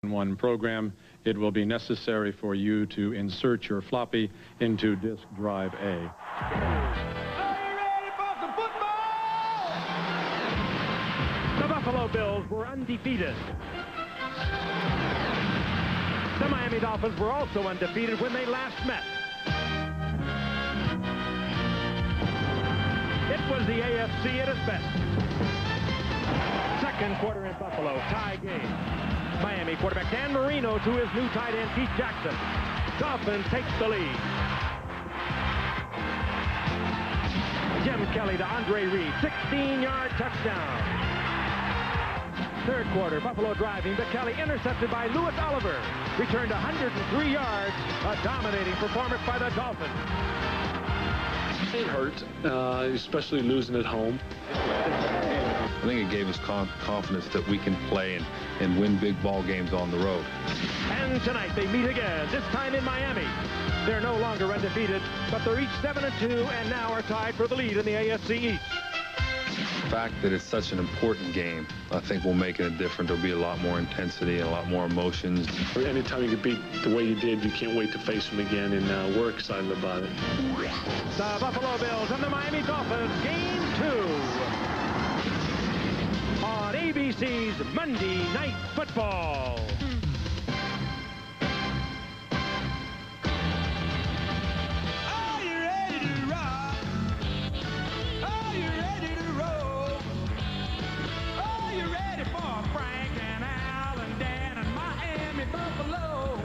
one program, it will be necessary for you to insert your floppy into disk drive A. Are you ready for some football? The Buffalo Bills were undefeated. The Miami Dolphins were also undefeated when they last met. It was the AFC at its best. Second quarter in Buffalo, tie game. Miami quarterback Dan Marino to his new tight end Keith Jackson. Dolphins takes the lead. Jim Kelly to Andre Reed, 16-yard touchdown. Third quarter, Buffalo driving, but Kelly intercepted by Louis Oliver. Returned 103 yards, a dominating performance by the Dolphins. It hurt, especially losing at home. I think it gave us confidence that we can play and win big ball games on the road. And tonight they meet again, this time in Miami. They're no longer undefeated, but they're each 7-2 and now are tied for the lead in the AFC East. The fact that it's such an important game, I think, will make it different. There'll be a lot more intensity and a lot more emotions. Anytime you can beat the way you did, you can't wait to face them again, and we're excited about it. The Buffalo Bills and the Miami Dolphins, Game 2 on ABC's Monday Night Football. Are you ready to rock? Are you ready to roll? Are you ready for Frank and Al and Dan and Miami Buffalo?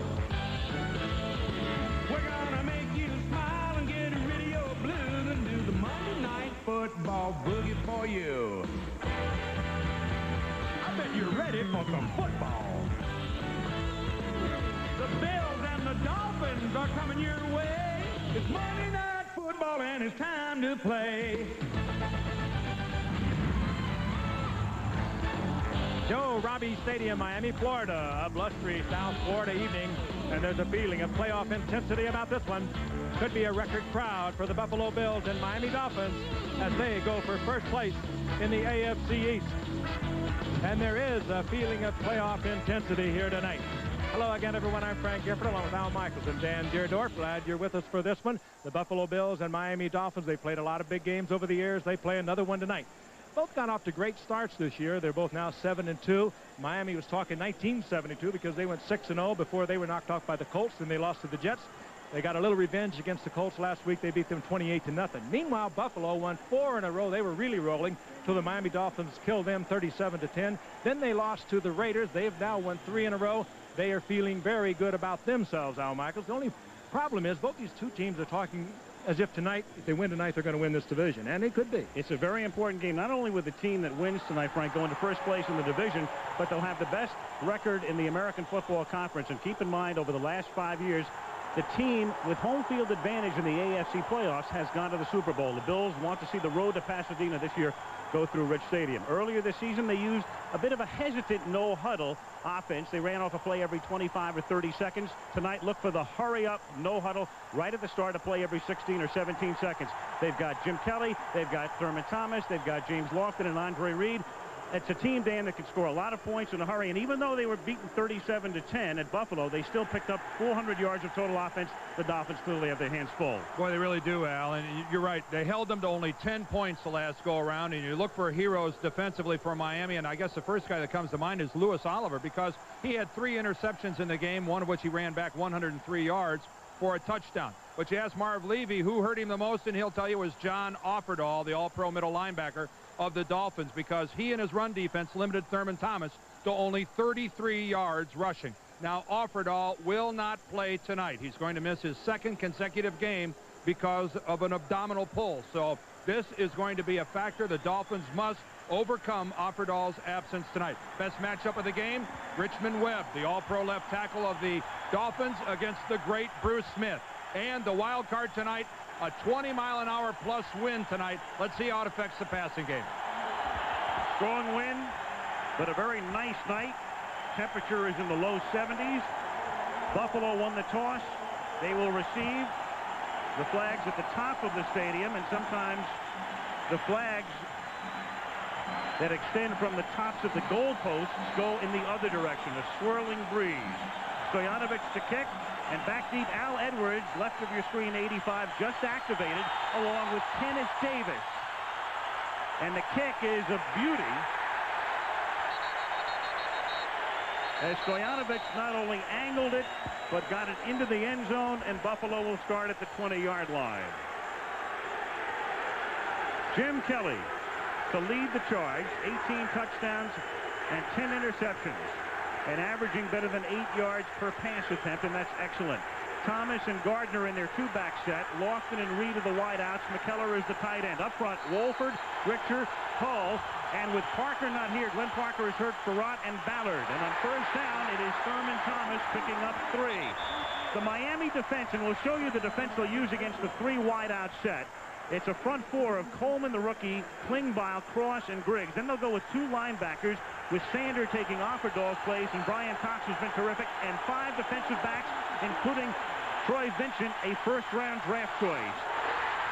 We're gonna make you smile and get rid of your blues and do the Monday Night Football boogie for you. I bet you're ready for some football. The Bills and the Dolphins are coming your way. It's Monday Night Football and it's time to play. Joe Robbie Stadium, Miami, Florida. A blustery South Florida evening, and there's a feeling of playoff intensity about this one. Could be a record crowd for the Buffalo Bills and Miami Dolphins as they go for first place in the AFC East. And there is a feeling of playoff intensity here tonight. Hello again, everyone. I'm Frank Gifford, along with Al Michaels and Dan Deerdorf. Glad you're with us for this one. The Buffalo Bills and Miami Dolphins, they played a lot of big games over the years. They play another one tonight. Both got off to great starts this year. They're both now 7-2. Miami was talking 1972 because they went 6-0 before they were knocked off by the Colts, and they lost to the Jets. They got a little revenge against the Colts last week. They beat them 28-0. Meanwhile, Buffalo won 4 in a row. They were really rolling till the Miami Dolphins killed them 37-10. Then they lost to the Raiders. They've now won 3 in a row. They are feeling very good about themselves, Al Michaels. The only problem is both these two teams are talking as if tonight, if they win tonight, they're going to win this division, and it could be. It's a very important game, not only with the team that wins tonight, Frank, going to first place in the division, but they'll have the best record in the American Football Conference. And keep in mind, over the last 5 years, the team with home field advantage in the AFC playoffs has gone to the Super Bowl. The Bills want to see the road to Pasadena this year go through Rich Stadium. Earlier this season, they used a bit of a hesitant no-huddle offense. They ran off a play every 25 or 30 seconds. Tonight, look for the hurry-up no-huddle right at the start of play every 16 or 17 seconds. They've got Jim Kelly, they've got Thurman Thomas, they've got James Lofton and Andre Reed. It's a team, Dan, that can score a lot of points in a hurry. And even though they were beaten 37-10 at Buffalo, they still picked up 400 yards of total offense. The Dolphins clearly have their hands full. Boy, they really do, Al. And you're right. They held them to only 10 points the last go-around. And you look for heroes defensively for Miami. And I guess the first guy that comes to mind is Louis Oliver, because he had 3 interceptions in the game, one of which he ran back 103 yards for a touchdown. But you ask Marv Levy who hurt him the most, and he'll tell you it was John Offerdahl, the all-pro middle linebacker of the Dolphins, because he and his run defense limited Thurman Thomas to only 33 yards rushing. Now, Offerdahl will not play tonight. He's going to miss his 2nd consecutive game because of an abdominal pull. So this is going to be a factor. The Dolphins must overcome Offerdahl's absence tonight. Best matchup of the game, Richmond Webb, the all-pro left tackle of the Dolphins, against the great Bruce Smith. And the wild card tonight, a 20-mile-an-hour plus wind tonight. Let's see how it affects the passing game. Strong wind, but a very nice night. Temperature is in the low 70s. Buffalo won the toss. They will receive. The flags at the top of the stadium, and sometimes the flags, that extend from the tops of the goalposts go in the other direction, a swirling breeze. Stojanovic to kick, and back deep, Al Edwards, left of your screen, 85, just activated, along with Kenneth Davis. And the kick is a beauty, as Stojanovic not only angled it, but got it into the end zone, and Buffalo will start at the 20-yard line. Jim Kelly to lead the charge, 18 touchdowns and 10 interceptions, and averaging better than 8 yards per pass attempt, and that's excellent. Thomas and Gardner in their two-back set. Lofton and Reed are the wideouts. McKellar is the tight end. Up front, Wolford, Richter, Hull, and with Parker not here, Glenn Parker is hurt, Farrat and Ballard. And on first down, it is Thurman Thomas picking up 3. The Miami defense, and we'll show you the defense they'll use against the 3 wideout set. It's a front 4 of Coleman, the rookie, Klingbeil, Cross, and Griggs. Then they'll go with 2 linebackers, with Sander taking Offerdall's place, and Brian Cox has been terrific, and 5 defensive backs, including Troy Vincent, a first-round draft choice.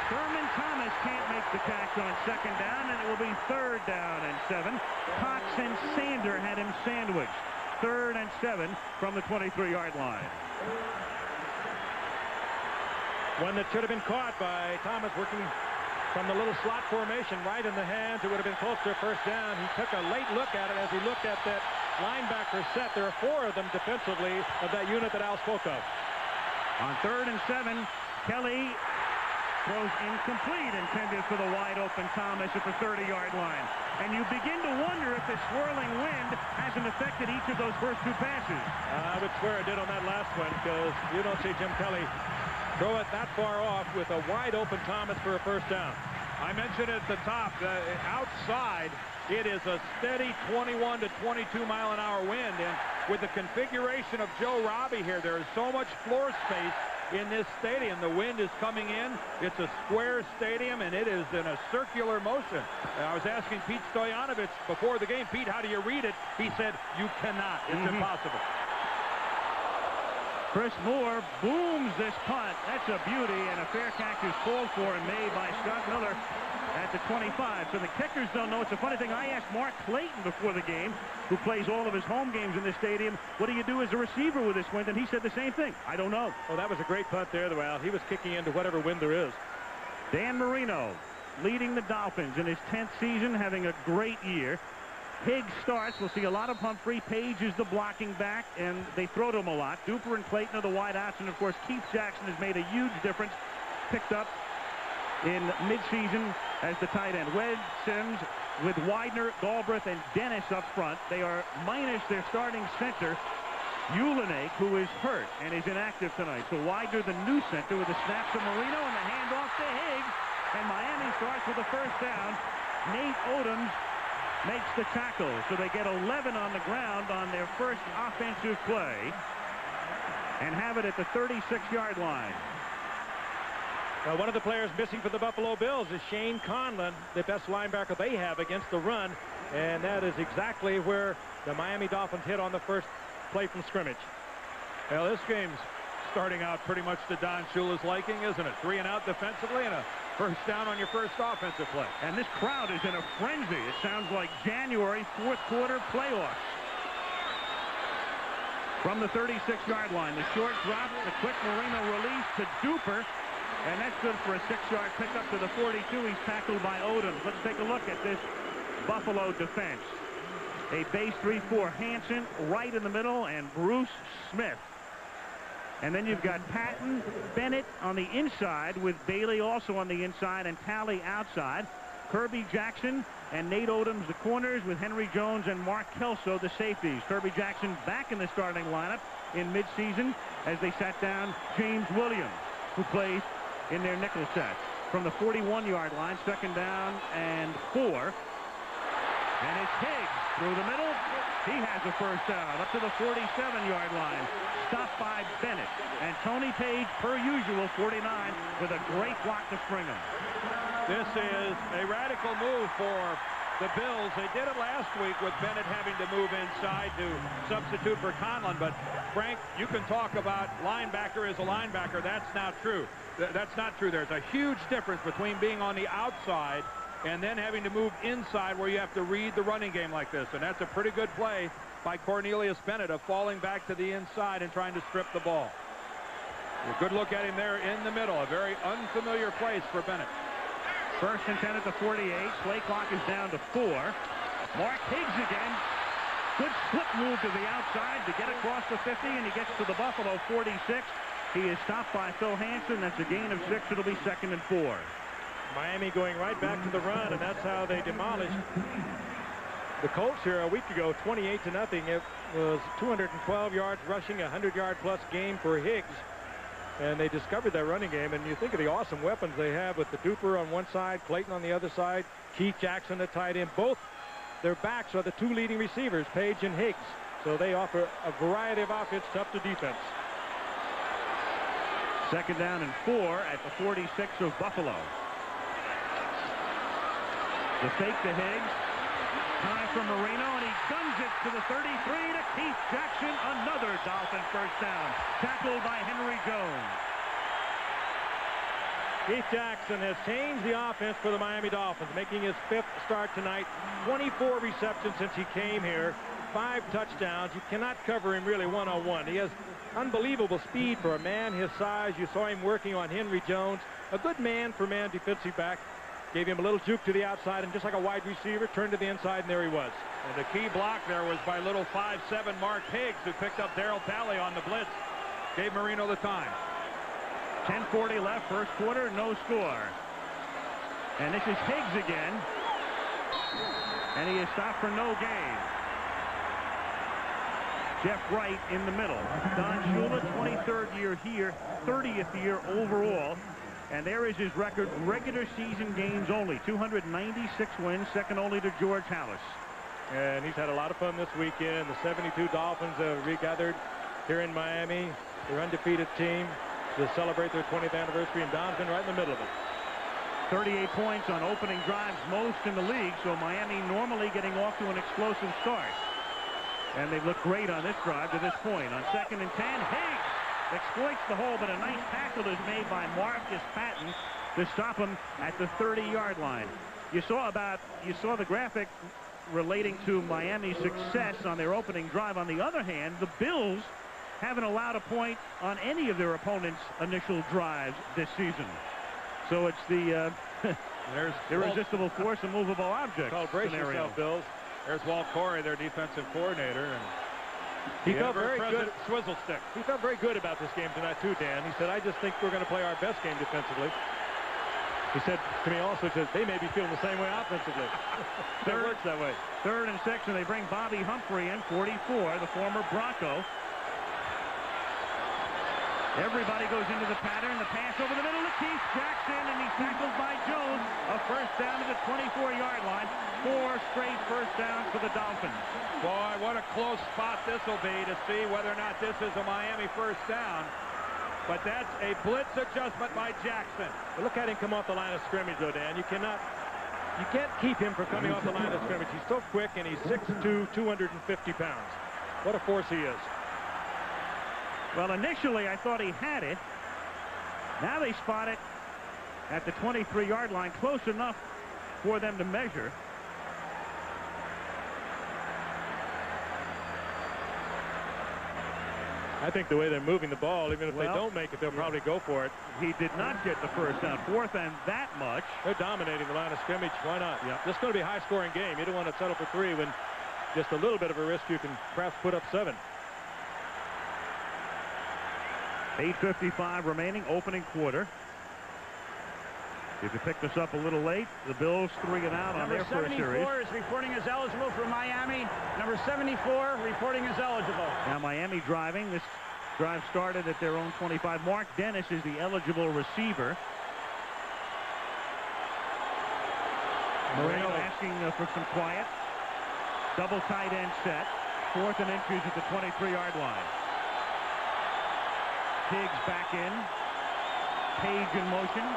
Thurman Thomas can't make the catch on second down, and it will be 3rd down and 7. Cox and Sander had him sandwiched. 3rd and 7 from the 23-yard line. One that should have been caught by Thomas, working from the little slot formation right in the hands. It would have been close to a first down. He took a late look at it as he looked at that linebacker set. There are 4 of them defensively of that unit that Al spoke of. On 3rd and 7, Kelly throws incomplete, intended for the wide-open Thomas at the 30-yard line. And you begin to wonder if the swirling wind hasn't affected each of those first 2 passes. I would swear it did on that last one, because you don't see Jim Kelly throw it that far off with a wide-open Thomas for a first down. I mentioned at the top, outside, it is a steady 21 to 22 mile an hour wind. And with the configuration of Joe Robbie here, there is so much floor space in this stadium. The wind is coming in. It's a square stadium, and it is in a circular motion. I was asking Pete Stojanovic before the game, Pete, how do you read it? He said, you cannot. It's impossible. Chris Moore booms this punt. That's a beauty, and a fair catch is called for and made by Scott Miller at the 25. So the kickers don't know. It's a funny thing. I asked Mark Clayton before the game, who plays all of his home games in this stadium, what do you do as a receiver with this wind? And he said the same thing. I don't know. Well, that was a great punt there, though, Al. He was kicking into whatever wind there is. Dan Marino leading the Dolphins in his 10th season, having a great year. Higgs starts. We'll see a lot of Humphrey. Page is the blocking back, and they throw to him a lot. Duper and Clayton are the wideouts, and of course Keith Jackson has made a huge difference. Picked up in midseason as the tight end. Wed Sims with Widener, Galbraith, and Dennis up front. They are minus their starting center, Ulanake, who is hurt and is inactive tonight. So Widener, the new center, with the snap to Marino and the handoff to Higgs. And Miami starts with the first down. Nate Odoms makes the tackle. So they get 11 on the ground on their first offensive play and have it at the 36-yard line. Well, one of the players missing for the Buffalo Bills is Shane Conlon, the best linebacker they have against the run. And that is exactly where the Miami Dolphins hit on the first play from scrimmage. Well, this game's starting out pretty much to Don Shula's liking, isn't it? 3 and out defensively and a first down on your first offensive play. And this crowd is in a frenzy. It sounds like January 4th quarter playoffs. From the 36-yard line, the short drop, the quick Marino release to Duper, and that's good for a 6-yard pickup to the 42. He's tackled by Odoms. Let's take a look at this Buffalo defense. A base 3-4 Hansen right in the middle, and Bruce Smith. And then you've got Patton, Bennett on the inside, with Bailey also on the inside and Talley outside. Kirby Jackson and Nate Odoms the corners, with Henry Jones and Mark Kelso the safeties. Kirby Jackson back in the starting lineup in midseason as they sat down James Williams, who plays in their nickel set. From the 41-yard line, second down and 4. And it's Higgs through the middle. He has a first down up to the 47-yard line. Stopped by Bennett. And Tony Page, per usual, 49, with a great block to spring him. This is a radical move for the Bills. They did it last week with Bennett having to move inside to substitute for Conlon. But, Frank, you can talk about linebacker as a linebacker. That's not true. That's not true. There's a huge difference between being on the outside and then having to move inside where you have to read the running game like this. And that's a pretty good play by Cornelius Bennett of falling back to the inside and trying to strip the ball. A good look at him there in the middle. A very unfamiliar place for Bennett. 1st and 10 at the 48. Play clock is down to 4. Mark Higgs again. Good slip move to the outside to get across the 50, and he gets to the Buffalo 46. He is stopped by Phil Hansen. That's a gain of 6. It'll be 2nd and 4. Miami going right back to the run, and that's how they demolished the Colts here a week ago, 28-0. It was 212 yards rushing, a 100-yard plus game for Higgs. And they discovered that running game, and you think of the awesome weapons they have with the Duper on one side, Clayton on the other side, Keith Jackson the tight end. Both their backs are the 2 leading receivers, Page and Higgs. So they offer a variety of offense, tough to defense. 2nd down and 4 at the 46 of Buffalo. The fake to Higgs. Time for Marino, and he guns it to the 33 to Keith Jackson. Another Dolphin first down. Tackled by Henry Jones. Keith Jackson has changed the offense for the Miami Dolphins, making his 5th start tonight. 24 receptions since he came here. 5 touchdowns. You cannot cover him really one-on-one. He has unbelievable speed for a man his size. You saw him working on Henry Jones. A good man-for-man defensive back. Gave him a little juke to the outside, and just like a wide receiver, turned to the inside, and there he was. And the key block there was by little 5'7" Mark Higgs, who picked up Darryl Talley on the blitz. Gave Marino the time. 10:40 left, first quarter, no score. And this is Higgs again. And he is stopped for no gain. Jeff Wright in the middle. Don Shula, 23rd year here, 30th year overall. And there is his record, regular season games only, 296 wins, second only to George Halas. And he's had a lot of fun this weekend. The 72 Dolphins have regathered here in Miami, their undefeated team, to celebrate their 20th anniversary, and Don's been right in the middle of it. 38 points on opening drives, most in the league, so Miami normally getting off to an explosive start. And they've looked great on this drive to this point. On 2nd and 10, Higgs exploits the hole, but a nice tackle is made by Marcus Patton to stop him at the 30-yard line. You saw the graphic relating to Miami's success on their opening drive. On the other hand, the Bills haven't allowed a point on any of their opponents' initial drives this season. So it's the There's irresistible force, a movable object Brace scenario. yourself, Bills. There's Walt Corey, their defensive coordinator. And He felt very present good. swizzle stick. He felt very good about this game tonight too, Dan. He said, I just think we're going to play our best game defensively. He said to me also, he said, they may be feeling the same way offensively. It works that way. 3rd and 6, and they bring Bobby Humphrey in, 44, the former Bronco. Everybody goes into the pattern. The pass over the middle to Keith Jackson, and he's tackled by Jones. A first down to the 24-yard line. 4 straight first downs for the Dolphins. Boy, what a close spot this will be to see whether or not this is a Miami first down. But that's a blitz adjustment by Jackson. But look at him come off the line of scrimmage, though, Dan. You can't keep him from coming off the line of scrimmage. He's so quick, and he's 6'2", 250 pounds. What a force he is. Well, initially, I thought he had it. Now they spot it at the 23-yard line, close enough for them to measure. I think the way they're moving the ball, even if they don't make it, they'll probably go for it. He did not get the first down. 4th and that much. They're dominating the line of scrimmage. Why not? Yeah. This is going to be a high-scoring game. You don't want to settle for 3 when just a little bit of a risk you can perhaps put up 7. 8:55 remaining, opening quarter. If you pick this up a little late, the Bills 3 and out on their first series. Number 74 is reporting as eligible for Miami. Number 74 reporting as eligible. Now Miami driving. This drive started at their own 25. Mark Dennis is the eligible receiver. Marino asking for some quiet. Double tight end set. 4th and inches at the 23-yard line. Higgs back in. Page in motion.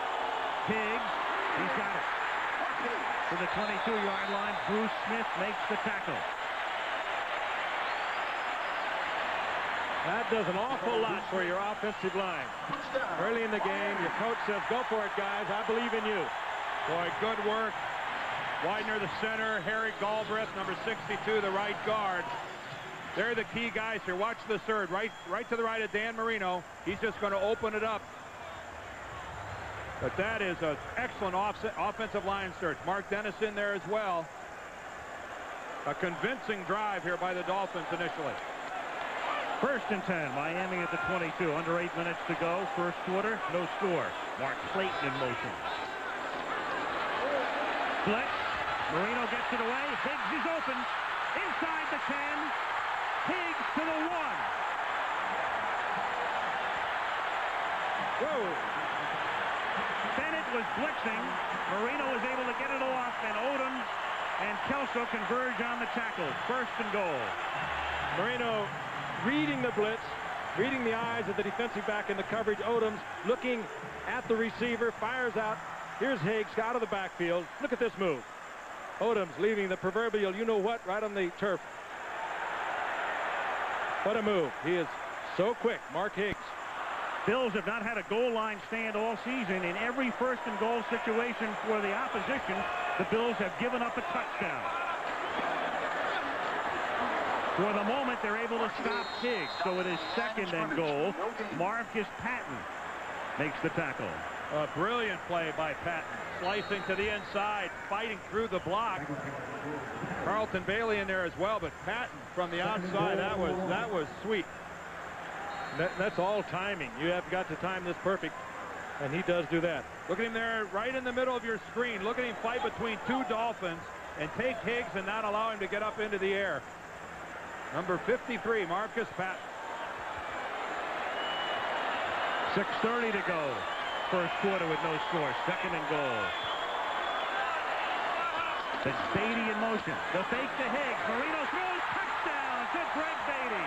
Higgs, he's got it. To the 22-yard line, Bruce Smith makes the tackle. That does an awful lot for your offensive line. Early in the game, your coach says, go for it, guys. I believe in you. Boy, good work Widener, the center. Harry Galbraith, number 62, the right guard. They're the key guys here. Watch the third. Right to the right of Dan Marino. He's just going to open it up. But that is an excellent offensive line search. Mark Dennis in there as well. A convincing drive here by the Dolphins initially. 1st and 10. Miami at the 22. Under 8 minutes to go. First quarter. No score. Mark Clayton in motion. Blitz. Marino gets it away. Higgs is open. Inside the 10. Higgs to the 1. Whoa. Bennett was blitzing. Marino was able to get it off, and Odom and Kelso converge on the tackle. 1st and goal. Marino reading the blitz, reading the eyes of the defensive back in the coverage. Odom's looking at the receiver, fires out. Here's Higgs out of the backfield. Look at this move. Odom's leaving the proverbial you-know-what right on the turf. What a move. He is so quick, Mark Higgs. Bills have not had a goal line stand all season. In every 1st and goal situation for the opposition, the Bills have given up a touchdown. For the moment, they're able to stop Higgs, so it is 2nd and goal. Marcus Patton makes the tackle. A brilliant play by Patton. Slicing to the inside, fighting through the block. Carlton Bailey in there as well, but Patton from the outside, that was sweet. That's all timing. You have got to time this perfect, and he does do that. Look at him there right in the middle of your screen. Look at him fight between 2 Dolphins and take Higgs and not allow him to get up into the air. Number 53, Marcus Patton. 6:30 to go. First quarter with no score. 2nd and goal. It's Beatty in motion. The fake to Higgs. Marino throws. Touchdown to Greg Beatty.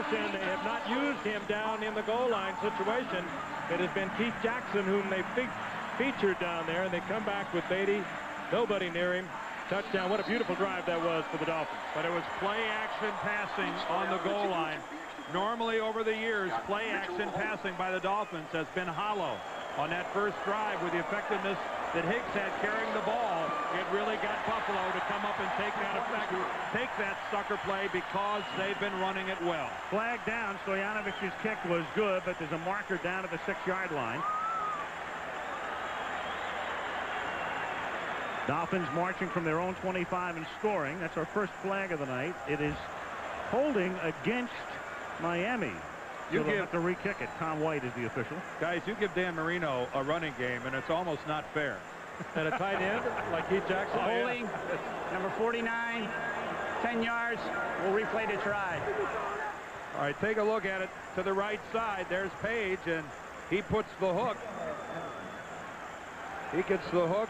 They have not used him down in the goal line situation. It has been Keith Jackson whom they featured down there, and they come back with Beatty. Nobody near him. Touchdown. What a beautiful drive that was for the Dolphins. But it was play-action passing on the goal line. Normally over the years, play-action passing by the Dolphins has been hollow. On that first drive, with the effectiveness that Higgs had carrying the ball, it really got Buffalo to come up and take that sucker play because they've been running it well. Flag down. Stoyanovic's kick was good, but there's a marker down at the 6-yard line. Dolphins marching from their own 25 and scoring. That's our first flag of the night. It is holding against Miami. So they'll have to re-kick it. Tom White is the official. Guys, you give Dan Marino a running game, and it's almost not fair. And a tight end like Keith Jackson. Holding, number 49, 10 yards. We'll replay the try. All right, take a look at it to the right side. There's Page, and he puts the hook. He gets the hook,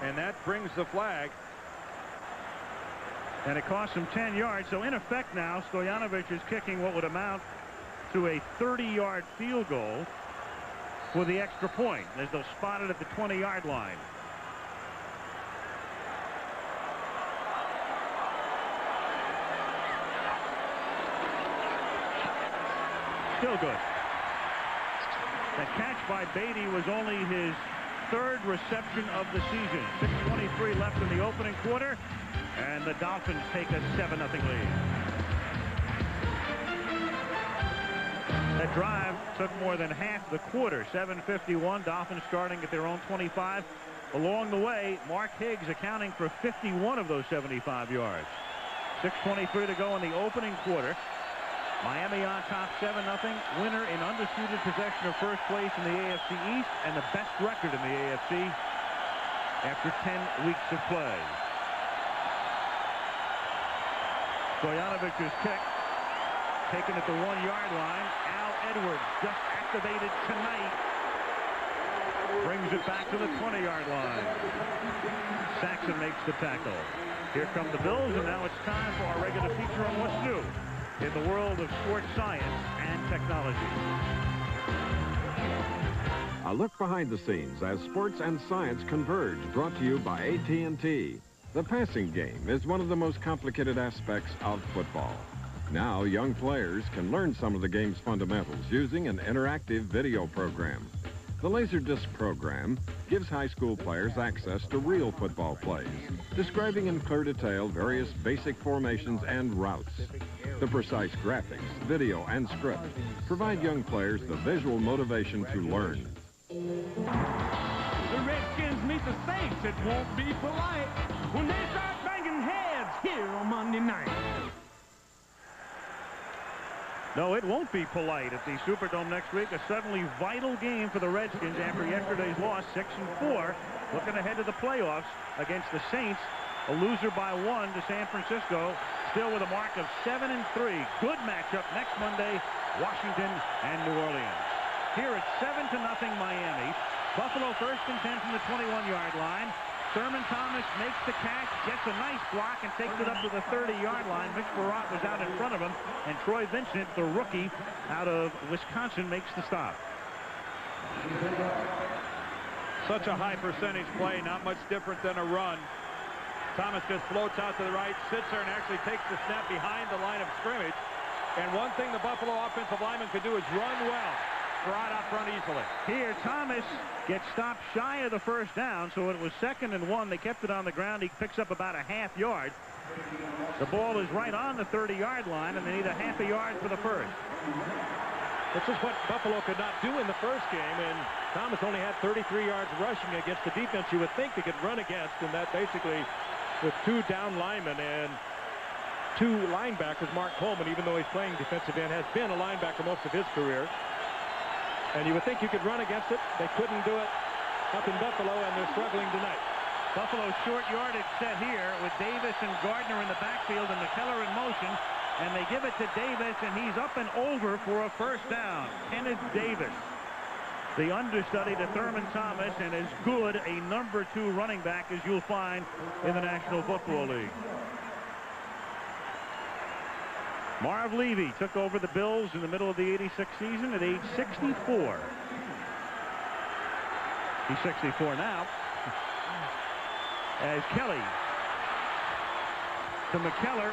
and that brings the flag. And it costs him 10 yards. So in effect now, Stojanovic is kicking what would amount to a 30-yard field goal for the extra point, as they'll spot it at the 20-yard line. Still good. That catch by Beatty was only his 3rd reception of the season. 6:23 left in the opening quarter, and the Dolphins take a 7-0 lead. That drive took more than half the quarter. 7:51. Dolphins starting at their own 25. Along the way, Mark Higgs accounting for 51 of those 75 yards. 6:23 to go in the opening quarter. Miami on top 7-0. Winner in undisputed possession of first place in the AFC East and the best record in the AFC after 10 weeks of play. Stoyanovic's kick taken at the 1-yard line. Edwards, just activated tonight, brings it back to the 20-yard line. Saxon makes the tackle. Here come the Bills, and now it's time for our regular feature on what's new in the world of sports science and technology. A look behind the scenes as sports and science converge, brought to you by AT&T. The passing game is one of the most complicated aspects of football. Now, young players can learn some of the game's fundamentals using an interactive video program. The Laserdisc program gives high school players access to real football plays, describing in clear detail various basic formations and routes. The precise graphics, video, and script provide young players the visual motivation to learn. The Redskins meet the Saints. It won't be polite when they start banging heads here on Monday night. No, it won't be polite at the Superdome next week. A suddenly vital game for the Redskins after yesterday's loss, 6-4. Looking ahead to the playoffs against the Saints. A loser by 1 to San Francisco. Still with a mark of 7-3. Good matchup next Monday, Washington and New Orleans. Here it's 7-0 Miami. Buffalo first and 10 from the 21-yard line. Thurman Thomas makes the catch, gets a nice block, and takes it up to the 30-yard line. Mitch Barat was out in front of him, and Troy Vincent, the rookie out of Wisconsin, makes the stop. Such a high percentage play, not much different than a run. Thomas just floats out to the right, sits there, and actually takes the snap behind the line of scrimmage. And one thing the Buffalo offensive lineman could do is run well. Right out front easily. Here, Thomas gets stopped shy of the first down, so it was 2nd and 1. They kept it on the ground. He picks up about a half yard. The ball is right on the 30-yard line, and they need a half a yard for the first. This is what Buffalo could not do in the first game, and Thomas only had 33 yards rushing against the defense you would think they could run against, and that basically with 2 down linemen and 2 linebackers. Mark Coleman, even though he's playing defensive end, has been a linebacker most of his career. And you would think you could run against it. They couldn't do it up in Buffalo, and they're struggling tonight. Buffalo's short yardage set here with Davis and Gardner in the backfield and McKellar in motion. And they give it to Davis, and he's up and over for a first down. Kenneth Davis, the understudy to Thurman Thomas, and as good a number 2 running back as you'll find in the National Football League. Marv Levy took over the Bills in the middle of the '86 season at age 64. He's 64 now. As Kelly to McKellar,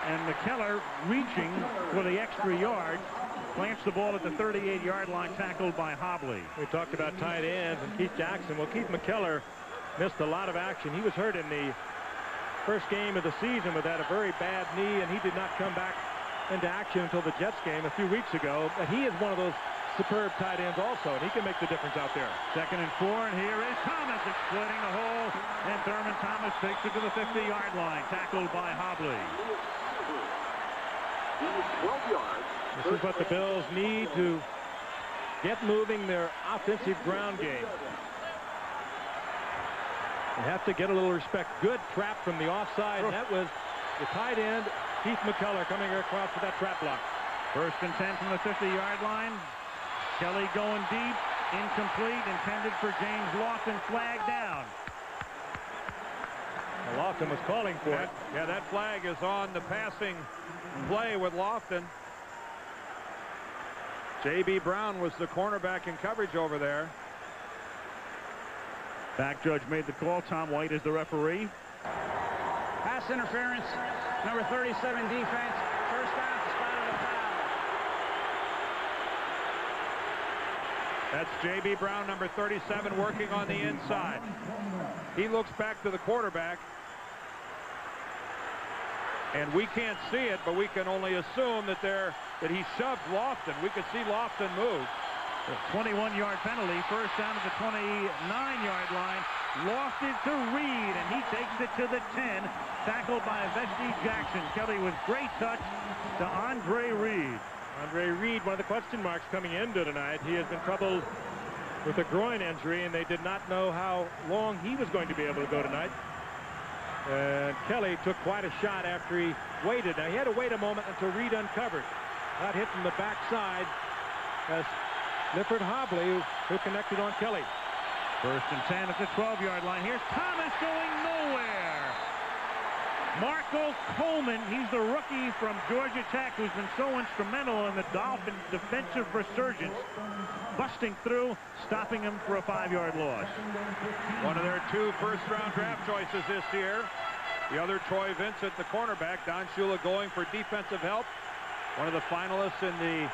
and McKellar reaching for the extra yard, plants the ball at the 38-yard line, tackled by Hobley. We talked about tight ends and Keith Jackson. Well, Keith McKellar missed a lot of action. He was hurt in the first game of the season with that a very bad knee, and he did not come back into action until the Jets game a few weeks ago. But he is one of those superb tight ends also, and he can make the difference out there. 2nd and 4, and here is Thomas exploiting the hole, and Thurman Thomas takes it to the 50-yard line, tackled by Hobley. 12 yards. This is what the Bills need to get moving their offensive ground game. They have to get a little respect. Good trap from the offside. That was the tight end, Keith McKellar, coming across with that trap block. 1st and 10 from the 50-yard line. Kelly going deep, incomplete, intended for James Lofton, flag down. Well, Lofton was calling for it. Yeah, that flag is on the passing play with Lofton. J.B. Brown was the cornerback in coverage over there. Back judge made the call. Tom White is the referee. Pass interference, number 37 defense. First down, spot of the foul. That's J.B. Brown, number 37, working on the inside. He looks back to the quarterback. And we can't see it, but we can only assume that he shoved Lofton. We could see Lofton move. 21-yard penalty, first down at the 29-yard line. Lofted to Reed, and he takes it to the 10. Tackled by Vesti Jackson. Kelly with great touch to Andre Reed. Andre Reed, one of the question marks coming into tonight. He has been troubled with a groin injury, and they did not know how long he was going to be able to go tonight. And Kelly took quite a shot after he waited. Now, he had to wait a moment until Reed uncovered. That hit from the backside as Clifford Hobley, who connected on Kelly. 1st and 10 at the 12-yard line. Here's Thomas going nowhere. Marco Coleman, he's the rookie from Georgia Tech who's been so instrumental in the Dolphins' defensive resurgence, busting through, stopping him for a 5-yard loss. One of their 2 first-round draft choices this year. The other, Troy Vincent, the cornerback. Don Shula going for defensive help. One of the finalists in the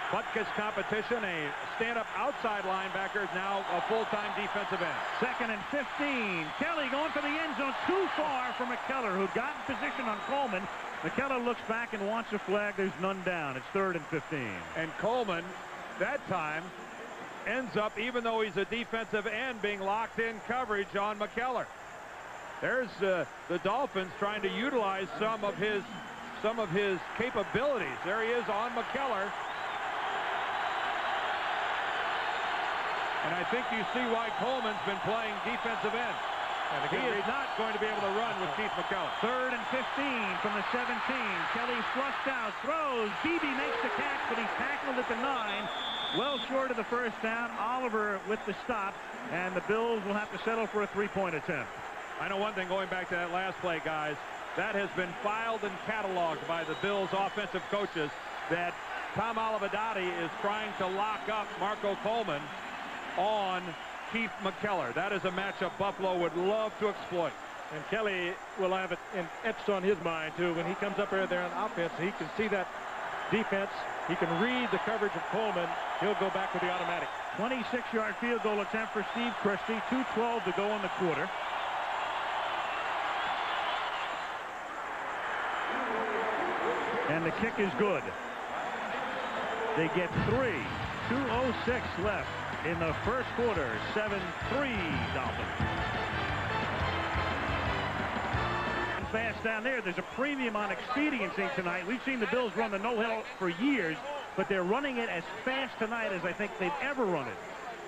Butkus competition, a stand-up outside linebacker, now a full-time defensive end. 2nd and 15. Kelly going for the end zone, too far for McKellar, who got in position on Coleman. McKellar looks back and wants a flag. There's none down. It's 3rd and 15. And Coleman, that time, ends up, even though he's a defensive end, being locked in coverage on McKellar. There's the Dolphins trying to utilize some of his capabilities. There he is on McKellar. And I think you see why Coleman's been playing defensive end. And he is not going to be able to run with Keith McKellar. 3rd and 15 from the 17. Kelly flushed out, throws. Beebe makes the catch, but he's tackled at the 9. Well short of the first down. Oliver with the stop, and the Bills will have to settle for a 3-point attempt. I know one thing going back to that last play, guys. That has been filed and cataloged by the Bills' offensive coaches that Tom Olivadotti is trying to lock up Marco Coleman on Keith McKellar. That is a matchup Buffalo would love to exploit. And Kelly will have it etched on his mind, too. When he comes up there on offense, he can see that defense. He can read the coverage of Coleman. He'll go back with the automatic. 26-yard field goal attempt for Steve Christie. 2:12 to go in the quarter. And the kick is good. They get 3. 2:06 left in the first quarter. 7-3 Dolphins. Fast down there. There's a premium on expediency tonight. We've seen the Bills run the no-huddle for years, but they're running it as fast tonight as I think they've ever run it.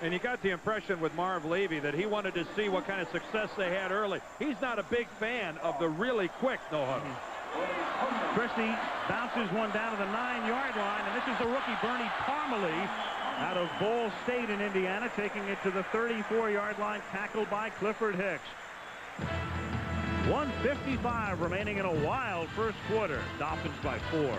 And you got the impression with Marv Levy that he wanted to see what kind of success they had early. He's not a big fan of the really quick no-huddle. Christie bounces one down to the 9-yard line, and this is the rookie Bernie Parmalee out of Ball State in Indiana, taking it to the 34-yard line, tackled by Clifford Hicks. 1:55 remaining in a wild first quarter. Dolphins by 4.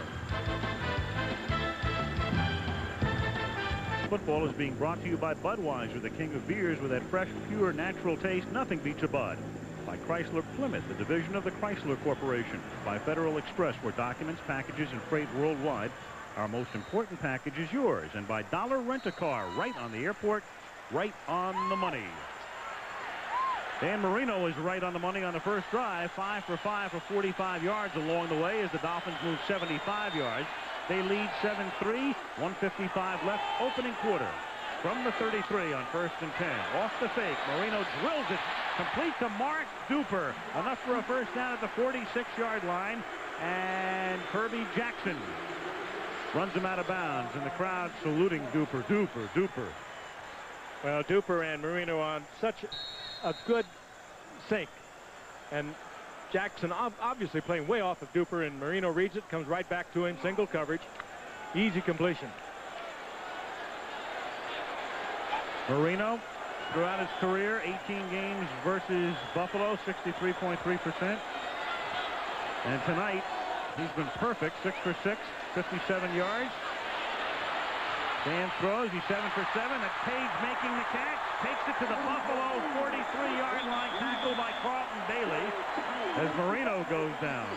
Football is being brought to you by Budweiser, the king of beers with that fresh, pure, natural taste. Nothing beats a Bud. By Chrysler Plymouth, the division of the Chrysler Corporation. By Federal Express, where documents, packages, and freight worldwide. Our most important package is yours. And by Dollar Rent-A-Car, right on the airport, right on the money. Dan Marino is right on the money on the first drive. 5 for 5 for 45 yards along the way as the Dolphins move 75 yards. They lead 7-3. 1:55 left, opening quarter. From the 33 on 1st and 10. Off the fake. Marino drills it. Complete to Mark Duper. Enough for a first down at the 46-yard line. And Kirby Jackson runs him out of bounds. And the crowd saluting Duper, Duper, Duper. Well, Duper and Marino on such a good sync. And Jackson obviously playing way off of Duper, and Marino reads it, comes right back to him, single coverage. Easy completion. Marino, throughout his career, 18 games versus Buffalo, 63.3%. And tonight, he's been perfect, 6 for 6, 57 yards. Dan throws, he's 7 for 7. That's Page making the catch, takes it to the Buffalo 43-yard line, tackled by Carlton Bailey as Marino goes down.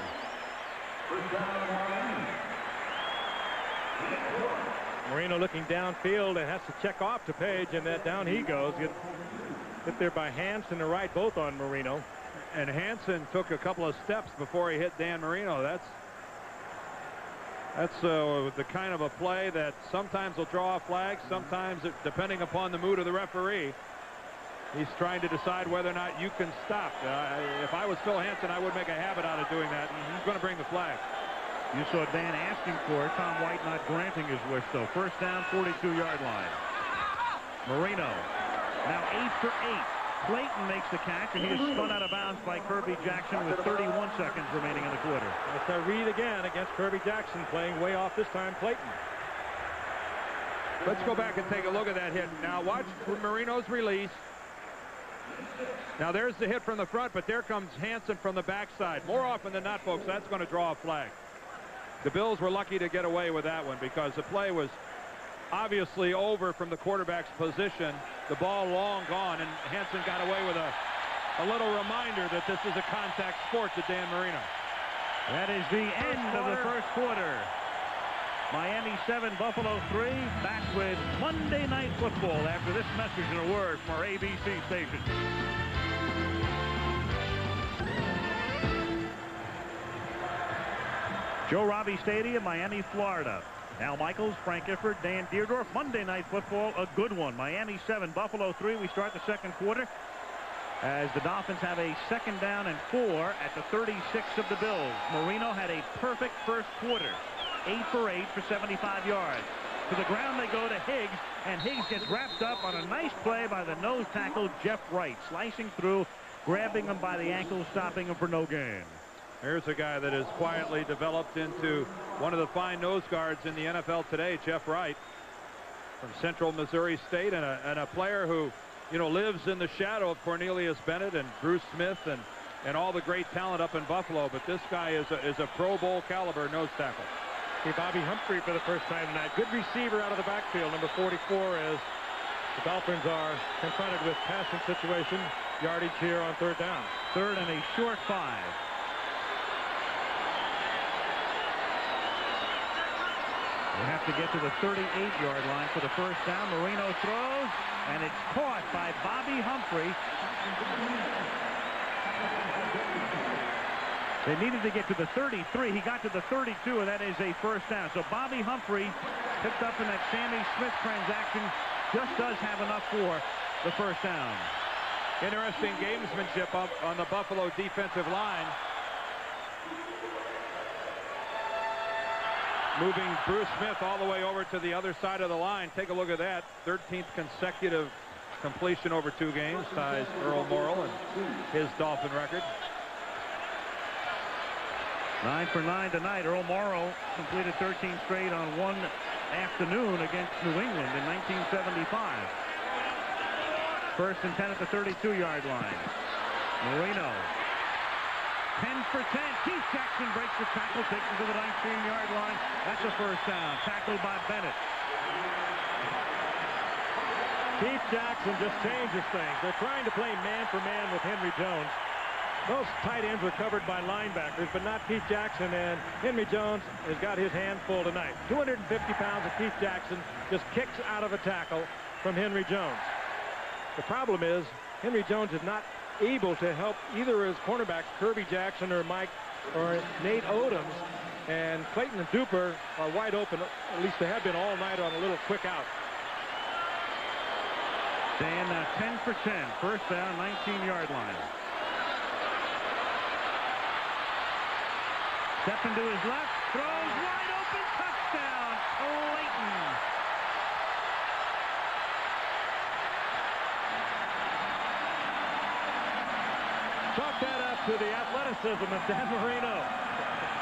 Marino looking downfield and has to check off to Page, and that down he goes. Hit there by Hansen and Wright, both on Marino. And Hansen took a couple of steps before he hit Dan Marino. That's the kind of a play that sometimes will draw a flag, sometimes depending upon the mood of the referee. He's trying to decide whether or not you can stop. If I was Phil Hansen, I would make a habit out of doing that. He's going to bring the flag. You saw Dan asking for it. Tom White not granting his wish, though. First down, 42-yard line. Marino now 8 for 8. Clayton makes the catch, and he is spun out of bounds by Kirby Jackson with 31 seconds remaining in the quarter. That's a read again against Kirby Jackson, playing way off this time, Clayton. Let's go back and take a look at that hit. Now watch Marino's release. Now there's the hit from the front, but there comes Hansen from the backside. More often than not, folks, that's going to draw a flag. The Bills were lucky to get away with that one because the play was obviousobviously over from the quarterback's position. The ball long gone, and Hansen got away with a little reminder that this is a contact sport to Dan Marino. That is the end of the first quarter. Miami 7, Buffalo 3. Back with Monday Night Football after this message and a word from our ABC station. Joe Robbie Stadium, Miami, Florida. Al Michaels, Frank Gifford, Dan Deerdorf. Monday Night Football, a good one. Miami 7, Buffalo 3. We start the second quarter as the Dolphins have a 2nd down and 4 at the 36 of the Bills. Marino had a perfect first quarter. 8 for 8 for 75 yards. To the ground they go to Higgs, and Higgs gets wrapped up on a nice play by the nose tackle, Jeff Wright, slicing through, grabbing him by the ankle, stopping him for no gain. Here's a guy that has quietly developed into one of the fine nose guards in the NFL today, Jeff Wright, from Central Missouri State, and a player who, you know, lives in the shadow of Cornelius Bennett and Bruce Smith and all the great talent up in Buffalo. But this guy is a Pro Bowl caliber nose tackle. See Bobby Humphrey for the first time tonight. Good receiver out of the backfield, number 44, as the Dolphins are confronted with passing situation. Yardage here on 3rd down. 3rd and a short 5. They have to get to the 38-yard line for the first down. Marino throws, and it's caught by Bobby Humphrey. They needed to get to the 33. He got to the 32, and that is a first down. So Bobby Humphrey, picked up in that Sammy Smith transaction, just does have enough for the first down. Interesting gamesmanship up on the Buffalo defensive line. Moving Bruce Smith all the way over to the other side of the line. Take a look at that. 13th consecutive completion over 2 games. Ties Earl Morrall and his Dolphin record. 9 for 9 tonight. Earl Morrall completed 13 straight on one afternoon against New England in 1975. 1st and 10 at the 32-yard line. Marino. 10 for 10. Keith Jackson breaks the tackle, takes him to the 19-yard line. That's a first down. Tackled by Bennett. Keith Jackson just changes things. They're trying to play man for man with Henry Jones. Most tight ends were covered by linebackers, but not Keith Jackson, and Henry Jones has got his hands full tonight. 250 pounds of Keith Jackson just kicks out of a tackle from Henry Jones. The problem is Henry Jones is not able to help either his cornerbacks, Kirby Jackson or Nate Odoms, and Clayton and Duper are wide open. At least they have been all night on a little quick out. Dan, 10 for 10. First down, 19-yard line. Step into his left, throws wide open, touchdown, Clayton. Chalk that up to the athleticism of Dan Marino.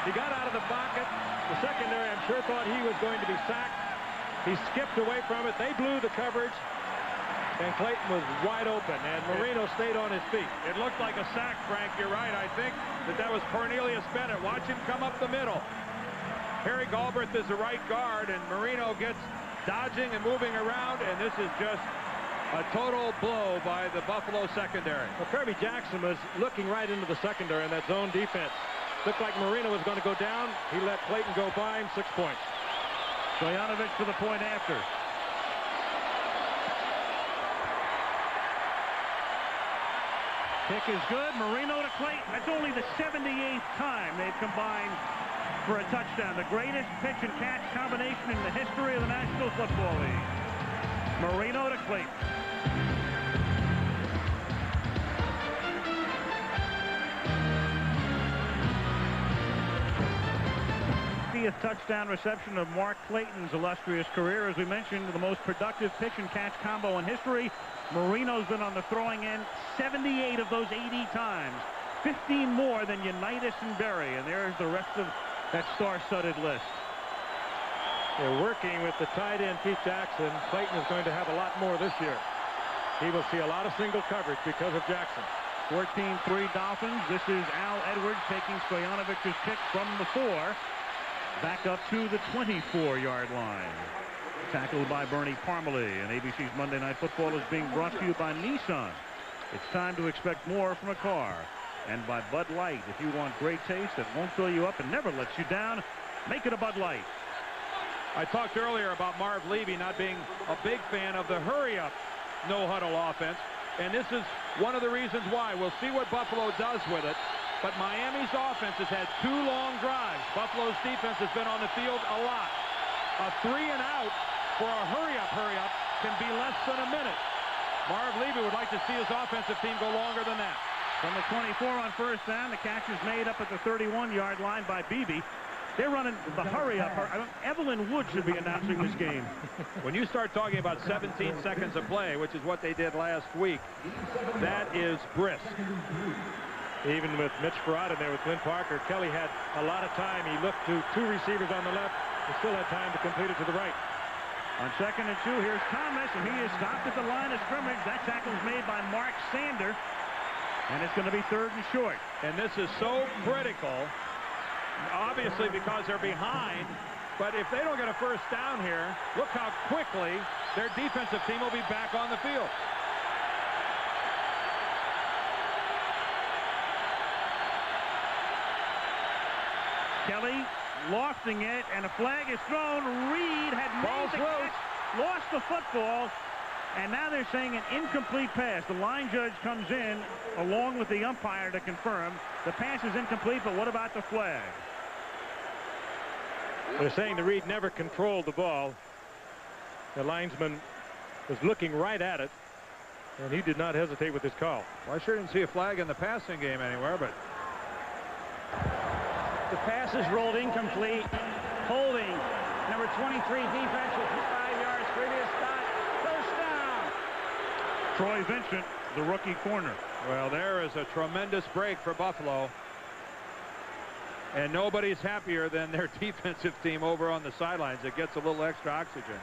He got out of the pocket. The secondary, I'm sure, thought he was going to be sacked. He skipped away from it. They blew the coverage, and Clayton was wide open, and Marino stayed on his feet. It looked like a sack, Frank. You're right. I think that was Cornelius Bennett. Watch him come up the middle. Harry Galbraith is the right guard, and Marino gets dodging and moving around, and this is just a total blow by the Buffalo secondary. Well, Kirby Jackson was looking right into the secondary in that zone defense. Looked like Marino was going to go down. He let Clayton go by him. 6 points. Stojanovic for the point after. Kick is good. Marino to Clayton. That's only the 78th time they've combined for a touchdown. The greatest pitch and catch combination in the history of the National Football League. Marino to Clayton. Touchdown reception of Mark Clayton's illustrious career. As we mentioned, the most productive pitch and catch combo in history. Marino's been on the throwing end 78 of those 80 times. 15 more than Unitas and Berry. And there's the rest of that star-studded list. They're working with the tight end Keith Jackson. Clayton is going to have a lot more this year. He will see a lot of single coverage because of Jackson. 14-3 Dolphins. This is Al Edwards taking Stoyanovic's kick from the 4 back up to the 24-yard line. Tackled by Bernie Parmalee. And ABC's Monday Night Football is being brought to you by Nissan. It's time to expect more from a car. And by Bud Light. If you want great taste that won't fill you up and never lets you down, make it a Bud Light. I talked earlier about Marv Levy not being a big fan of the hurry-up no-huddle offense. And this is one of the reasons why. We'll see what Buffalo does with it. But Miami's offense has had 2 long drives. Buffalo's defense has been on the field a lot. A 3-and-out for a hurry-up can be less than a minute. Marv Levy would like to see his offensive team go longer than that. From the 24 on first down, the catch is made up at the 31-yard line by Beebe. They're running the hurry-up. Evelyn Wood should be announcing this game. When you start talking about 17 seconds of play, which is what they did last week, that is brisk. Even with Mitch Farad in there with Clint Parker, Kelly had a lot of time. He looked to 2 receivers on the left. He still had time to complete it to the right. On 2nd and 2, here's Thomas, and he is stopped at the line of scrimmage. That tackle is made by Mark Sander, and it's going to be 3rd and short. And this is so critical, obviously because they're behind, but if they don't get a first down here, look how quickly their defensive team will be back on the field. Kelly lofting it, and a flag is thrown. Reed had made the catch, lost the football, and now they're saying an incomplete pass. The line judge comes in along with the umpire to confirm the pass is incomplete, but what about the flag? They're saying the Reed never controlled the ball. The linesman was looking right at it, and he did not hesitate with his call. Well, I sure didn't see a flag in the passing game anywhere, but The pass is rolled incomplete. Holding. Number 23 defense with 5 yards. Previous stop. First down. Troy Vincent, the rookie corner. well, there is a tremendous break for Buffalo. And nobody's happier than their defensive team over on the sidelines. It gets a little extra oxygen.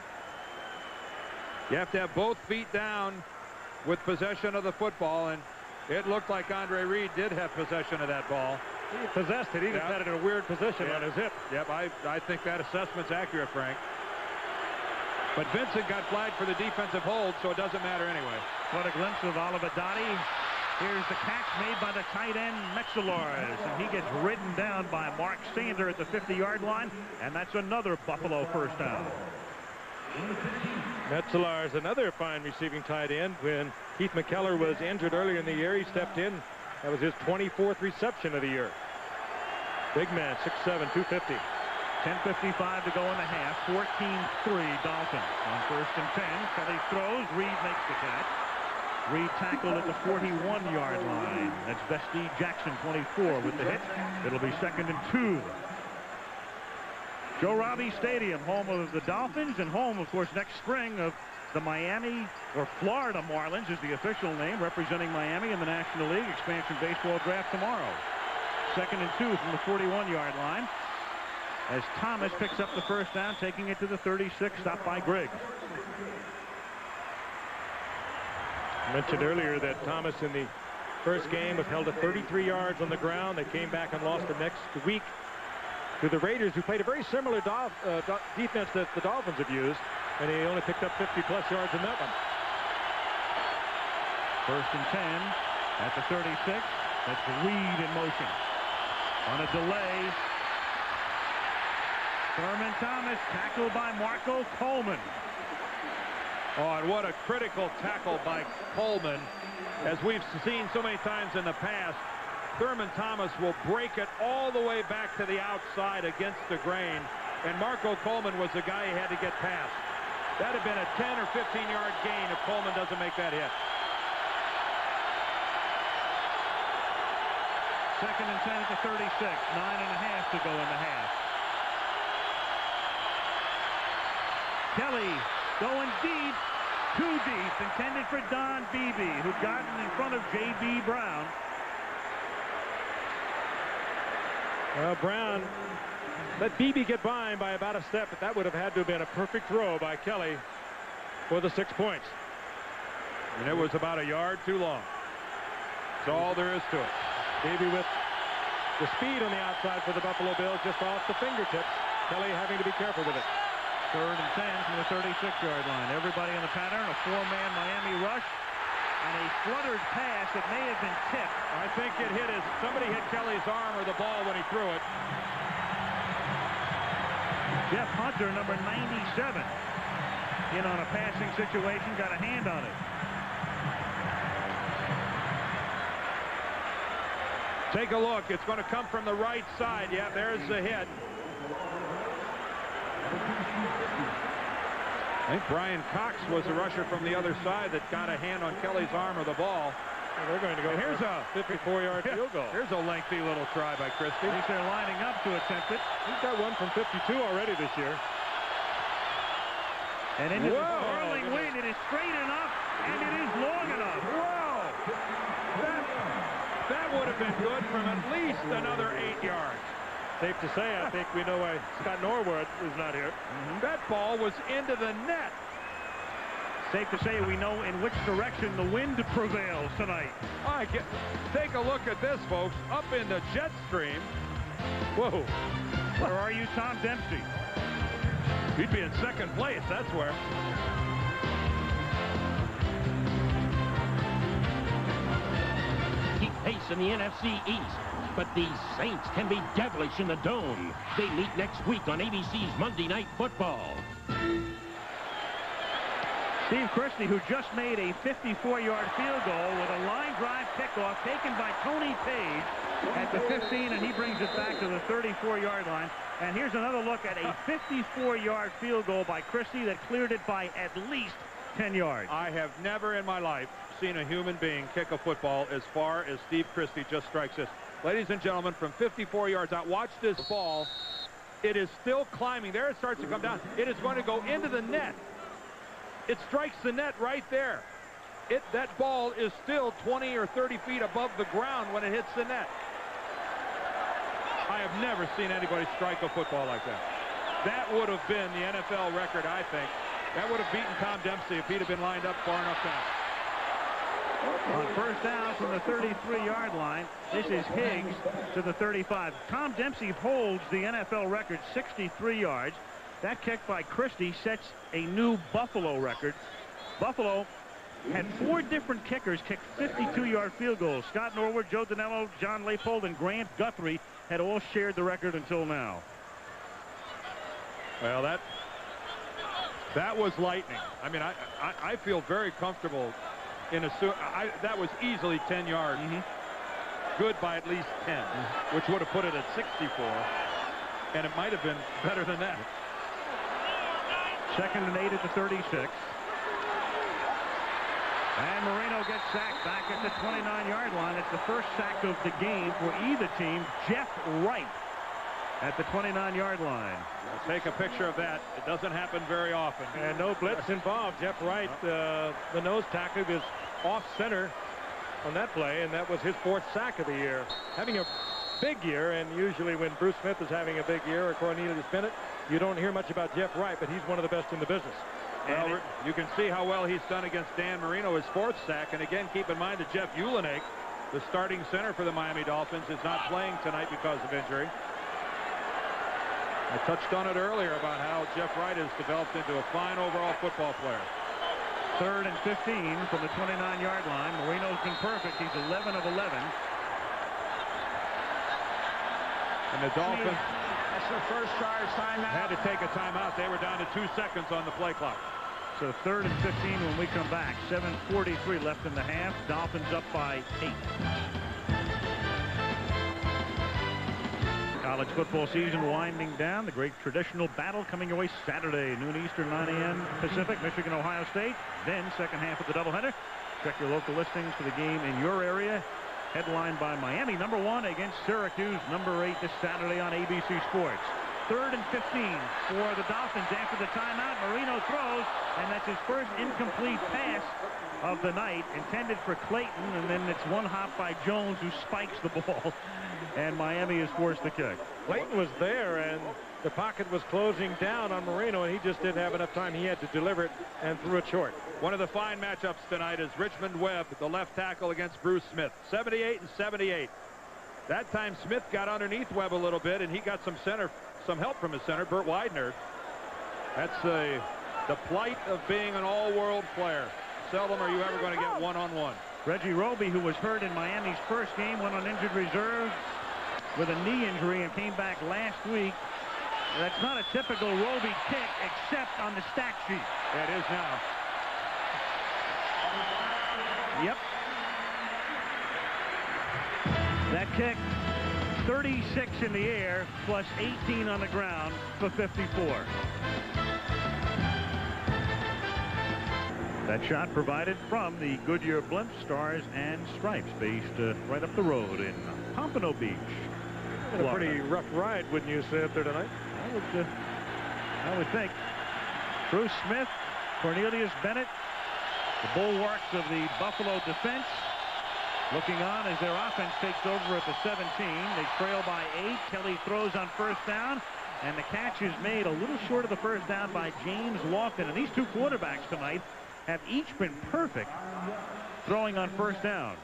You have to have both feet down with possession of the football, and it looked like Andre Reed did have possession of that ball. He possessed it. He just had it in a weird position on his hip. Yep, I think that assessment's accurate, Frank. But Vincent got flagged for the defensive hold, so it doesn't matter anyway. What a glimpse of Oliver Dottie. Here's the catch made by the tight end, Mexilars, and he gets ridden down by Mark Sander at the 50-yard line, and that's another Buffalo first down. Mexilars, another fine receiving tight end. When Keith McKellar was injured earlier in the year, he stepped in. That was his 24th reception of the year. Big man, 6'7", 250. 10:55 to go in the half. 14-3 Dolphins. On 1st and 10, Kelly throws. Reed makes the catch. Reed tackled at the 41-yard line. That's Vestey Jackson, 24, with the hit. It'll be 2nd and 2. Joe Robbie Stadium, home of the Dolphins, and home, of course, next spring of the Miami, or Florida Marlins is the official name, representing Miami in the National League Expansion Baseball Draft tomorrow. 2nd and 2 from the 41-yard line, as Thomas picks up the first down, taking it to the 36, stopped by Griggs. I mentioned earlier that Thomas in the first game was held to 33 yards on the ground. They came back and lost the next week to the Raiders, who played a very similar defense that the Dolphins have used, and he only picked up 50-plus yards in that one. 1st and 10 at the 36. That's Reed in motion. On a delay, Thurman Thomas tackled by Marco Coleman. Oh, and what a critical tackle by Coleman. As we've seen so many times in the past, Thurman Thomas will break it all the way back to the outside against the grain, and Marco Coleman was the guy he had to get past. That had been a 10 or 15-yard gain if Coleman doesn't make that hit. 2nd and 10 at the 36. 9.5 to go in the half. Kelly going deep, too deep, intended for Don Beebe, who'd gotten in front of J.B. Brown. Well, Brown let Beebe get by him by about a step, but that would have had to have been a perfect throw by Kelly for the 6 points. And it was about a yard too long. That's all there is to it. Maybe with the speed on the outside for the Buffalo Bills, just off the fingertips. Kelly having to be careful with it. 3rd and 10 from the 36-yard line. Everybody in the pattern, a 4-man Miami rush, and a fluttered pass that may have been tipped. I think it hit somebody hit Kelly's arm or the ball when he threw it. Jeff Hunter, number 97, in on a passing situation, got a hand on it. Take a look. It's going to come from the right side. Yeah, there's the hit. I think Brian Cox was the rusher from the other side that got a hand on Kelly's arm or the ball. Well, they're going to go. Here's a 54-yard field goal. Here's a lengthy little try by Christie. At least they're lining up to attempt it. He's got one from 52 already this year. And into the swirling wind, it is straight enough, and it is long enough. Whoa! That would have been good from at least another 8 yards. Safe to say, I think we know why Scott Norwood is not here. That ball was into the net. Safe to say we know in which direction the wind prevails tonight. Take a look at this, folks. Up in the jet stream. Whoa. Where are you, Tom Dempsey? He'd be in second place, that's where. Keep pace in the NFC East, but the Saints can be devilish in the Dome. They meet next week on ABC's Monday Night Football. Steve Christie, who just made a 54-yard field goal with a line drive kickoff taken by Tony Page at the 15, and he brings it back to the 34-yard line. And here's another look at a 54-yard field goal by Christie that cleared it by at least 10 yards. I have never in my life seen a human being kick a football as far as Steve Christie just strikes this. Ladies and gentlemen, from 54 yards out, watch this ball. It is still climbing. There it starts to come down. It is going to go into the net. It strikes the net right there. That ball is still 20 or 30 feet above the ground when it hits the net. I have never seen anybody strike a football like that. That would have been the NFL record, I think. That would have beaten Tom Dempsey if he'd have been lined up far enough down. On first down from the 33-yard line, this is Higgs to the 35. Tom Dempsey holds the NFL record, 63 yards. That kick by Christie sets a new Buffalo record. Buffalo had 4 different kickers kick 52-yard field goals. Scott Norwood, Joe Danello, John Leipold, and Grant Guthrie had all shared the record until now. Well, that was lightning. I mean, I feel very comfortable in that was easily 10 yards. Good by at least 10, which would have put it at 64, and it might have been better than that. 2nd and 8 at the 36. And Marino gets sacked back at the 29-yard line. It's the first sack of the game for either team. Jeff Wright at the 29-yard line. Take a picture of that. It doesn't happen very often. And no blitz involved. Jeff Wright, the nose tackle, is off center on that play, and that was his 4th sack of the year. Having a big year, and usually when Bruce Smith is having a big year or Cornelius Bennett, you don't hear much about Jeff Wright, but he's one of the best in the business. Well, you can see how well he's done against Dan Marino, his 4th sack. And again, keep in mind that Jeff Ulenake, the starting center for the Miami Dolphins, is not playing tonight because of injury. I touched on it earlier about how Jeff Wright has developed into a fine overall football player. 3rd and 15 from the 29-yard line. Marino's been perfect. He's 11 of 11. And the Dolphins That's the first charge timeout. had to take a timeout. They were down to 2 seconds on the play clock. So 3rd and 15 when we come back. 7:43 left in the half. Dolphins up by 8. College football season winding down. The great traditional battle coming your way Saturday, noon Eastern, 9 a.m. Pacific, Michigan, Ohio State. Then second half of the doubleheader. Check your local listings for the game in your area. Headlined by Miami, #1 against Syracuse, #8 this Saturday on ABC Sports. 3rd and 15 for the Dolphins after the timeout. Marino throws, and that's his first incomplete pass of the night, intended for Clayton, and then it's one hop by Jones, who spikes the ball, and Miami is forced to kick. Clayton was there, and the pocket was closing down on Marino, and he just didn't have enough time. He had to deliver it and threw it short. One of the fine matchups tonight is Richmond Webb, the left tackle, against Bruce Smith. 78 and 78. That time Smith got underneath Webb a little bit, and he got some help from his center, Burt Widener. That's the plight of being an all-world player. Seldom are you ever going to get one-on-one. Reggie Roby, who was hurt in Miami's first game, went on injured reserve with a knee injury and came back last week. That's not a typical Roby kick, except on the stat sheet. Yeah, it is now. Yep. That kick, 36 in the air, plus 18 on the ground for 54. That shot provided from the Goodyear Blimp Stars and Stripes, based right up the road in Pompano Beach. A pretty rough ride, wouldn't you say, up there tonight? I would think. Bruce Smith, Cornelius Bennett, the bulwarks of the Buffalo defense, looking on as their offense takes over at the 17. They trail by 8. Kelly throws on first down, and the catch is made a little short of the first down by James Lofton. And these two quarterbacks tonight have each been perfect throwing on first down.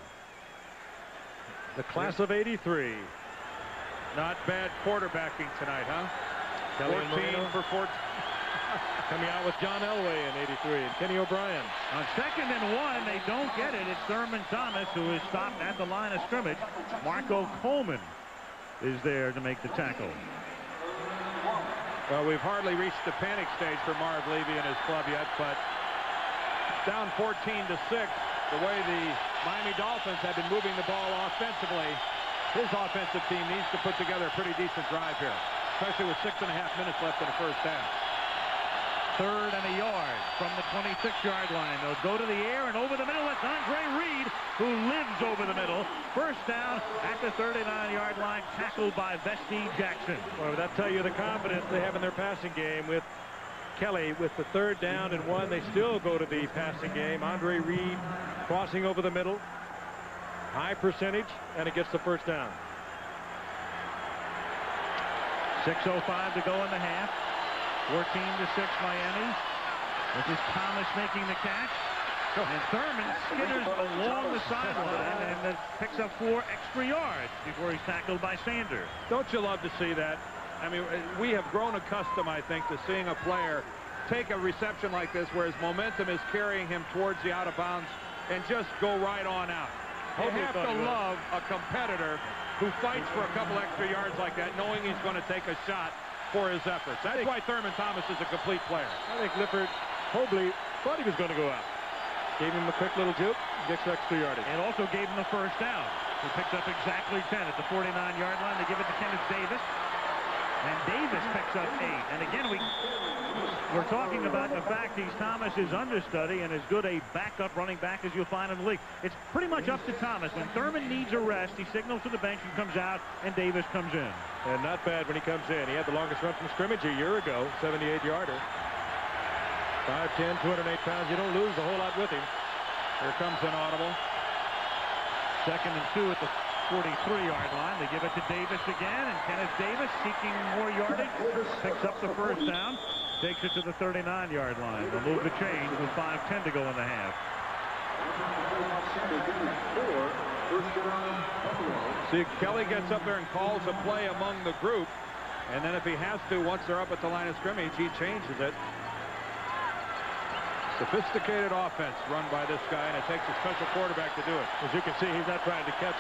The class of '83. Not bad quarterbacking tonight, huh? 14 for 14. Coming out with John Elway in '83 and Kenny O'Brien. On 2nd and 1, they don't get it. It's Thurman Thomas, who is stopped at the line of scrimmage. Marco Coleman is there to make the tackle. Well, we've hardly reached the panic stage for Marv Levy and his club yet, but down 14-6, the way the Miami Dolphins have been moving the ball offensively, his offensive team needs to put together a pretty decent drive here, especially with 6.5 minutes left in the first half. 3rd and a yard from the 26-yard line. They'll go to the air and over the middle. That's Andre Reed, who lives over the middle. First down at the 39-yard line, tackled by Vesti Jackson. Well, that tell you the confidence they have in their passing game with Kelly. With the 3rd down and 1, they still go to the passing game. Andre Reed crossing over the middle. High percentage, and it gets the first down. 6:05 to go in the half. 14-6 Miami. This is Thomas making the catch. And Thurman skitters along the sideline and picks up 4 extra yards before he's tackled by Sanders. Don't you love to see that? I mean, we have grown accustomed, I think, to seeing a player take a reception like this where his momentum is carrying him towards the out of bounds and just go right on out. You have to love a competitor who fights for a couple extra yards like that, knowing he's going to take a shot for his efforts. That's why Thurman Thomas is a complete player. I think Lifford Hobley thought he was going to go out. Gave him a quick little juke, gets extra yardage. And also gave him the first down. He picks up exactly 10 at the 49-yard line. They give it to Kenneth Davis. And Davis picks up 8. And again, we're talking about the fact he's Thomas's understudy and as good a backup running back as you'll find in the league. It's pretty much up to Thomas. When Thurman needs a rest, he signals to the bench and comes out, and Davis comes in. And not bad when he comes in. He had the longest run from scrimmage a year ago, 78-yarder. 5'10", 208 pounds. You don't lose a whole lot with him. Here comes an audible. 2nd and 2 at the 43-yard line. They give it to Davis again, and Kenneth Davis, seeking more yardage, picks up the first down, takes it to the 39-yard line. They'll move the chains with 5:10 to go in the half. See, Kelly gets up there and calls a play among the group, and then if he has to, once they're up at the line of scrimmage, he changes it. Sophisticated offense run by this guy, and it takes a special quarterback to do it. As you can see, he's not trying to catch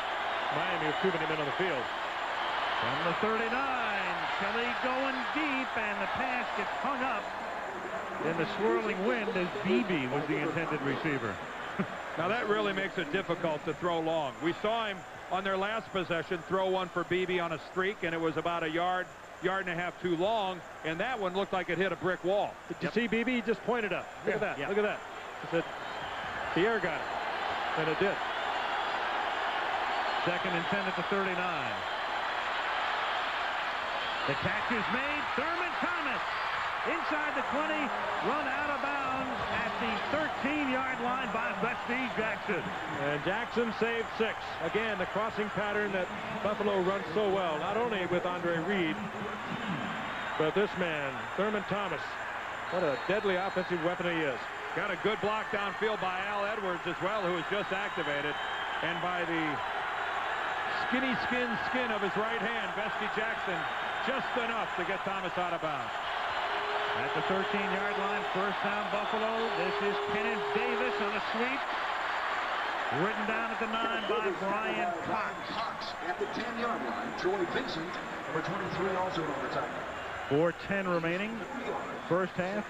Miami with too many men on the field. From the 39, Kelly going deep, and the pass gets hung up in the swirling wind as Beebe was the intended receiver. Now that really makes it difficult to throw long. We saw him on their last possession throw one for Beebe on a streak, and it was about a yard and a half too long, and that one looked like it hit a brick wall. Did you see Beebe? He just pointed up. Look at that. Look at that. He said, the air got it. And it did. 2nd and 10 at the 39. The catch is made. Thurman Thomas inside the 20, run out of bounds at the 13-yard line by Bestie Jackson. And Jackson saved 6. Again, the crossing pattern that Buffalo runs so well, not only with Andre Reed, but this man, Thurman Thomas. What a deadly offensive weapon he is. Got a good block downfield by Al Edwards as well, who was just activated. And by the skin of his right hand, Bestie Jackson, just enough to get Thomas out of bounds. At the 13-yard line, first down Buffalo. This is Kenneth Davis on a sweep. Written down at the 9 by Brian Cox. At the 10-yard line, Troy Vincent, number 23, also on the tackle. 4:10 remaining. First half.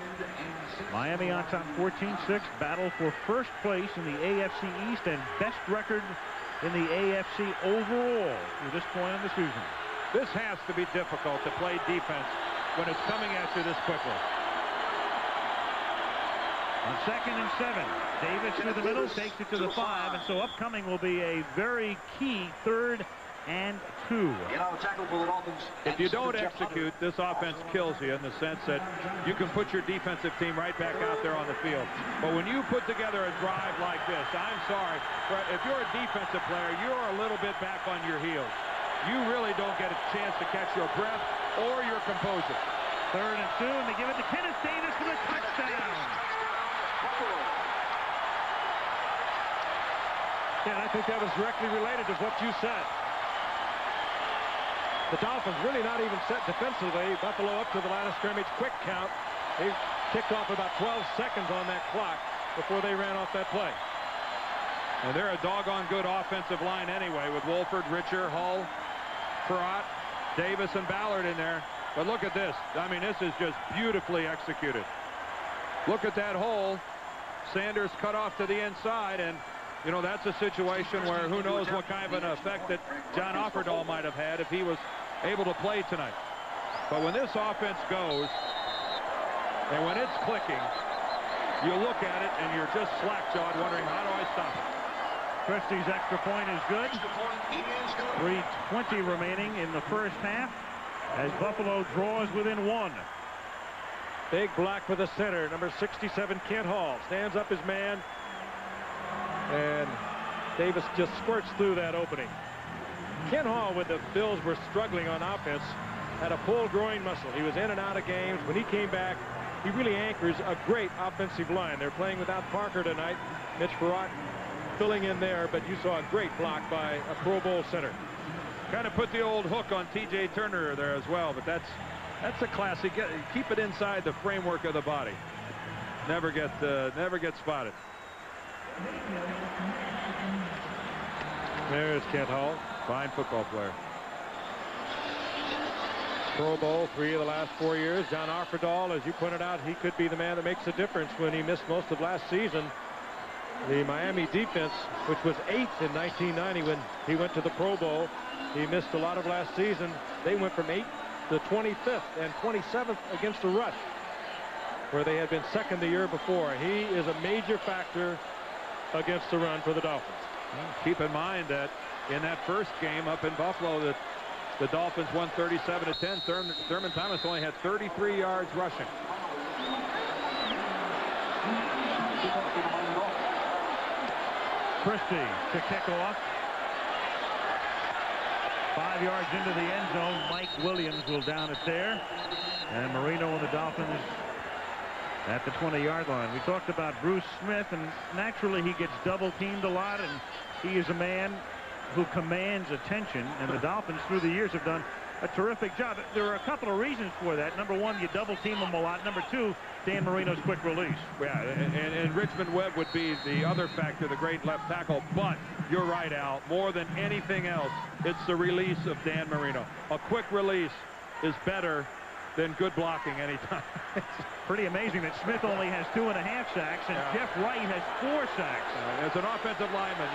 Miami on top 14-6. Battle for first place in the AFC East and best record in the AFC overall at this point in the season. This has to be difficult to play defense when it's coming at you this quickly. On 2nd and 7, Davis through the middle, takes it to the 5, and so upcoming will be a very key 3rd and 2. If you don't execute, this offense kills you in the sense that you can put your defensive team right back out there on the field. But when you put together a drive like this, I'm sorry, but if you're a defensive player, you're a little bit back on your heels. You really don't get a chance to catch your breath or your composure. 3rd and 2, and they give it to Kenneth Davis for the touchdown. Yeah, I think that was directly related to what you said. The Dolphins really not even set defensively. Buffalo up to the line of scrimmage, quick count. They kicked off about 12 seconds on that clock before they ran off that play. And they're a doggone good offensive line anyway, with Wolford, Richer, Hull, Perrott, Davis, and Ballard in there. But look at this. I mean, this is just beautifully executed. Look at that hole. Sanders cut off to the inside, and you know, that's a situation where who knows what kind of an effect that John Offerdahl might have had if he was able to play tonight. But when this offense goes, and when it's clicking, you look at it and you're just slack-jawed wondering, how do I stop it? Christie's extra point is good. 3:20 remaining in the first half as Buffalo draws within 1. Big block for the center, number 67, Kent Hall. Stands up his man. And Davis just squirts through that opening. Kent Hall, when the Bills were struggling on offense, had a pulled groin muscle. He was in and out of games. When he came back, he really anchors a great offensive line. They're playing without Parker tonight. Mitch Perrott filling in there, but you saw a great block by a Pro Bowl center. Kind of put the old hook on T.J. Turner there as well, but that's a classic. Keep it inside the framework of the body. Never get spotted. There's Kent Hall. Fine football player. Pro Bowl 3 of the last 4 years. John Offerdahl, as you pointed out, he could be the man that makes a difference when he missed most of last season. The Miami defense, which was 8th in 1990 when he went to the Pro Bowl, he missed a lot of last season. They went from 8th to 25th and 27th against the rush, where they had been 2nd the year before. He is a major factor against the run for the Dolphins. Well, keep in mind that in that first game up in Buffalo, that the Dolphins won 37-10. Thurman Thomas only had 33 yards rushing. Christie to kick off. 5 yards into the end zone. Mike Williams will down it there. And Marino and the Dolphins at the 20-yard line. We talked about Bruce Smith, and naturally he gets double teamed a lot, and he is a man who commands attention, and the Dolphins through the years have done a terrific job. There are a couple of reasons for that. Number one, you double team them a lot. Number two, Dan Marino's quick release. Yeah, and Richmond Webb would be the other factor, the great left tackle. But you're right, Al. More than anything else, it's the release of Dan Marino. A quick release is better than good blocking anytime. It's pretty amazing that Smith only has 2.5 sacks, and Jeff Wright has 4 sacks. As an offensive lineman,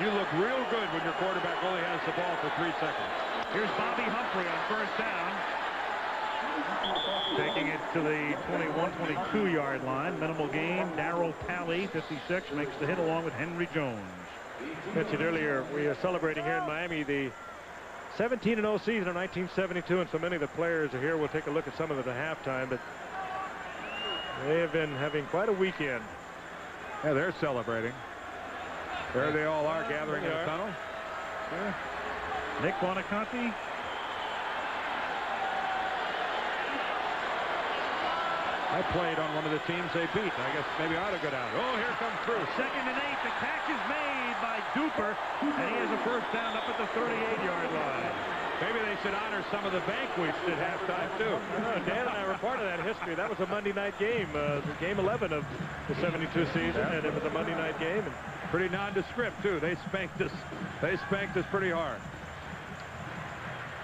you look real good when your quarterback only has the ball for 3 seconds. Here's Bobby Humphrey on first down. Taking it to the 21-22-yard line. Minimal gain. Darryl Talley, 56, makes the hit along with Henry Jones. Mentioned earlier, we are celebrating here in Miami the 17-0 season in 1972, and so many of the players are here. We'll take a look at some of them at halftime, but they have been having quite a weekend. Yeah, they're celebrating. There they all are gathering in the tunnel. Yeah. Nick Buonaconti. I played on one of the teams they beat. I guess maybe I ought to go down. Oh, here comes Bruce. 2nd and 8. The catch is made by Duper, and he has a first down up at the 38-yard line. Maybe they should honor some of the banquets at halftime, too. Dan and I were part of that history. That was a Monday night game, game 11 of the 72 season, and it was a Monday night game. And pretty nondescript, too. They spanked us. They spanked us pretty hard.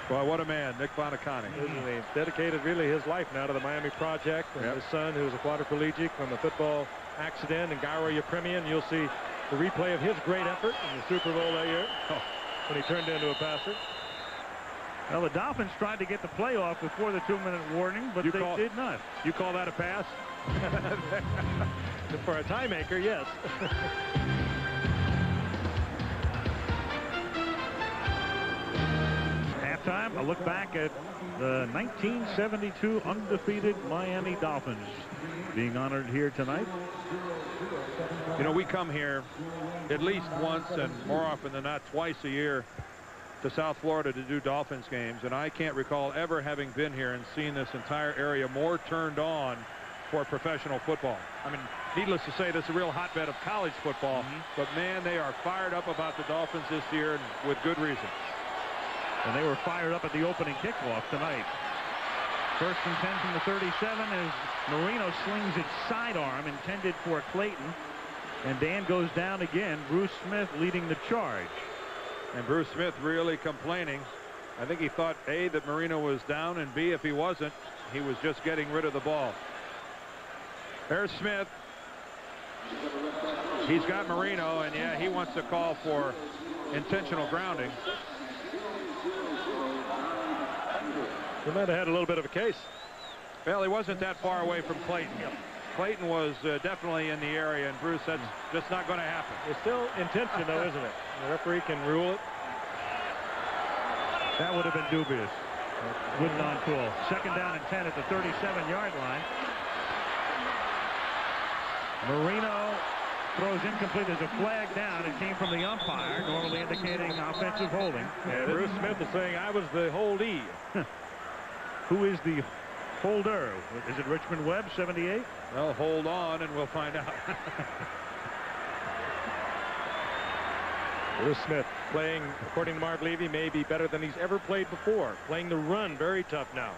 Well, what a man, Nick Buonaconti. He dedicated really his life now to the Miami Project, and his son, who's a quadriplegic from a football accident, and Gyro Yepremian. You'll see the replay of his great effort in the Super Bowl that year when he turned into a passer. Well, the Dolphins tried to get the playoff before the 2-minute warning, but they did not. You call that a pass? For a tie maker, yes. Halftime, a look back at the 1972 undefeated Miami Dolphins being honored here tonight. You know, we come here at least once, and more often than not twice a year, to South Florida to do Dolphins games, and I can't recall ever having been here and seen this entire area more turned on for professional football. I mean, needless to say, this is a real hotbed of college football, but man, they are fired up about the Dolphins this year, and with good reason. And they were fired up at the opening kickoff tonight. 1st and 10 from the 37 as Marino slings its sidearm intended for Clayton, and Dan goes down again. Bruce Smith leading the charge. And Bruce Smith really complaining. I think he thought, A, that Marino was down, and B, if he wasn't, he was just getting rid of the ball. There's Smith. He's got Marino, and yeah, he wants to call for intentional grounding. He might have had a little bit of a case. Well, he wasn't that far away from Clayton. Clayton was definitely in the area, and Bruce, that's just not going to happen. It's still intention, though, isn't it? The referee can rule it. That would have been dubious. Would not call. 2nd down and 10 at the 37-yard line. Marino throws incomplete. There's a flag down. It came from the umpire, normally indicating offensive holding. Yeah, Bruce Smith is saying, I was the holdee. Who is the holder? Is it Richmond Webb, 78? Well, hold on, and we'll find out. Bruce Smith playing, according to Marv Levy, may be better than he's ever played before. Playing the run very tough now.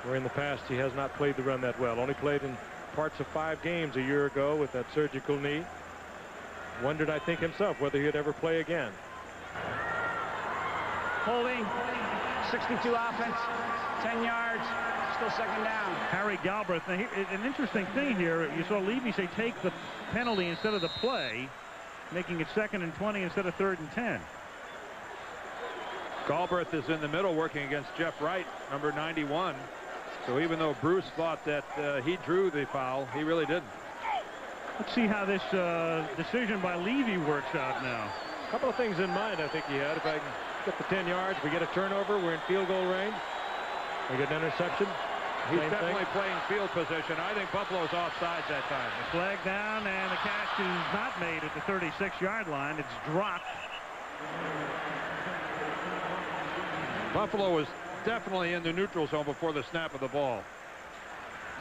Where in the past he has not played the run that well. Only played in parts of 5 games a year ago with that surgical knee. Wondered, I think, himself whether he'd ever play again. Holding, 62 offense, 10 yards, still 2nd down. Harry Galbraith. Now, an interesting thing here, you saw Levy say take the penalty instead of the play, making it 2nd and 20 instead of 3rd and 10. Galbraith is in the middle working against Jeff Wright, number 91. So even though Bruce thought that he drew the foul, he really didn't. Let's see how this decision by Levy works out now. A couple of things in mind I think he had. If I can get the 10 yards, we get a turnover, we're in field goal range. We get an interception. He's definitely playing field position. I think Buffalo's offsides that time. The flag down, and the catch is not made at the 36-yard line. It's dropped. Buffalo was definitely in the neutral zone before the snap of the ball.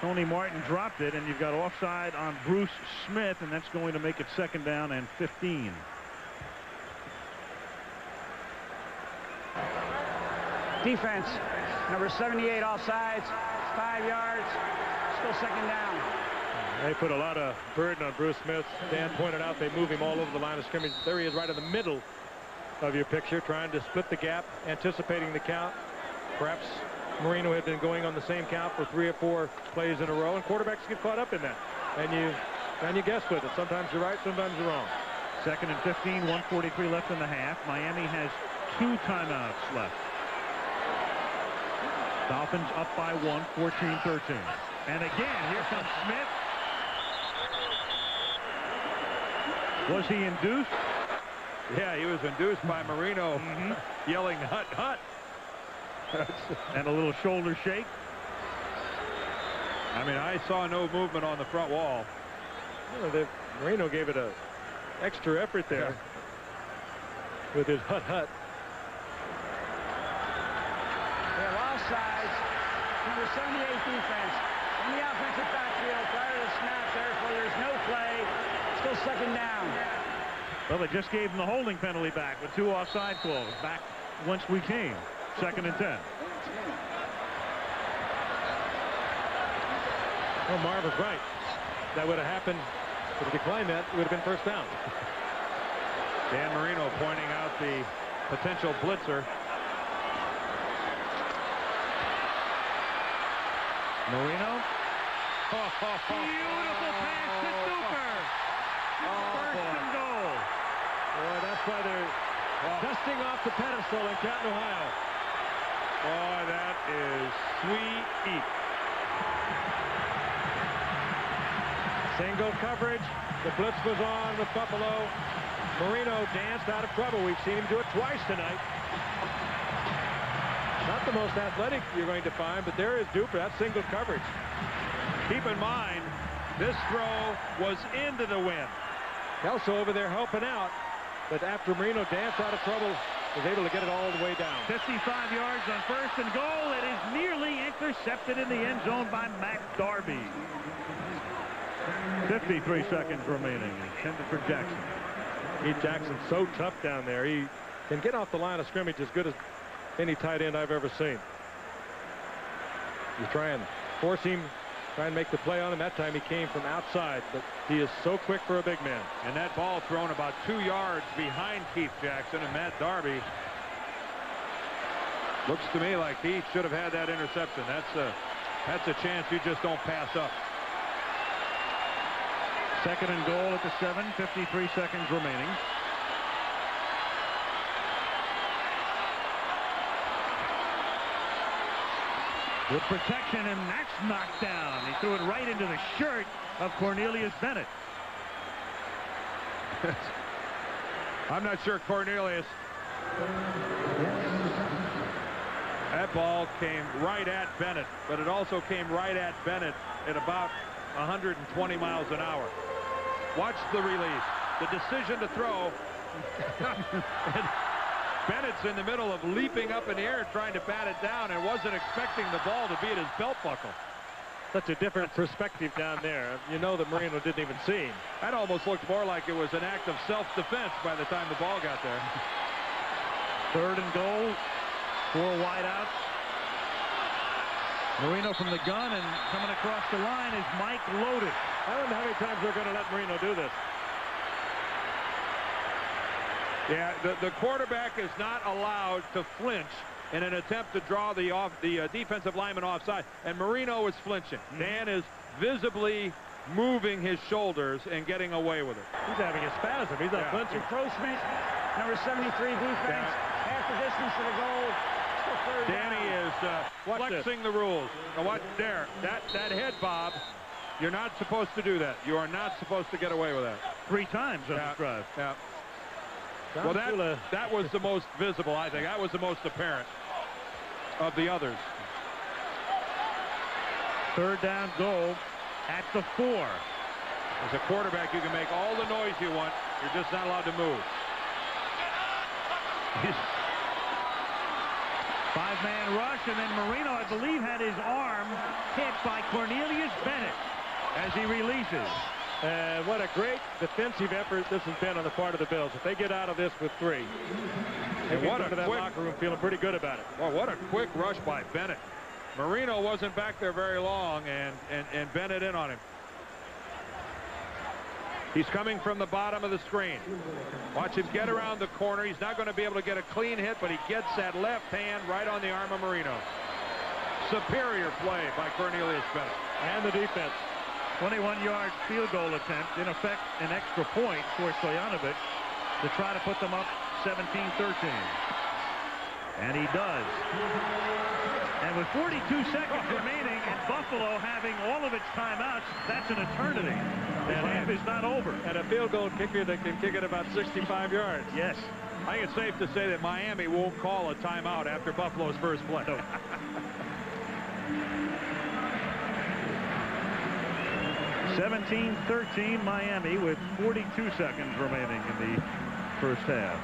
Tony Martin dropped it, and you've got offside on Bruce Smith, and that's going to make it 2nd down and 15. Defense, number 78 offsides, 5 yards, still 2nd down. They put a lot of burden on Bruce Smith. Dan pointed out they move him all over the line of scrimmage. There he is right in the middle of your picture, trying to split the gap, anticipating the count. Perhaps Marino had been going on the same count for 3 or 4 plays in a row, and quarterbacks get caught up in that. And you guess with it. Sometimes you're right, sometimes you're wrong. 2nd and 15, 1:43 left in the half. Miami has 2 timeouts left. Dolphins up by 1, 14-13. And again, here comes Smith. Was he induced? Yeah, he was induced by Marino yelling, "Hut, hut." And a little shoulder shake. I mean, I saw no movement on the front wall. Marino gave it a extra effort there with his hut, hut. They're offsides. Number 78 defense in the offensive backfield prior to the snap. Therefore, there's no play. Still second down. Well, they just gave him the holding penalty back with 2 offside calls. Back once we came. 2nd and 10. Well, Marv was right. That would have happened. If he declined that, it would have been first down. Dan Marino pointing out the potential blitzer. Marino. Beautiful pass to Duper. First and goal. Boy, that's why they're dusting off the pedestal in Canton, Ohio. Boy, that is sweet. Single coverage. The blitz was on with Buffalo. Marino danced out of trouble. We've seen him do it twice tonight. Not the most athletic you're going to find, but there is Duper. That's single coverage. Keep in mind, this throw was into the wind. Kelso over there helping out, but after Marino danced out of trouble, was able to get it all the way down. 55 yards on first and goal. It is nearly intercepted in the end zone by Matt Darby. 53 seconds remaining. Intended for Jackson. Heath Jackson's so tough down there. He can get off the line of scrimmage as good as any tight end I've ever seen. You try and force him, try and make the play on him. That time he came from outside, but he is so quick for a big man. And that ball thrown about 2 yards behind Keith Jackson, and Matt Darby looks to me like he should have had that interception. That's a chance you just don't pass up. 2nd and goal at the 7. 53 seconds remaining. Good protection, and that's knocked down. He threw it right into the shirt of Cornelius Bennett. I'm not sure Cornelius. That ball came right at Bennett, but it also came right at Bennett at about 120 miles an hour. Watch the release. The decision to throw. Bennett's in the middle of leaping up in the air trying to bat it down and wasn't expecting the ball to be at his belt buckle. Such a different perspective down there. You know that Marino didn't even see him. That almost looked more like it was an act of self-defense by the time the ball got there. 3rd and goal. 4 wideouts. Marino from the gun, and coming across the line is Mike Loaded. I don't know how many times they're going to let Marino do this. Yeah, the quarterback is not allowed to flinch in an attempt to draw the defensive lineman offside, and Marino is flinching. Dan is visibly moving his shoulders and getting away with it. He's having a spasm. He's not flinching. Encroachment, number 73 defense, half the distance to the goal. Still 3rd Danny down. is flexing the rules. Now watch there. That head bob, you're not supposed to do that. You are not supposed to get away with that. 3 times on this drive. Yeah. Well, that was the most visible, I think. That was the most apparent of the others. 3rd down goal at the 4. As a quarterback, you can make all the noise you want. You're just not allowed to move. 5-man rush, and then Marino, I believe, had his arm hit by Cornelius Bennett as he releases. What a great defensive effort this has been on the part of the Bills. If they get out of this with 3, they get into that locker room feeling pretty good about it. Well, what a quick rush by Bennett. Marino wasn't back there very long, and Bennett in on him. He's coming from the bottom of the screen. Watch him get around the corner. He's not going to be able to get a clean hit, but he gets that left hand right on the arm of Marino. Superior play by Cornelius Bennett. And the defense. 21-yard field goal attempt, in effect an extra point for Stojanovic to try to put them up 17-13. And he does. And with 42 seconds remaining and Buffalo having all of its timeouts, that's an eternity. The half is not over. And a field goal kicker that can kick it about 65 yards. Yes. I think it's safe to say that Miami won't call a timeout after Buffalo's first play. No. 17-13 Miami with 42 seconds remaining in the first half.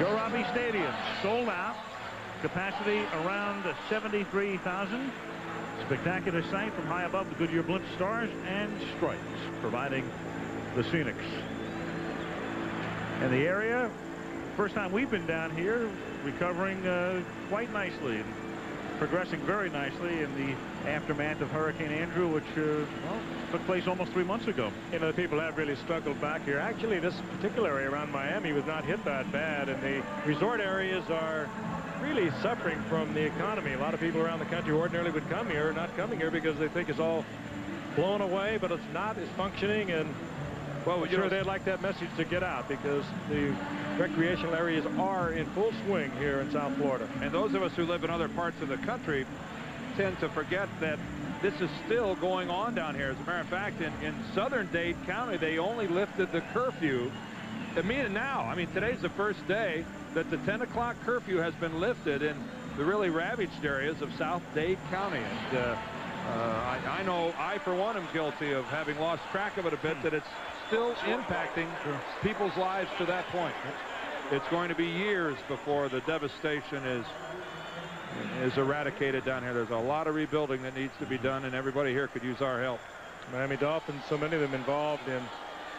Joe Robbie Stadium sold out. Capacity around 73,000. Spectacular sight from high above the Goodyear Blimp Stars and Stripes, providing the scenics. And the area, first time we've been down here, recovering quite nicely and progressing very nicely in the aftermath of Hurricane Andrew, which well, took place almost 3 months ago. You know, the people have really struggled back here. Actually, this particular area around Miami was not hit that bad, and the resort areas are really suffering from the economy. A lot of people around the country ordinarily would come here, not coming here because they think it's all blown away, but it's not. It's functioning, and well, I'm sure they'd like that message to get out because the recreational areas are in full swing here in South Florida. And those of us who live in other parts of the country tend to forget that this is still going on down here. As a matter of fact, in southern Dade County, they only lifted the curfew. I mean, today's the first day that the 10 o'clock curfew has been lifted in the really ravaged areas of South Dade County. And I know I, for one, am guilty of having lost track of it a bit, that it's still impacting people's lives to that point. It's going to be years before the devastation is eradicated down here. There's a lot of rebuilding that needs to be done, and everybody here could use our help. Miami Dolphins, so many of them involved in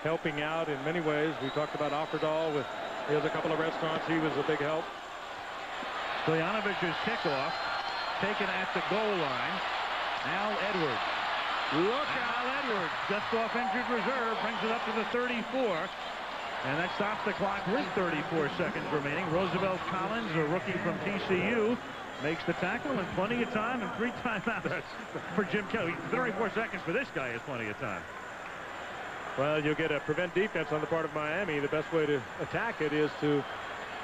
helping out in many ways. We talked about Offerdahl with a couple of restaurants. He was a big help. Stoyanovic's kickoff taken at the goal line. Al Edwards. Look out. Al Edwards, just off injured reserve, brings it up to the 34. And that stops the clock with 34 seconds remaining. Roosevelt Collins, a rookie from TCU, makes the tackle in plenty of time and 3 timeouts for Jim Kelly. 34 seconds for this guy is plenty of time. Well, you'll get a prevent defense on the part of Miami. The best way to attack it is to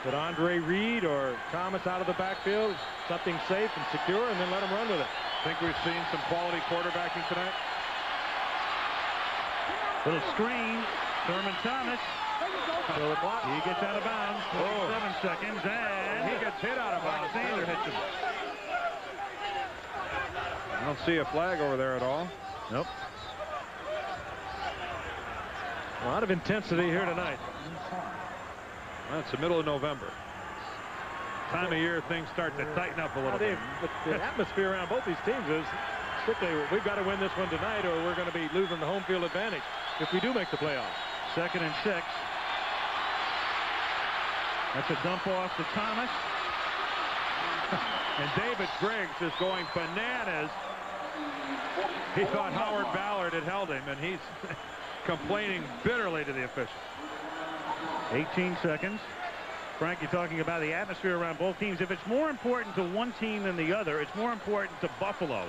put Andre Reed or Thomas out of the backfield, something safe and secure, and then let them run with it. Think we've seen some quality quarterbacking tonight? Little screen. Thurman Thomas. He gets out of bounds. 7 seconds, and he gets hit out of bounds. Alexander hits him. I don't see a flag over there at all. Nope. A lot of intensity here tonight. Well, it's the middle of November. Time of year things start to tighten up a little bit. The atmosphere around both these teams is strictly, we've got to win this one tonight or we're going to be losing the home field advantage if we do make the playoffs. 2nd and 6. That's a dump off to Thomas. And David Griggs is going bananas. He thought Howard Ballard had held him, and he's complaining bitterly to the official. 18 seconds. Frank, you're talking about the atmosphere around both teams. If it's more important to one team than the other, it's more important to Buffalo.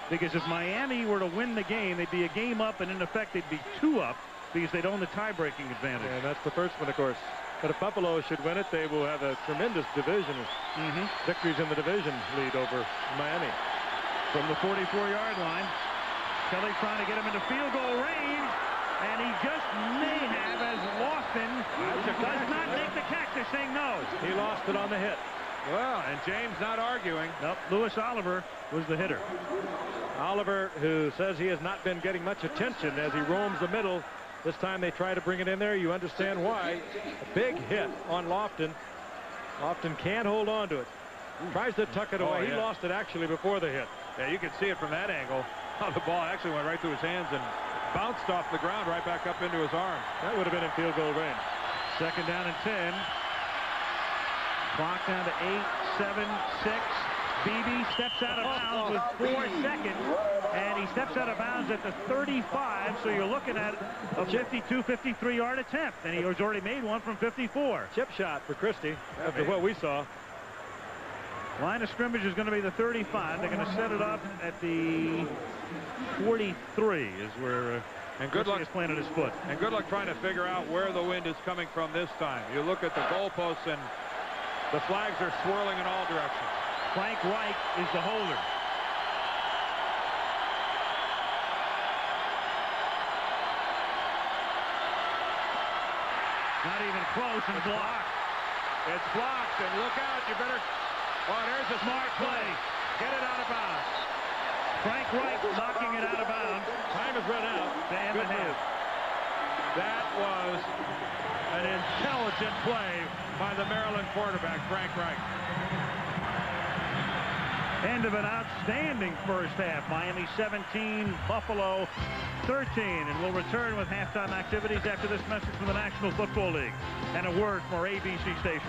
Because if Miami were to win the game, they'd be a game up, and in effect, they'd be 2 up because they'd own the tie-breaking advantage. And that's the first one, of course. But if Buffalo should win it, they will have a tremendous division. Victories in the division lead over Miami. From the 44-yard line, Kelly trying to get him into field goal range. And he just may have, as Lofton does not make the catch. They're saying no. He lost it on the hit. Well, and James not arguing. Nope, Louis Oliver was the hitter. Oliver, who says he has not been getting much attention as he roams the middle. This time they try to bring it in there. You understand why. A big hit on Lofton. Lofton can't hold on to it. Tries to tuck it away. He lost it actually before the hit. Yeah, you can see it from that angle. How the ball actually went right through his hands and bounced off the ground right back up into his arm. That would have been in field goal range. 2nd down and 10. Clock down to 8, 7, 6. Beebe steps out of bounds with 4 seconds, and he steps out of bounds at the 35, so you're looking at a 52, 53-yard attempt, and he has already made one from 54. Chip shot for Christie after what we saw. Line of scrimmage is going to be the 35. They're going to set it up at the 43 is where and good luck is planted his foot. And good luck trying to figure out where the wind is coming from this time. You look at the goalposts, and The flags are swirling in all directions. Frank Reich is the holder. Not even close and blocked. It's blocked, and look out, you better... Oh, there's a smart play. Get it out of bounds. Frank Reich knocking it out of bounds. Time has run out. Good move. That was an intelligent play by the Maryland quarterback, Frank Reich. End of an outstanding first half. Miami 17, Buffalo 13. And we'll return with halftime activities after this message from the National Football League and a word from our ABC stations.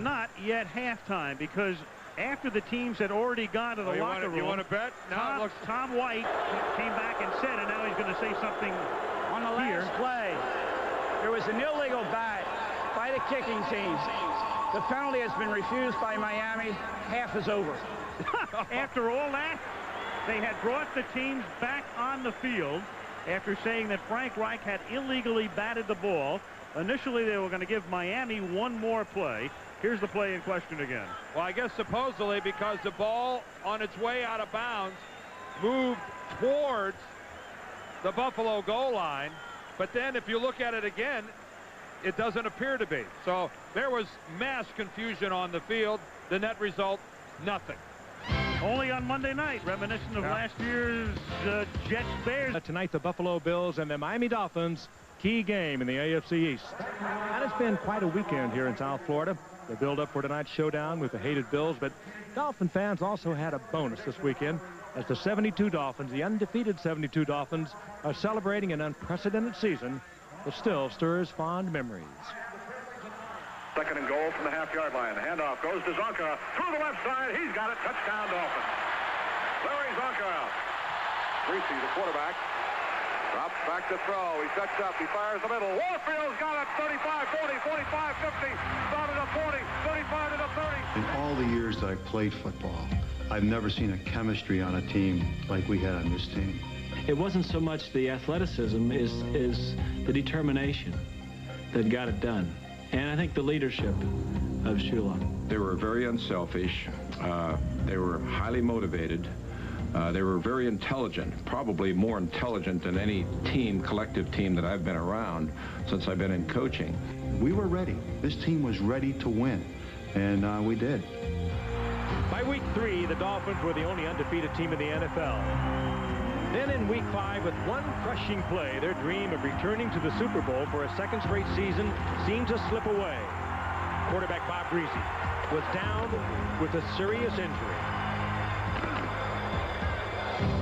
Not yet halftime, because after the teams had already gone to the locker room. You want to bet? No, Tom White came back and said, and now he's going to say something on the last play. There was an illegal bat by the kicking team. The penalty has been refused by Miami. Half is over. After all that, they had brought the teams back on the field after saying that Frank Reich had illegally batted the ball. Initially, they were going to give Miami one more play. Here's the play in question again. Well, I guess supposedly because the ball on its way out of bounds moved towards the Buffalo goal line. But then if you look at it again, it doesn't appear to be. So there was mass confusion on the field. The net result, nothing. Only on Monday night, reminiscent of last year's Jets-Bears. Tonight, the Buffalo Bills and the Miami Dolphins, key game in the AFC East. And it's been quite a weekend here in South Florida. The build-up for tonight's showdown with the hated Bills, but Dolphin fans also had a bonus this weekend as the 72 Dolphins, the undefeated 72 Dolphins, are celebrating an unprecedented season that still stirs fond memories. Second and goal from the half-yard line. The handoff goes to Zonka through the left side. He's got it. Touchdown, Dolphins. Larry Zonka out. Greasy, the quarterback, drops back to throw. He sets up. He fires the middle. Warfield's got it. 35, 40, 45, 50. Started at 40, 35 to the 30. In all the years that I've played football, I've never seen a chemistry on a team like we had on this team. It wasn't so much the athleticism as the determination that got it done. And I think the leadership of Shula. They were very unselfish. They were highly motivated. They were very intelligent, probably more intelligent than any team, collective team that I've been around since I've been in coaching. We were ready. This team was ready to win, and we did. By week 3, the Dolphins were the only undefeated team in the NFL. Then in week 5, with one crushing play, their dream of returning to the Super Bowl for a second straight season seemed to slip away. Quarterback Bob Greasy was down with a serious injury.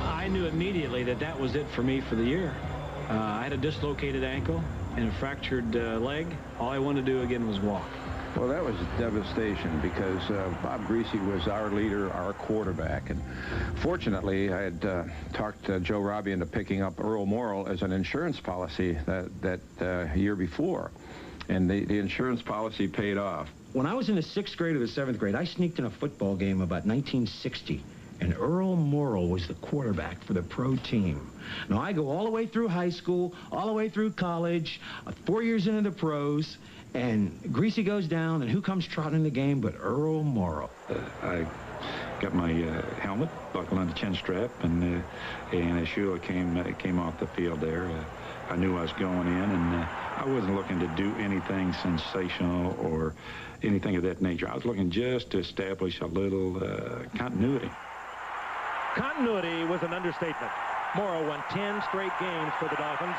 I knew immediately that that was it for me for the year. I had a dislocated ankle and a fractured leg. All I wanted to do again was walk. Well, that was devastation because Bob Greasy was our leader, our quarterback. And fortunately, I had talked Joe Robbie into picking up Earl Morrall as an insurance policy that year before. And the insurance policy paid off. When I was in the 6th grade or the 7th grade, I sneaked in a football game about 1960. And Earl Morrall was the quarterback for the pro team. Now, I go all the way through high school, all the way through college, 4 years into the pros, and Greasy goes down, and who comes trotting in the game but Earl Morrall? I got my helmet buckled on the chin strap, and as Shula came off the field there, I knew I was going in, and I wasn't looking to do anything sensational or anything of that nature. I was looking just to establish a little continuity. Continuity was an understatement. Morrow won 10 straight games for the Dolphins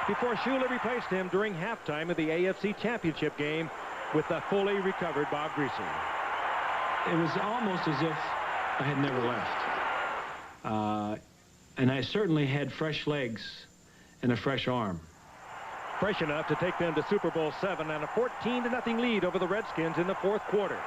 before Shula replaced him during halftime of the AFC Championship game with the fully recovered Bob Greasy. It was almost as if I had never left. And I certainly had fresh legs and a fresh arm. Fresh enough to take them to Super Bowl VII and a 14-0 lead over the Redskins in the 4th quarter.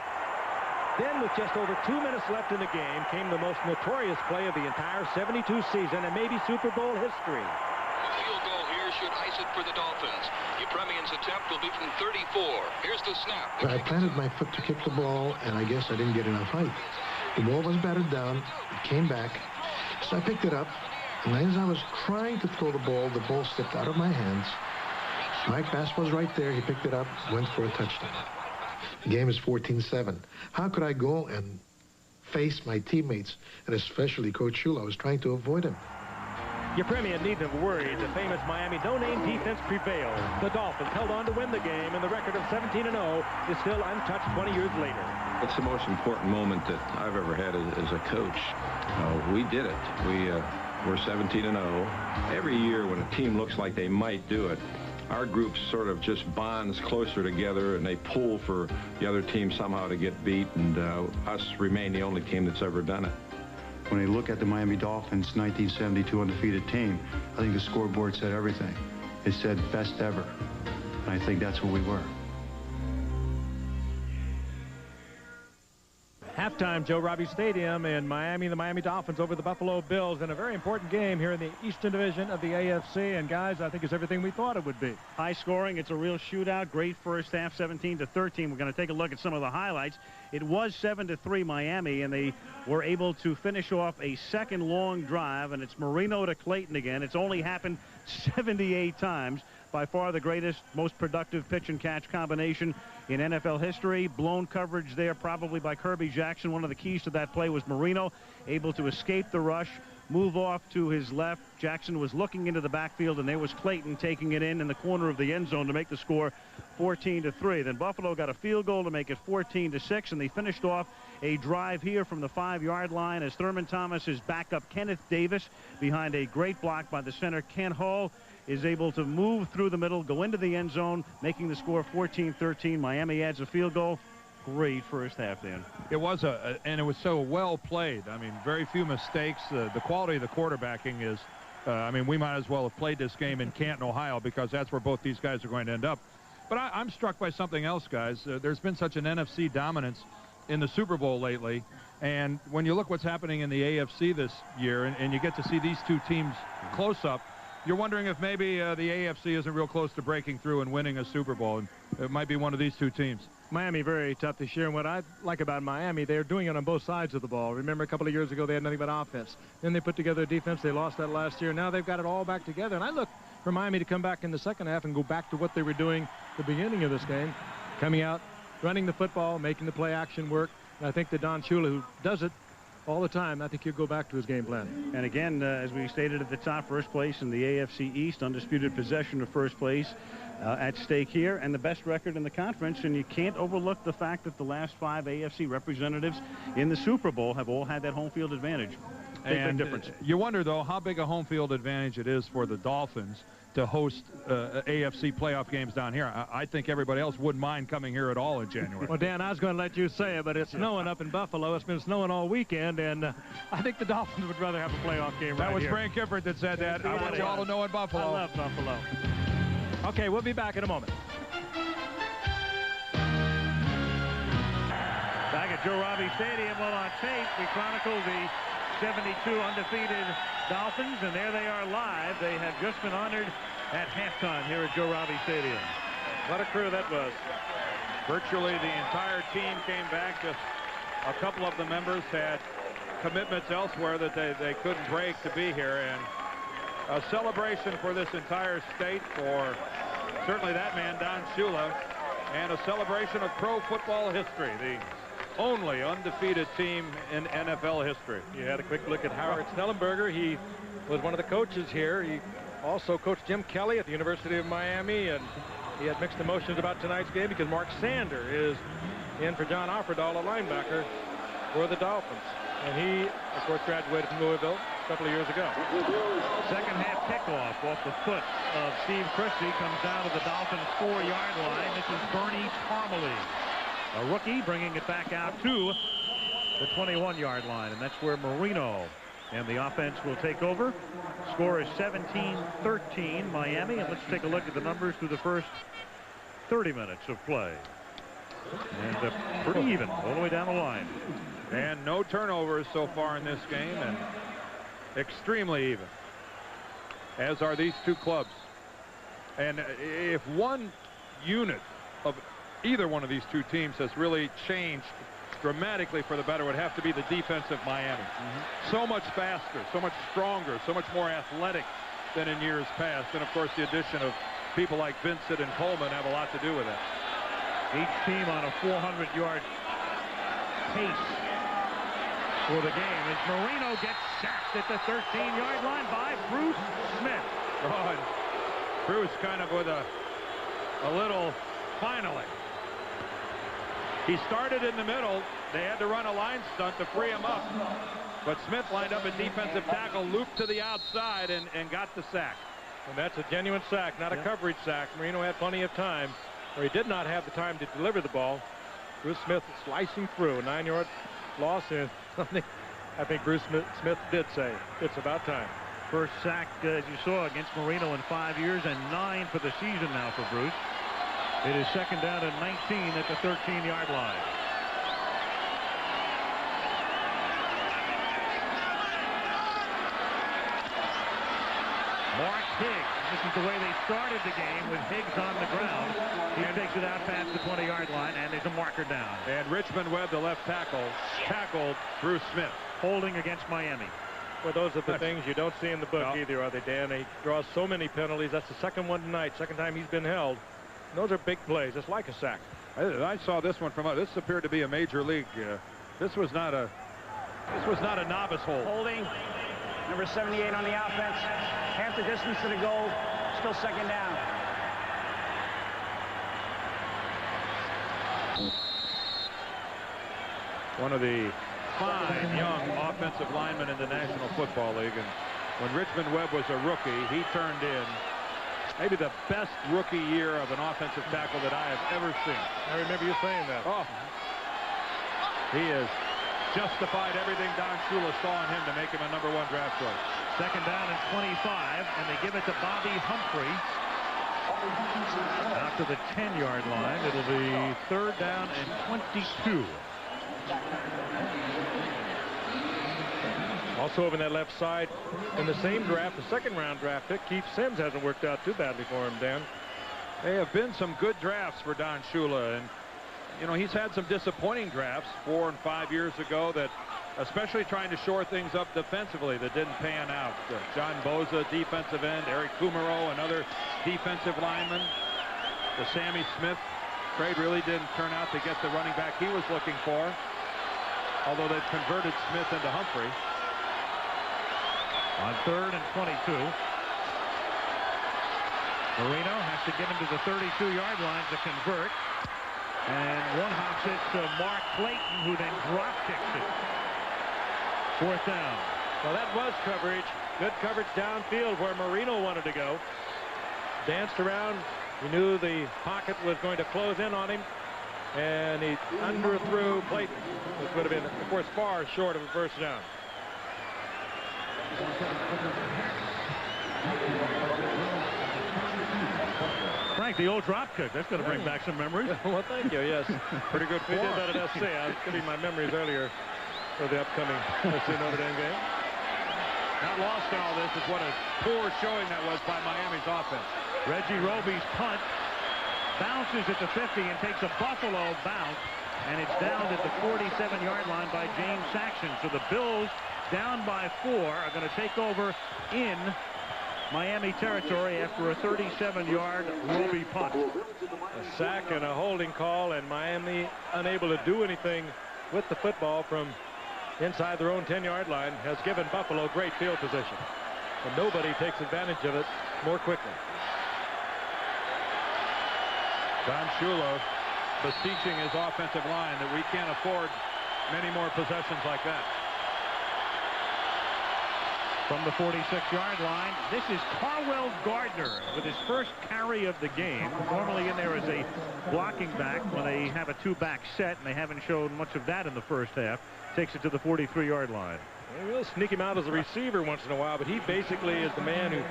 Then, with just over 2 minutes left in the game, came the most notorious play of the entire 72 season and maybe Super Bowl history. A field goal here should ice it for the Dolphins. Yepremian's attempt will be from 34. Here's the snap. I planted my foot to kick the ball, and I guess I didn't get enough height. The ball was batted down. It came back. So I picked it up, And as I was trying to throw the ball slipped out of my hands. Mike Bass was right there. He picked it up, went for a touchdown. The game is 14-7. How could I go and face my teammates, and especially Coach Shula? I was trying to avoid him. Your Premier needn't have worried. The famous Miami no-name defense prevailed. The Dolphins held on to win the game, and the record of 17-0 is still untouched 20 years later. It's the most important moment that I've ever had as a coach. We did it. We're 17-0. Every year when a team looks like they might do it, our group sort of just bonds closer together, and they pull for the other team somehow to get beat, and us remain the only team that's ever done it. When I look at the Miami Dolphins 1972 undefeated team, I think the scoreboard said everything. It said best ever, and I think that's what we were. Halftime, Joe Robbie Stadium in Miami. The Miami Dolphins over the Buffalo Bills in a very important game here in the Eastern Division of the AFC. And, guys, I think it's everything we thought it would be. High scoring. It's a real shootout. Great first half, 17-13. We're going to take a look at some of the highlights. It was 7-3 Miami, and they were able to finish off a second long drive, and it's Marino to Clayton again. It's only happened 78 times. By far the greatest, most productive pitch and catch combination in NFL history. Blown coverage there probably by Kirby Jackson. One of the keys to that play was Marino able to escape the rush, move off to his left. Jackson was looking into the backfield, and there was Clayton taking it in the corner of the end zone to make the score 14-3. Then Buffalo got a field goal to make it 14-6, and they finished off a drive here from the 5-yard line as Thurman Thomas's backup Kenneth Davis, behind a great block by the center Ken Hall, is able to move through the middle, go into the end zone, making the score 14-13. Miami adds a field goal. Great first half, Dan. It was and it was so well played. I mean, very few mistakes. The quality of the quarterbacking is, I mean, we might as well have played this game in Canton, Ohio, because that's where both these guys are going to end up. But I'm struck by something else, guys. There's been such an NFC dominance in the Super Bowl lately. And when you look what's happening in the AFC this year, and you get to see these two teams close up, you're wondering if maybe the AFC isn't real close to breaking through and winning a Super Bowl. And it might be one of these two teams. Miami very tough this year, and what I like about Miami, they're doing it on both sides of the ball. Remember, a couple of years ago, they had nothing but offense. Then they put together a defense. They lost that last year. Now they've got it all back together. And I look for Miami to come back in the second half and go back to what they were doing at the beginning of this game, coming out, running the football, making the play action work. And I think that Don Shula, who does it all the time, I think he'll go back to his game plan. And again, as we stated at the top, first place in the AFC East, undisputed possession of first place at stake here, and the best record in the conference. And you can't overlook the fact that the last 5 AFC representatives in the Super Bowl have all had that home field advantage. Big difference. You wonder, though, how big a home field advantage it is for the Dolphins to host AFC playoff games down here. I think everybody else wouldn't mind coming here at all in January. Well, Dan, I was going to let you say it, but it's snowing up in Buffalo. It's been snowing all weekend, and I think the Dolphins would rather have a playoff game right here. That was Frank Gifford that said that. I want you all to know in Buffalo. I love Buffalo. Okay, we'll be back in a moment. Back at Joe Robbie Stadium, well, on tape, we chronicle the 72 undefeated Dolphins, and there they are live. They have just been honored at halftime here at Joe Robbie Stadium. What a crew that was. Virtually the entire team came back. Just a couple of the members had commitments elsewhere that they couldn't break to be here, and a celebration for this entire state, for certainly that man, Don Shula, and a celebration of pro football history. The only undefeated team in NFL history. You had a quick look at Howard Snellenberger. He was one of the coaches here. He also coached Jim Kelly at the University of Miami, and he had mixed emotions about tonight's game because Mark Sander is in for John Offerdahl, a linebacker for the Dolphins. And he, of course, graduated from Louisville a couple of years ago. Second half kickoff off the foot of Steve Christie comes down to the Dolphins' 4-yard line. This is Bernie Parmalee, a rookie, bringing it back out to the 21-yard line. And that's where Marino and the offense will take over. Score is 17-13 Miami. And let's take a look at the numbers through the first 30 minutes of play. And pretty even all the way down the line. And no turnovers so far in this game, and extremely even, as are these two clubs. And if one unit of either one of these two teams has really changed dramatically for the better would have to be the defense of Miami. So much faster, so much stronger, so much more athletic than in years past. And, of course, the addition of people like Vincent and Coleman have a lot to do with it. Each team on a 400-yard pace for the game as Marino gets sacked at the 13-yard line by Bruce Smith. Oh, and Bruce kind of with a little finally. He started in the middle. They had to run a line stunt to free him up. But Smith lined up a defensive tackle, looped to the outside, and got the sack. And that's a genuine sack, not a coverage sack. Marino had plenty of time, or he did not have the time to deliver the ball. Bruce Smith slicing through a 9-yard loss in something I think Bruce Smith did say it's about time. First sack, as you saw, against Marino in 5 years, and 9 for the season now for Bruce. It is second down and 19 at the 13-yard line. Mark Higgs. This is the way they started the game with Higgs on the ground. He takes it out past the 20-yard line, and there's a marker down. And Richmond Webb, the left tackle, tackled Bruce Smith. Holding against Miami. Well, those are the things you don't see in the book either, are they, Dan? He draws so many penalties. That's the second one tonight, second time he's been held. Those are big plays. It's like a sack. I saw this one from this appeared to be a major league. This was not a novice hold. Holding. Number 78 on the offense. Half the distance to the goal. Still second down. One of the fine young offensive linemen in the National Football League. And when Richmond Webb was a rookie, he turned in maybe the best rookie year of an offensive tackle that I have ever seen. I remember you saying that. Oh, he has justified everything Don Shula saw in him to make him a #1 draft choice. Second down and 25, and they give it to Bobby Humphrey. Out to the 10-yard line. It'll be third down and 22. Also over that left side in the same draft, the second-round draft pick, Keith Sims hasn't worked out too badly for him, Dan. They have been some good drafts for Don Shula, and you know, he's had some disappointing drafts 4 and 5 years ago that, especially trying to shore things up defensively, that didn't pan out. John Boza, defensive end. Eric Kumaro, another defensive lineman. The Sammy Smith trade really didn't turn out to get the running back he was looking for, although they've converted Smith into Humphrey. On third and 22. Marino has to get him to the 32-yard line to convert. And one hops it to Mark Clayton, who then drop kicks it. Fourth down. Well, that was coverage. Good coverage downfield where Marino wanted to go. Danced around. He knew the pocket was going to close in on him. And he underthrew Clayton, which would have been, of course, far short of a first down. Frank, the old drop kick. That's going to bring back some memories. Well, thank you. Yes. Pretty good We form. did that at SC. I was getting my memories earlier for the upcoming SC Notre Dame game. Not lost in all this is what a poor showing that was by Miami's offense. Reggie Roby's punt bounces at the 50 and takes a Buffalo bounce, and it's down at the 47-yard line by James Saxon. So the Bills, down by 4, are going to take over in Miami territory after a 37-yard Roby punt. A sack and a holding call, and Miami unable to do anything with the football from inside their own 10-yard line has given Buffalo great field position. And nobody takes advantage of it more quickly. Don Shula beseeching his offensive line that we can't afford many more possessions like that. From the 46-yard line, this is Carwell Gardner with his first carry of the game. Normally in there as a blocking back when they have a two-back set, and they haven't shown much of that in the first half. Takes it to the 43-yard line. They will sneak him out as a receiver once in a while, but he basically is the man who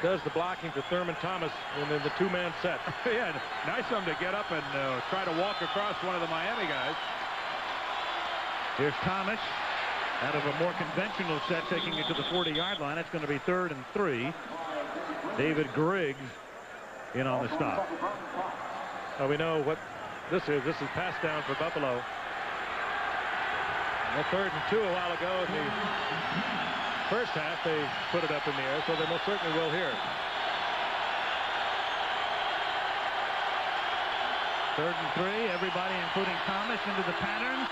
does the blocking for Thurman Thomas in the two-man set. Yeah, nice of him to get up and try to walk across one of the Miami guys. Here's Thomas out of a more conventional set, taking it to the 40-yard line. It's going to be 3rd and 3. David Griggs in on the stop. Well, we know what this is. This is pass down for Buffalo. A 3rd and 2 a while ago in the first half. They put it up in the air, so they most certainly will here. 3rd and 3. Everybody, including Thomas, into the pattern.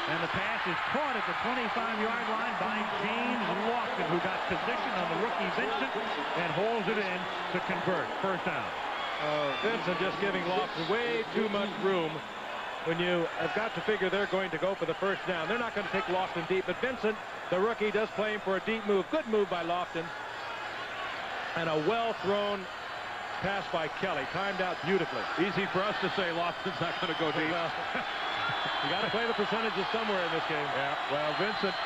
And the pass is caught at the 25-yard line by James Lofton, who got position on the rookie Vincent and holds it in to convert. First down. Vincent just giving Lofton way too much room when you have got to figure they're going to go for the first down. They're not going to take Lofton deep, but Vincent, the rookie, does play him for a deep move. Good move by Lofton. And a well-thrown pass by Kelly. Timed out beautifully. Easy for us to say Lofton's not going to go deep. Well, you got to play the percentages somewhere in this game. Yeah, well, Vincent,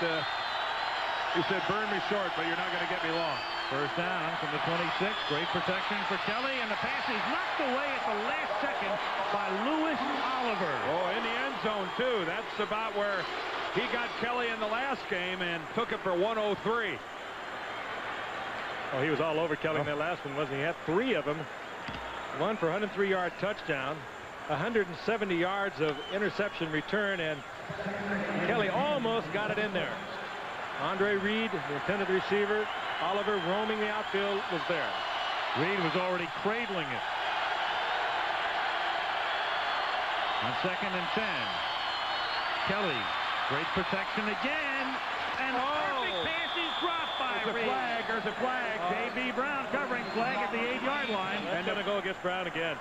he said, burn me short, but you're not going to get me long. First down from the 26. Great protection for Kelly, and the pass is knocked away at the last second by Louis Oliver. Oh, in the end zone, too. That's about where he got Kelly in the last game and took it for 103. Oh, he was all over Kelly in that last one, wasn't he? He had 3 of them. One for 103-yard touchdown. 170 yards of interception return, and Kelly almost got it in there. Andre Reed, the intended receiver. Oliver roaming the outfield was there. Reed was already cradling it. On 2nd and 10. Kelly, great protection again, and perfect pass is dropped by Reed. There's a flag. J.B. Brown covering, flag at the 8-yard line. And going to go against Brown again.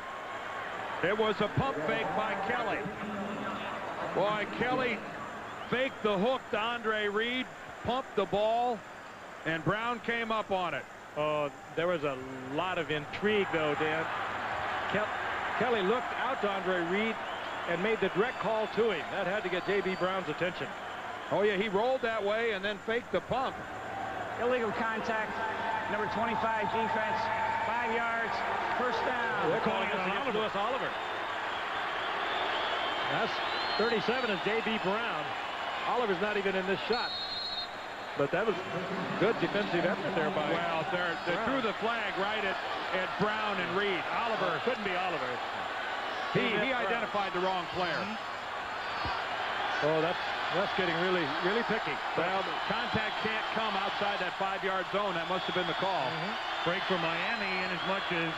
It was a pump fake by Kelly. Boy, Kelly faked the hook to Andre Reed, pumped the ball, and Brown came up on it. Oh, there was a lot of intrigue, though, Dan. Kelly looked out to Andre Reed and made the direct call to him. That had to get J.B. Brown's attention. Oh, yeah, he rolled that way and then faked the pump. Illegal contact, number 25 defense, 5 yards, first down. They're calling it against Louis Oliver. That's 37 is J.B. Brown. Oliver's not even in this shot. But that was good defensive effort there by. Well, they threw the flag right at Brown and Reed. Oliver couldn't be Oliver. He identified the wrong player. Oh, that's getting really picky. Well, contact can't come outside that 5-yard zone. That must have been the call. Break for Miami, in as much as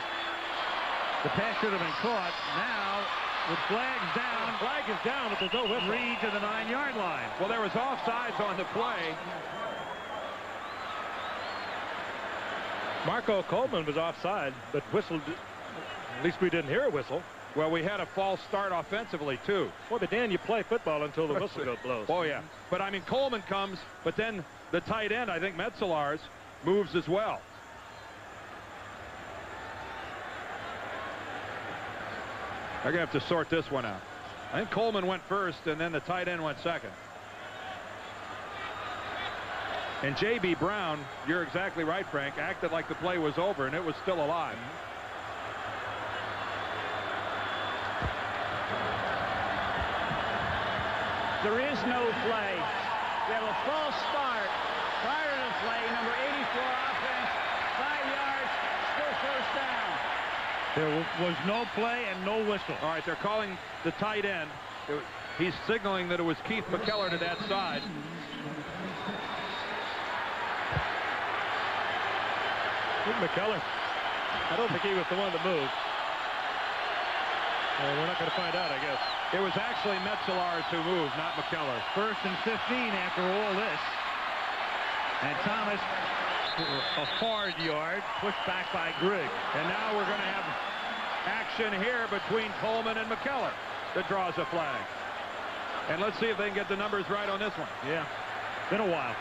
the pass should have been caught. Now, with flags down. Flag is down, but there's no whistle. Reed to the 9-yard line. Well, there was offsides on the play. Marco Coleman was offside, but whistled. At least we didn't hear a whistle. Well, we had a false start offensively, too. Well, but Dan, you play football until the whistle blows. Oh, yeah. But, I mean, Coleman comes, but then the tight end, I think Metzelar's, moves as well. They're going to have to sort this one out. I think Coleman went first, and then the tight end went second. And J.B. Brown, you're exactly right, Frank, acted like the play was over, and it was still alive. There is no play. We have a false start prior to the play. Number 84 offense, 5 yards, still first down. There was no play and no whistle. All right, they're calling the tight end. He's signaling that it was Keith McKellar to that side. McKellar, I don't think he was the one that moved. We're not going to find out, I guess. It was actually Metzelar's who moved, not McKellar. 1st and 15 after all this. And Thomas, a hard yard, pushed back by Grigg. And now we're going to have action here between Coleman and McKellar that draws a flag. And let's see if they can get the numbers right on this one. Yeah, been a while.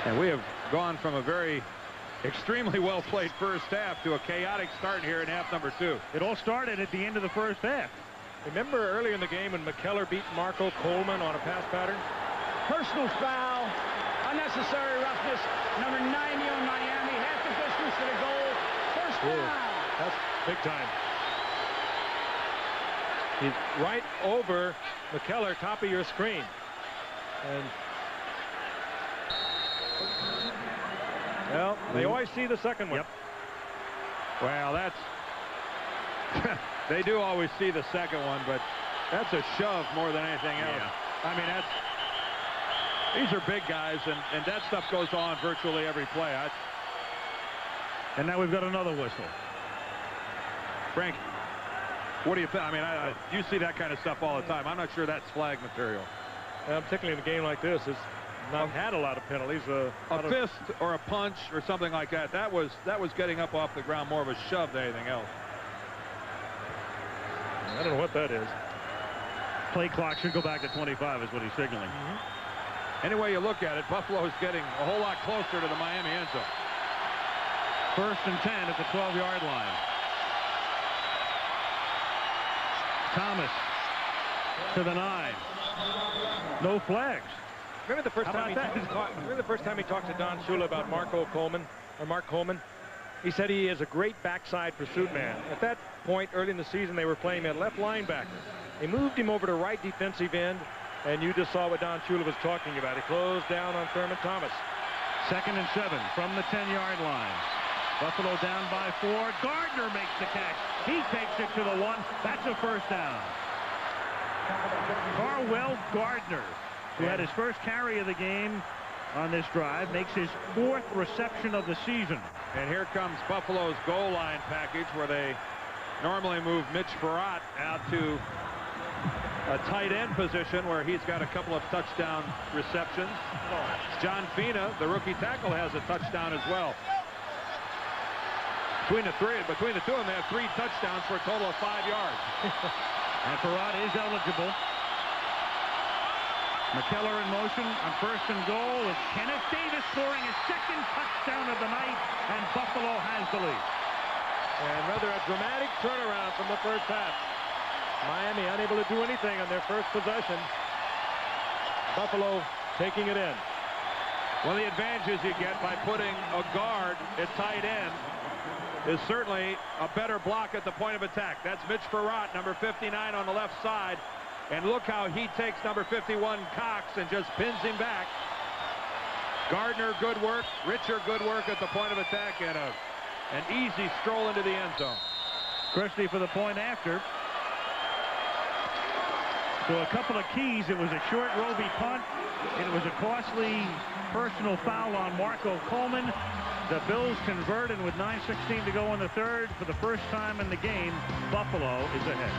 And we have gone from a very extremely well played first half to a chaotic start here in half number 2. It all started at the end of the first half. Remember earlier in the game when McKellar beat Marco Coleman on a pass pattern? Personal foul, unnecessary roughness, number 90 on Miami, half the distance to the goal, first down. That's big time. He's right over McKellar, top of your screen. And well, they always see the second one. Yep. Well, They do always see the second one, but that's a shove more than anything else. Yeah. I mean, these are big guys, and that stuff goes on virtually every play. And now we've got another whistle. Frank, what do you think? I mean, you see that kind of stuff all the time. I'm not sure that's flag material. Particularly in a game like this, it's not had a lot of penalties. A fist or a punch or something like that. That was getting up off the ground, more of a shove than anything else. I don't know what that is. Play clock should go back to 25 is what he's signaling. Any way you look at it, Buffalo is getting a whole lot closer to the Miami end zone. 1st and 10 at the 12-yard line. Thomas to the 9. No flags. Remember the first time he talked to Don Shula about Mark Coleman? He said he is a great backside pursuit man. At that point, early in the season, they were playing at left linebacker. They moved him over to right defensive end, and you just saw what Don Shula was talking about. He closed down on Thurman Thomas. 2nd and 7 from the 10-yard line. Buffalo down by 4. Gardner makes the catch. He takes it to the 1. That's a first down. Carwell Gardner, who had his first carry of the game on this drive, makes his 4th reception of the season. And here comes Buffalo's goal line package, where they normally move Mitch Farrat out to a tight end position where he's got a couple of touchdown receptions. John Fina, the rookie tackle, has a touchdown as well. Between the two of them, they have 3 touchdowns for a total of 5 yards. And Farrat is eligible. McKellar in motion on 1st and goal with Kenneth Davis scoring his 2nd touchdown of the night, and Buffalo has the lead. And rather a dramatic turnaround from the first half. Miami unable to do anything on their first possession. Buffalo taking it in. Well, the advantages you get by putting a guard at tight end is certainly a better block at the point of attack. That's Mitch Farrat, number 59 on the left side. And look how he takes number 51, Cox, and just pins him back. Gardner, good work. Richer, good work at the point of attack, and an easy stroll into the end zone. Christie for the point after. So a couple of keys. It was a short Roby punt. It was a costly personal foul on Marco Coleman. The Bills convert, and with 9:16 to go in the 3rd, for the first time in the game, Buffalo is ahead.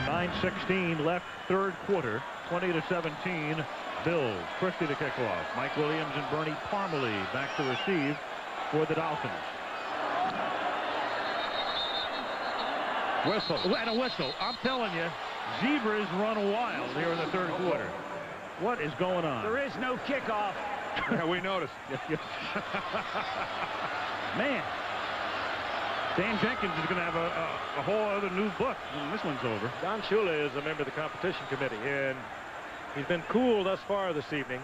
9:16 left, 3rd quarter, 20-17, Bills. Christie to kick off. Mike Williams and Bernie Parmalee back to receive for the Dolphins. Whistle. And a whistle. I'm telling you, Zebras run wild here in the 3rd quarter. What is going on? There is no kickoff. Yeah, we noticed. Man. Dan Jenkins is going to have a whole other new book when this one's over. Don Shula is a member of the competition committee, and he's been cool thus far this evening,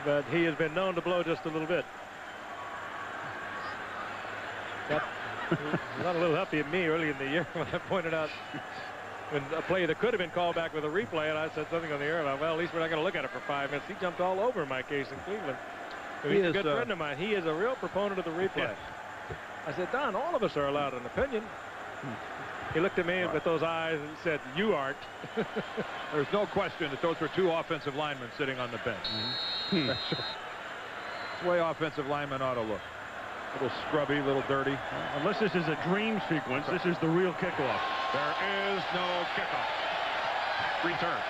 but he has been known to blow just a little bit. He got a little huffy at me early in the year when I pointed out when a play that could have been called back with a replay, and I said something on the air about, well, at least we're not going to look at it for 5 minutes. He jumped all over my case in Cleveland. He's a good friend of mine. He is a real proponent of the replay. Yeah. I said, Don, all of us are allowed an opinion. He looked at me with those eyes and said, you aren't. There's no question that those were 2 offensive linemen sitting on the bench. That's the way offensive linemen ought to look. A little scrubby, a little dirty. Unless this is a dream sequence, this is the real kickoff. There is no kickoff. Return.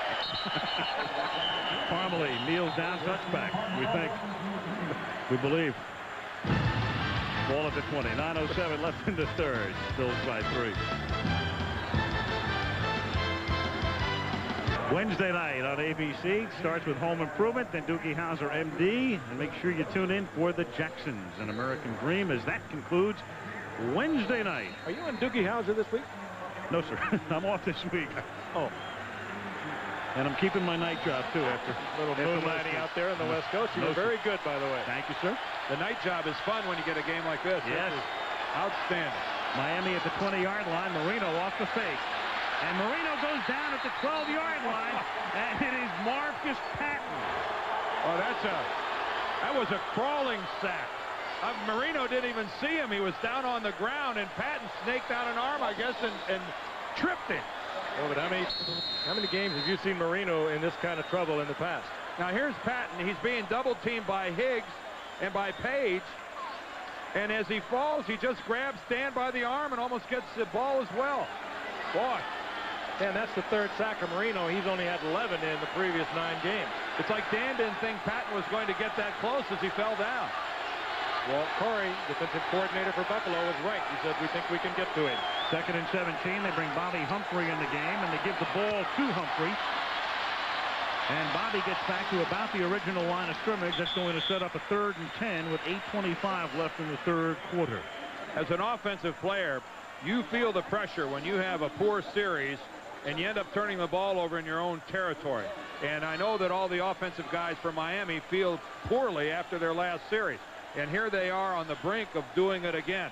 Parmalee kneels down, touchback. We think. We believe. Ball at the 20. 9:07 left in the 3rd. Bills by 3. Wednesday night on ABC. Starts with Home Improvement, then Doogie Howser, MD. And make sure you tune in for the Jacksons, an American Dream, as that concludes Wednesday night. Are you on Doogie Howser this week? No, sir. I'm off this week. Oh. And I'm keeping my night job, too, after a little moonlighting out there on the West Coast. You were very good, by the way. Thank you, sir. The night job is fun when you get a game like this. Yes. Outstanding. Miami at the 20-yard line. Marino off the fake. And Marino goes down at the 12-yard line. And it is Marcus Patton. Oh, that was a crawling sack. Marino didn't even see him. He was down on the ground, and Patton snaked out an arm, I guess, and tripped him. Well, but how many games have you seen Marino in this kind of trouble in the past? Now here's Patton. He's being double-teamed by Higgs and by Page. And as he falls, he just grabs Dan by the arm and almost gets the ball as well. Boy. And that's the third sack of Marino. He's only had 11 in the previous 9 games. It's like Dan didn't think Patton was going to get that close as he fell down. Walt Corey, defensive coordinator for Buffalo, was right. He said, we think we can get to him. 2nd and 17. They bring Bobby Humphrey in the game, and they give the ball to Humphrey. And Bobby gets back to about the original line of scrimmage. That's going to set up a 3rd and 10 with 8:25 left in the 3rd quarter. As an offensive player, you feel the pressure when you have a poor series and you end up turning the ball over in your own territory. And I know that all the offensive guys from Miami feel poorly after their last series. And here they are on the brink of doing it again.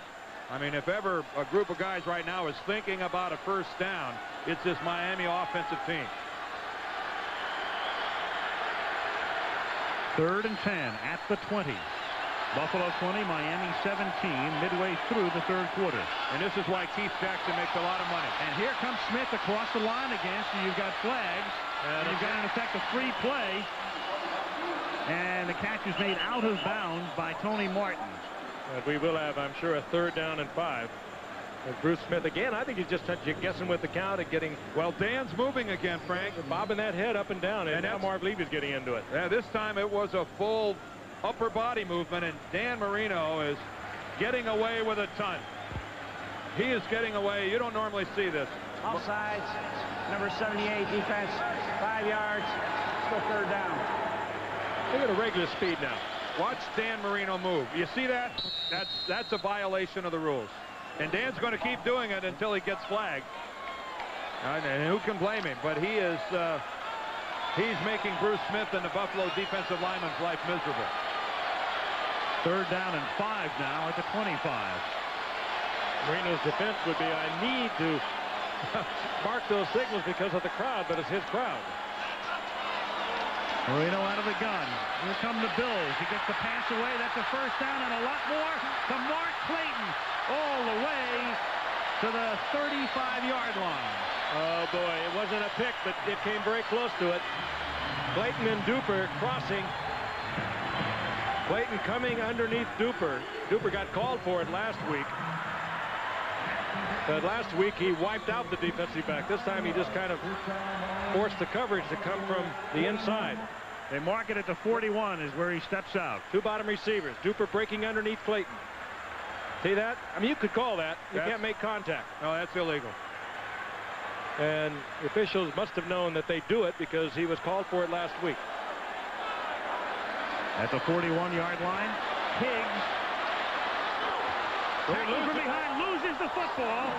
I mean, if ever a group of guys right now is thinking about a first down, it's this Miami offensive team. 3rd and 10 at the 20. Buffalo 20, Miami 17, midway through the 3rd quarter. And this is why Keith Jackson makes a lot of money. And here comes Smith across the line again, so you've got flags, and you've got, in effect, a free play. And the catch is made out of bounds by Tony Martin. And we will have, I'm sure, a 3rd down and 5. And Bruce Smith, again, I think he's just guessing with the count and getting... Well, Dan's moving again, Frank. Bobbing that head up and down, and now Marv Levy's getting into it. Yeah, this time it was a full upper body movement, and Dan Marino is getting away with a ton. He is getting away. You don't normally see this. Offsides, number 78 defense, 5 yards, still 3rd down. Look at a regular speed now. Watch Dan Marino move. You see that? That's a violation of the rules. And Dan's going to keep doing it until he gets flagged. And who can blame him? But he is he's making Bruce Smith and the Buffalo defensive lineman's life miserable. 3rd down and 5 now at the 25. Marino's defense would be, I need to mark those signals because of the crowd, but it's his crowd. Marino out of the gun. Here come the Bills. He gets the pass away. That's a 1st down and a lot more to Mark Clayton. All the way to the 35-yard line. Oh, boy. It wasn't a pick, but it came very close to it. Clayton and Duper crossing. Clayton coming underneath Duper. Duper got called for it last week. But last week he wiped out the defensive back. This time he just kind of forced the coverage to come from the inside. They mark it at the 41 is where he steps out. 2 bottom receivers. Duper breaking underneath Clayton. See that? I mean, you could call that. You can't make contact. No, that's illegal. And the officials must have known that they do it because he was called for it last week. At the 41-yard line, Higgs. Tackle from behind, loses the football.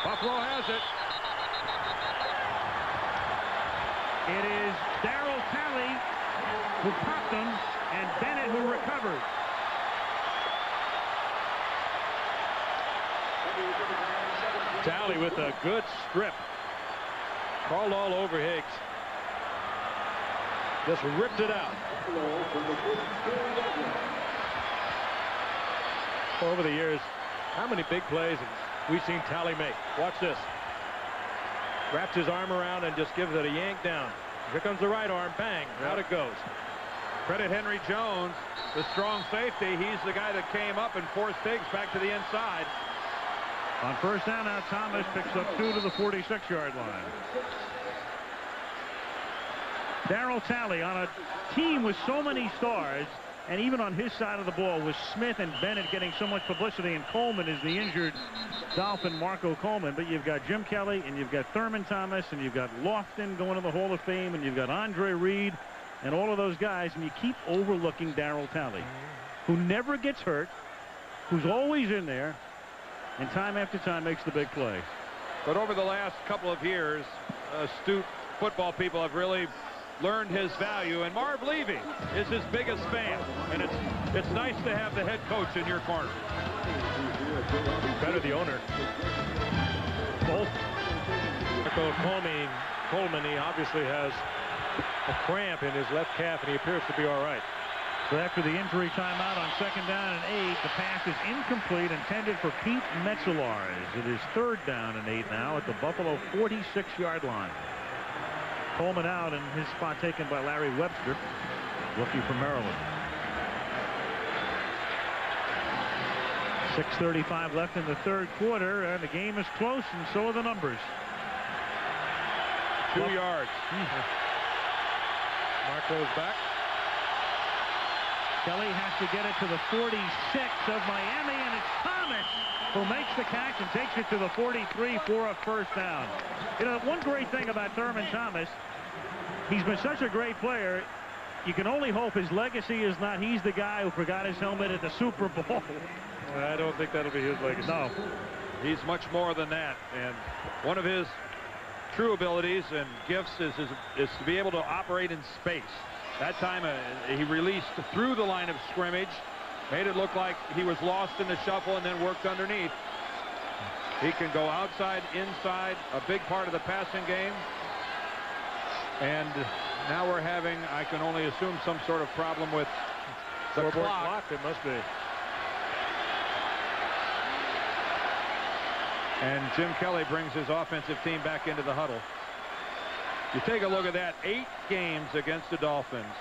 Buffalo has it. It is Darryl Talley who popped him, and Bennett who recovered. Talley with a good strip. Called all over Higgs. Just ripped it out. Over the years, how many big plays have we seen Talley make? Watch this. Wraps his arm around and just gives it a yank down. Here comes the right arm. Bang. Out it goes. Credit Henry Jones, the strong safety. He's the guy that came up and forced Higgs back to the inside. On 1st down now, Thomas picks up 2 to the 46-yard line. Darryl Talley on a team with so many stars, and even on his side of the ball with Smith and Bennett getting so much publicity, and Coleman is the injured Dolphin Marco Coleman. But you've got Jim Kelly, and you've got Thurman Thomas, and you've got Lofton going to the Hall of Fame, and you've got Andre Reed, and all of those guys, and you keep overlooking Darryl Talley, who never gets hurt, who's always in there, and time after time makes the big play. But over the last couple of years, astute football people have really learned his value, and Marv Levy is his biggest fan, and it's nice to have the head coach in your corner. Better the owner. Both. Coleman, he obviously has a cramp in his left calf, and he appears to be all right. So after the injury timeout on 2nd down and 8, the pass is incomplete, intended for Pete Metzelaars. It is 3rd down and 8 now at the Buffalo 46-yard line. Coleman out, and his spot taken by Larry Webster, rookie from Maryland. 6:35 left in the 3rd quarter, and the game is close, and so are the numbers. 2 yards. Marco's back. Kelly has to get it to the 46 of Miami, and it's Thomas who makes the catch and takes it to the 43 for a 1st down. You know, one great thing about Thurman Thomas, he's been such a great player. You can only hope his legacy is not he's the guy who forgot his helmet at the Super Bowl. I don't think that'll be his legacy. No. He's much more than that, and one of his true abilities and gifts is to be able to operate in space. That time he released through the line of scrimmage, made it look like he was lost in the shuffle, and then worked underneath. He can go outside, inside, a big part of the passing game. And now we're having, I can only assume, some sort of problem with the clock. It must be. And Jim Kelly brings his offensive team back into the huddle. You take a look at that. 8 games against the Dolphins.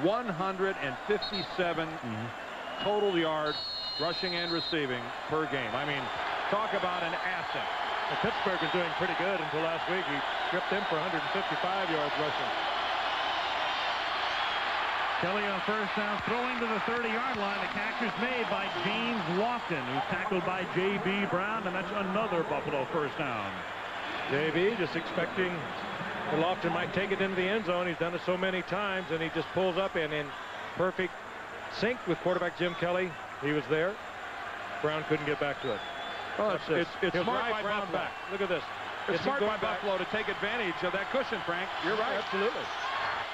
157 total yards, rushing and receiving per game. I mean, talk about an asset. Well, Pittsburgh is doing pretty good until last week. He stripped them for 155 yards rushing. Kelly on 1st down, throwing to the 30-yard line. The catch is made by James Lofton, who's tackled by J.B. Brown, and that's another Buffalo 1st down. J.B. just expecting that Lofton might take it into the end zone. He's done it so many times, and he just pulls up and in perfect sync with quarterback Jim Kelly. He was there. Brown couldn't get back to it. Well, it's smart by Brown Buffalo. back. Look at this. It's smart by Buffalo to take advantage of that cushion, Frank. You're right. Absolutely.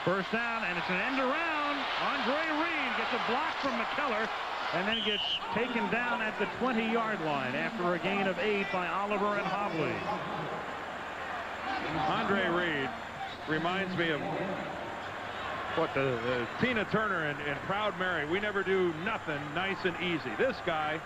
1st down, and it's an end around. Andre Reed gets a block from McKellar, and then gets taken down at the 20-yard line after a gain of 8 by Oliver and Hobley. Andre Reed reminds me of what the Tina Turner and Proud Mary. We never do nothing nice and easy. This guy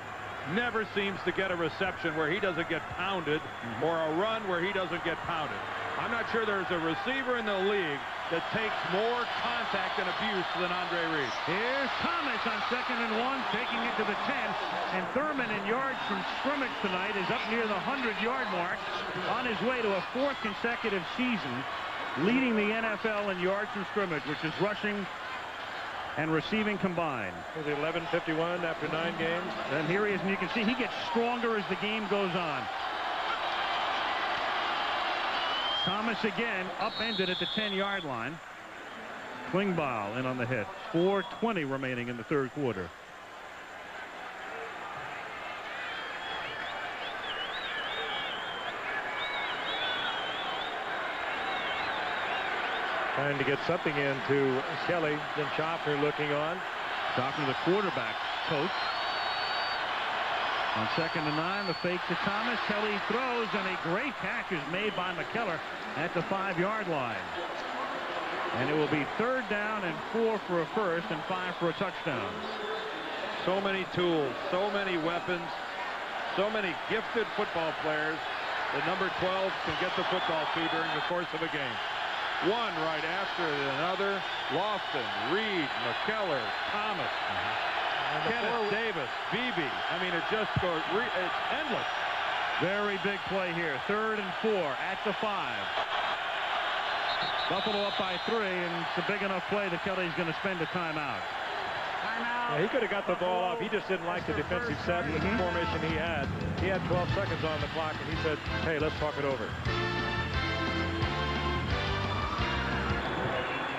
never seems to get a reception where he doesn't get pounded, or a run where he doesn't get pounded. I'm not sure there's a receiver in the league that takes more contact and abuse than Andre Reed. Here's Thomas on 2nd and 1, taking it to the 10. And Thurman in yards from scrimmage tonight is up near the 100-yard mark, on his way to a 4th consecutive season, leading the NFL in yards from scrimmage, which is rushing and receiving combined. Was it 11:51 after 9 games? And here he is, and you can see he gets stronger as the game goes on. Thomas again upended at the 10-yard line. Klingbeil in on the hit. 4:20 remaining in the 3rd quarter. Trying to get something into Kelly. Then Schaffner looking on. Schaffner, the quarterback coach. On 2nd and 9, the fake to Thomas. Kelly throws, and a great catch is made by McKellar at the 5-yard line. And it will be 3rd down and 4 for a 1st and 5 for a touchdown. So many tools, so many weapons, so many gifted football players that number 12 can get the football to during the course of a game. One right after another. Lofton, Reed, McKellar, Thomas, Kenneth Davis, Beebe. I mean, it just goes, it's endless. Very big play here. 3rd and 4 at the 5. Buffalo up by 3, and it's a big enough play that Kelly's going to spend a timeout. Yeah, he could have got the ball off. He just didn't like the defensive set with the formation he had. He had 12 seconds on the clock, and he said, hey, let's talk it over.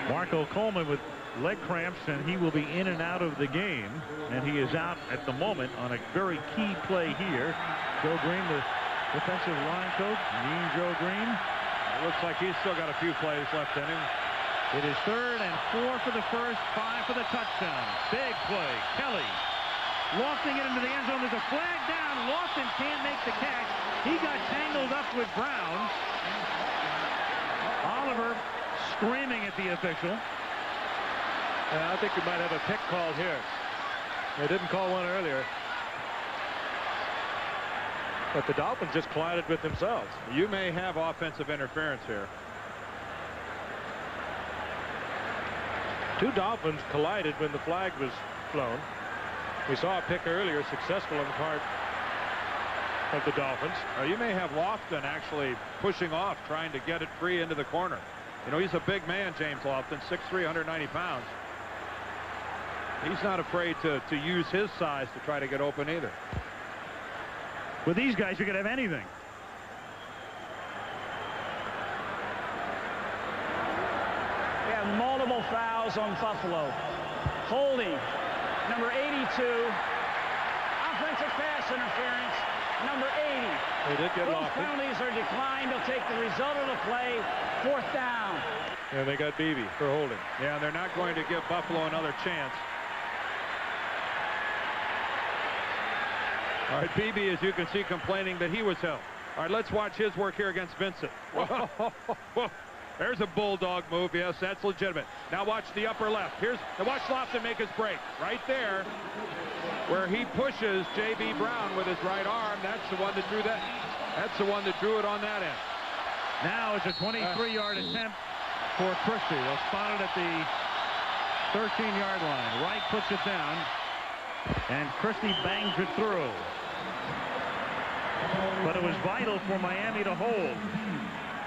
Marco Coleman with leg cramps, and he will be in and out of the game, and he is out at the moment on a very key play here. Joe Green, the defensive line coach, Mean Joe Green. It looks like he's still got a few plays left in him. It is 3rd and 4 for the 1st, 5 for the touchdown. Big play. Kelly lofting it into the end zone. There's a flag down. Lofton can't make the catch. He got tangled up with Brown. Oliver screaming at the official. I think we might have a pick called here. They didn't call one earlier. But the Dolphins just collided with themselves. You may have offensive interference here. Two Dolphins collided when the flag was flown. We saw a pick earlier, successful on the part of the Dolphins. You may have Lofton actually pushing off, trying to get it free into the corner. You know, he's a big man, James Lofton, 6'3", 190 pounds. He's not afraid to use his size to try to get open either. With these guys, you could have anything. We have multiple fouls on Buffalo. Holding, number 82. Offensive pass interference, number 80. They did get Both Lofton. penalties are declined. They'll take the result of the play. 4th down. And they got Beebe for holding. Yeah, they're not going to give Buffalo another chance. All right, Beebe, as you can see, complaining that he was held. All right, let's watch his work here against Vincent. There's a bulldog move. Yes, that's legitimate. Now watch the upper left. Watch Lofton make his break right there, where he pushes J.B. Brown with his right arm. That's the one that drew that. That's the one that drew it on that end. Now it's a 23-yard attempt for Christie. They'll spot it at the 13-yard line. Wright puts it down, and Christie bangs it through. But it was vital for Miami to hold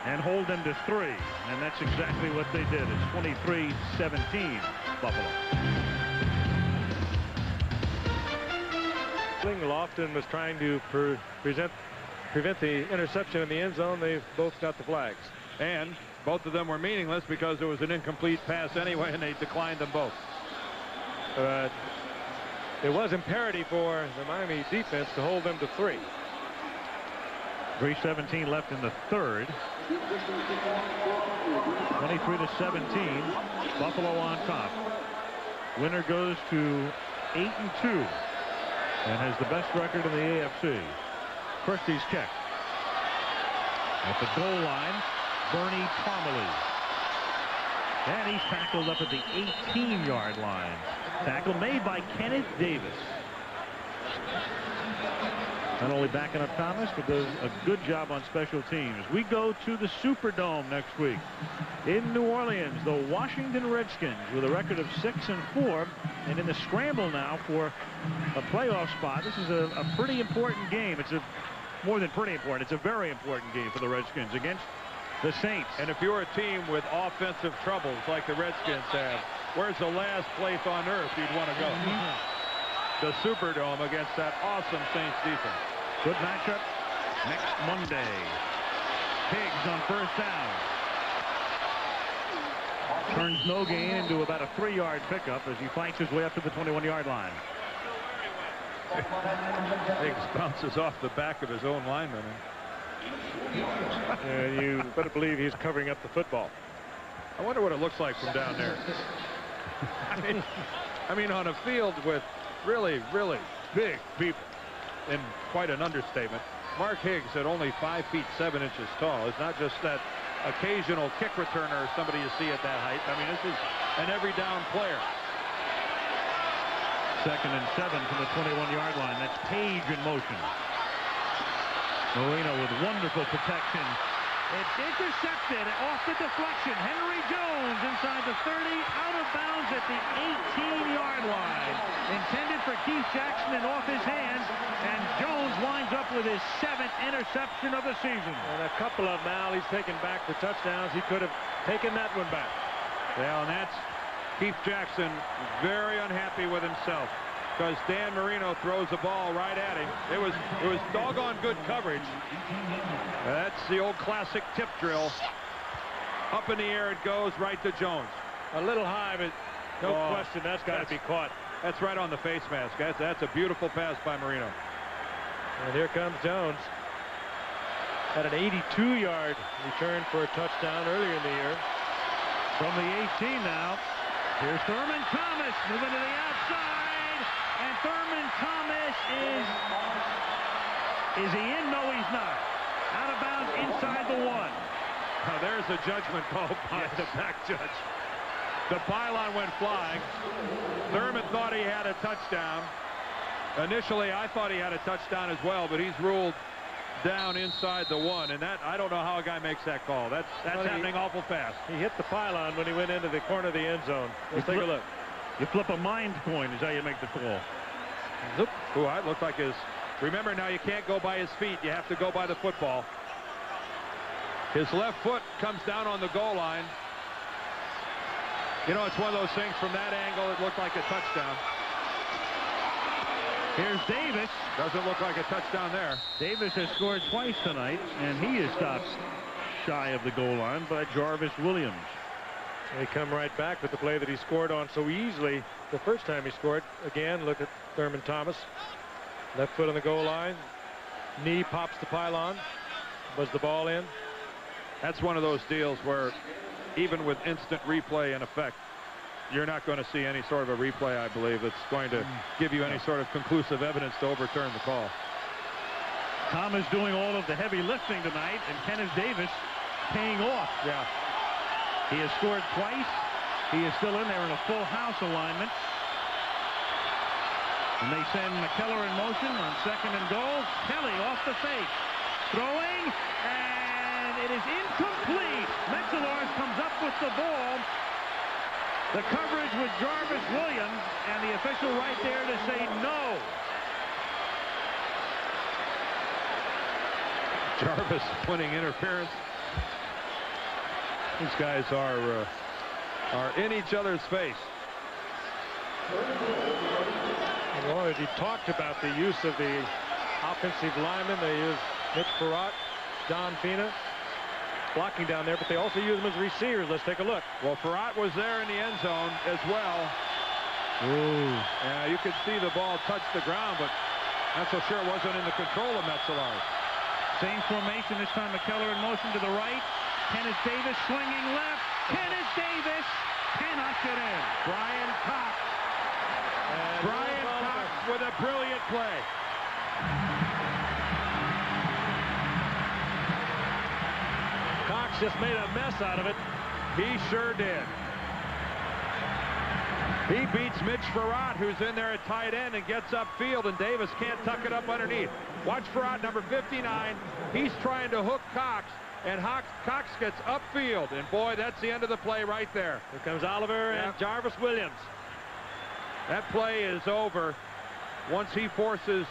and hold them to 3. And that's exactly what they did. It's 23-17 Buffalo. Lofton was trying to prevent the interception in the end zone. They've both got the flags. And both of them were meaningless because it was an incomplete pass anyway, and they declined them both. It was imperative for the Miami defense to hold them to 3. 3:17 left in the third. 23-17. Buffalo on top. Winner goes to 8-2 and has the best record in the AFC. Christie's check. At the goal line, Bernie Parmalee. And he's tackled up at the 18-yard line. Tackle made by Kenneth Davis. Not only backing up Thomas, but does a good job on special teams. We go to the Superdome next week. In New Orleans, the Washington Redskins with a record of 6-4, and in the scramble now for a playoff spot. This is a pretty important game. It's more than pretty important. It's a very important game for the Redskins against the Saints. And if you're a team with offensive troubles like the Redskins have, where's the last place on earth you'd want to go? The Superdome against that awesome Saints defense. Good matchup next Monday. Higgs on first down. Turns no gain into about a 3-yard pickup as he fights his way up to the 21-yard line. Higgs bounces off the back of his own lineman. And you better believe he's covering up the football. I wonder what it looks like from down there. I mean, on a field with really, really big people, and quite an understatement. Mark Higgs, at only 5 feet 7 inches tall, is not just that occasional kick returner or somebody you see at that height. I mean, this is an every down player. 2nd and 7 from the 21-yard line. That's Page in motion. Marino with wonderful protection. It's intercepted off the deflection. Henry Jones inside the 30, out of bounds at the 18-yard line. Intended for Keith Jackson and off his hands, and Jones winds up with his 7th interception of the season. And a couple of them, Al, he's taken back for touchdowns. He could have taken that one back. Well, and that's Keith Jackson very unhappy with himself because Dan Marino throws the ball right at him. It was doggone good coverage. That's the old classic tip drill. Up in the air it goes, right to Jones. A little high, but no question that's got to be caught. That's right on the face mask. That's a beautiful pass by Marino. And here comes Jones. Had an 82-yard return for a touchdown earlier in the year. From the 18 now, here's Thurman Thomas moving to the outside. And Thurman Thomas is he in? No, he's not. Out of bounds inside the 1. Now there's a judgment call by the back judge. The pylon went flying. Thurman thought he had a touchdown. Initially, I thought he had a touchdown as well, but he's ruled down inside the 1, and that, I don't know how a guy makes that call. That's happening awful fast. He hit the pylon when he went into the corner of the end zone. Let's take a look. You flip a mind coin is how you make the call. Ooh, it looked like his... Remember now, you can't go by his feet. You have to go by the football. His left foot comes down on the goal line. You know, it's one of those things from that angle, it looked like a touchdown. Here's Davis. Doesn't look like a touchdown there. Davis has scored twice tonight, and he is stopped shy of the goal line by Jarvis Williams. They come right back with the play that he scored on so easily the first time he scored. Again, look at Thurman Thomas. Left foot on the goal line. Knee pops the pylon. Was the ball in? That's one of those deals where even with instant replay in effect, you're not going to see any sort of a replay, I believe, that's going to give you any sort of conclusive evidence to overturn the call. Thomas doing all of the heavy lifting tonight, and Kenneth Davis paying off. Yeah. He has scored twice. He is still in there in a full house alignment. And they send McKellar in motion on 2nd and goal. Kelly off the fake. Throwing, and it is incomplete. Metzelars comes up with the ball. The coverage with Jarvis Williams, and the official right there to say no. Jarvis winning interference. These guys are in each other's face. We already talked about the use of the offensive linemen. They use Mitch Perrott, Don Fina, blocking down there, but they also use them as receivers. Let's take a look. Well, Perrott was there in the end zone as well. Ooh. Yeah, you could see the ball touch the ground, but not so sure it wasn't in the control of Metzelars. Same formation this time. McKellar in motion to the right. Kenneth Davis swinging left. Kenneth Davis cannot get in. Brian Cox. Brian Cox with a brilliant play. Cox just made a mess out of it. He sure did. He beats Mitch Perrott, who's in there at tight end, and gets upfield, and Davis can't tuck it up underneath. Watch Perrott, number 59. He's trying to hook Cox, and Cox gets upfield, and boy, that's the end of the play right there. Here comes Oliver and Jarvis Williams. That play is over once he forces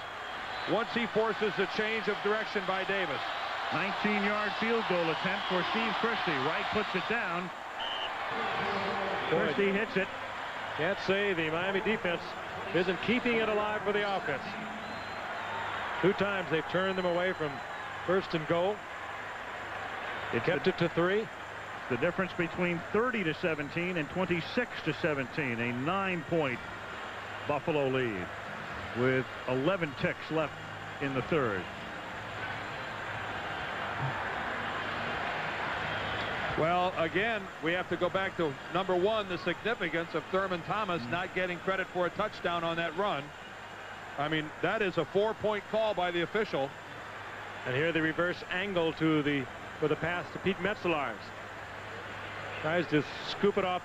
a change of direction by Davis. 19-yard field goal attempt for Steve Christie. Wright puts it down. Christie hits it. Can't say the Miami defense isn't keeping it alive for the offense. 2 times they've turned them away from 1st and goal. They kept it to 3. The difference between 30-17 and 26-17. A 9-point Buffalo lead with 11 ticks left in the 3rd. Well, again, we have to go back to number 1, the significance of Thurman Thomas not getting credit for a touchdown on that run. I mean, that is a 4-point call by the official. And here the reverse angle for the pass to Pete Metzelars. Tries to scoop it off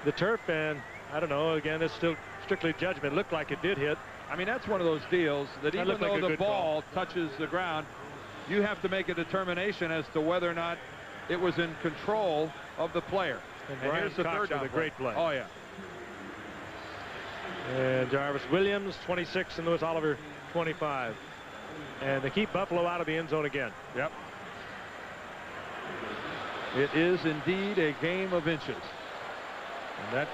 the turf, and I don't know, again, it's still strictly judgment. Looked like it did hit. I mean, that's one of those deals that even though the ball touches the ground, you have to make a determination as to whether or not it was in control of the player. And here's the third down. A great play. Oh, yeah. And Jarvis Williams, 26, and Louis Oliver, 25. And they keep Buffalo out of the end zone again. Yep. It is indeed a game of inches. And that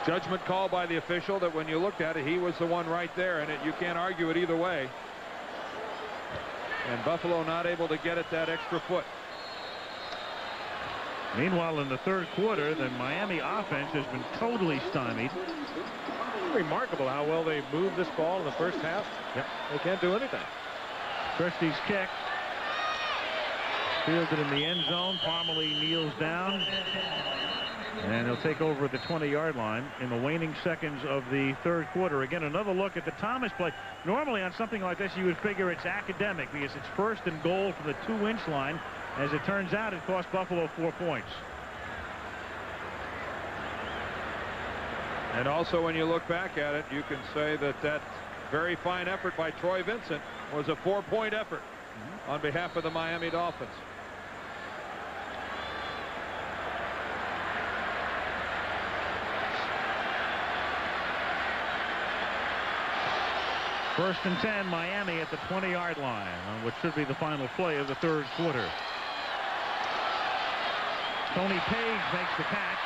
judgment call by the official, that when you looked at it, he was the one right there, and you can't argue it either way. And Buffalo not able to get it that extra foot. Meanwhile, in the 3rd quarter, the Miami offense has been totally stymied. Remarkable how well they moved this ball in the first half. Yep. They can't do anything. Christie's kick. Fielded in the end zone. Parmalee kneels down. And he'll take over at the 20-yard line in the waning seconds of the 3rd quarter. Again, another look at the Thomas play. Normally on something like this, you would figure it's academic because it's 1st and goal from the 2-inch line. As it turns out, it cost Buffalo 4 points. And also, when you look back at it, you can say that that very fine effort by Troy Vincent was a 4-point effort on behalf of the Miami Dolphins. First and 10, Miami at the 20-yard line on what should be the final play of the third quarter. Tony Page makes the catch,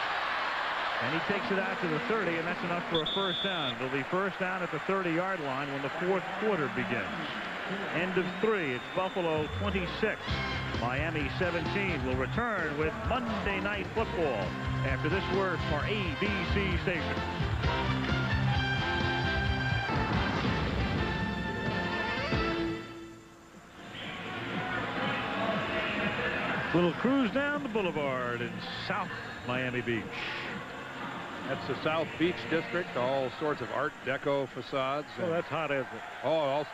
and he takes it out to the 30, and that's enough for a first down. It'll be first down at the 30-yard line when the fourth quarter begins. End of 3. It's Buffalo 26. Miami 17. Will return with Monday Night Football after this word from our ABC station. Little cruise down the boulevard in South Miami Beach. That's the South Beach District, all sorts of Art Deco facades. Oh, that's hot, isn't it? Oh, all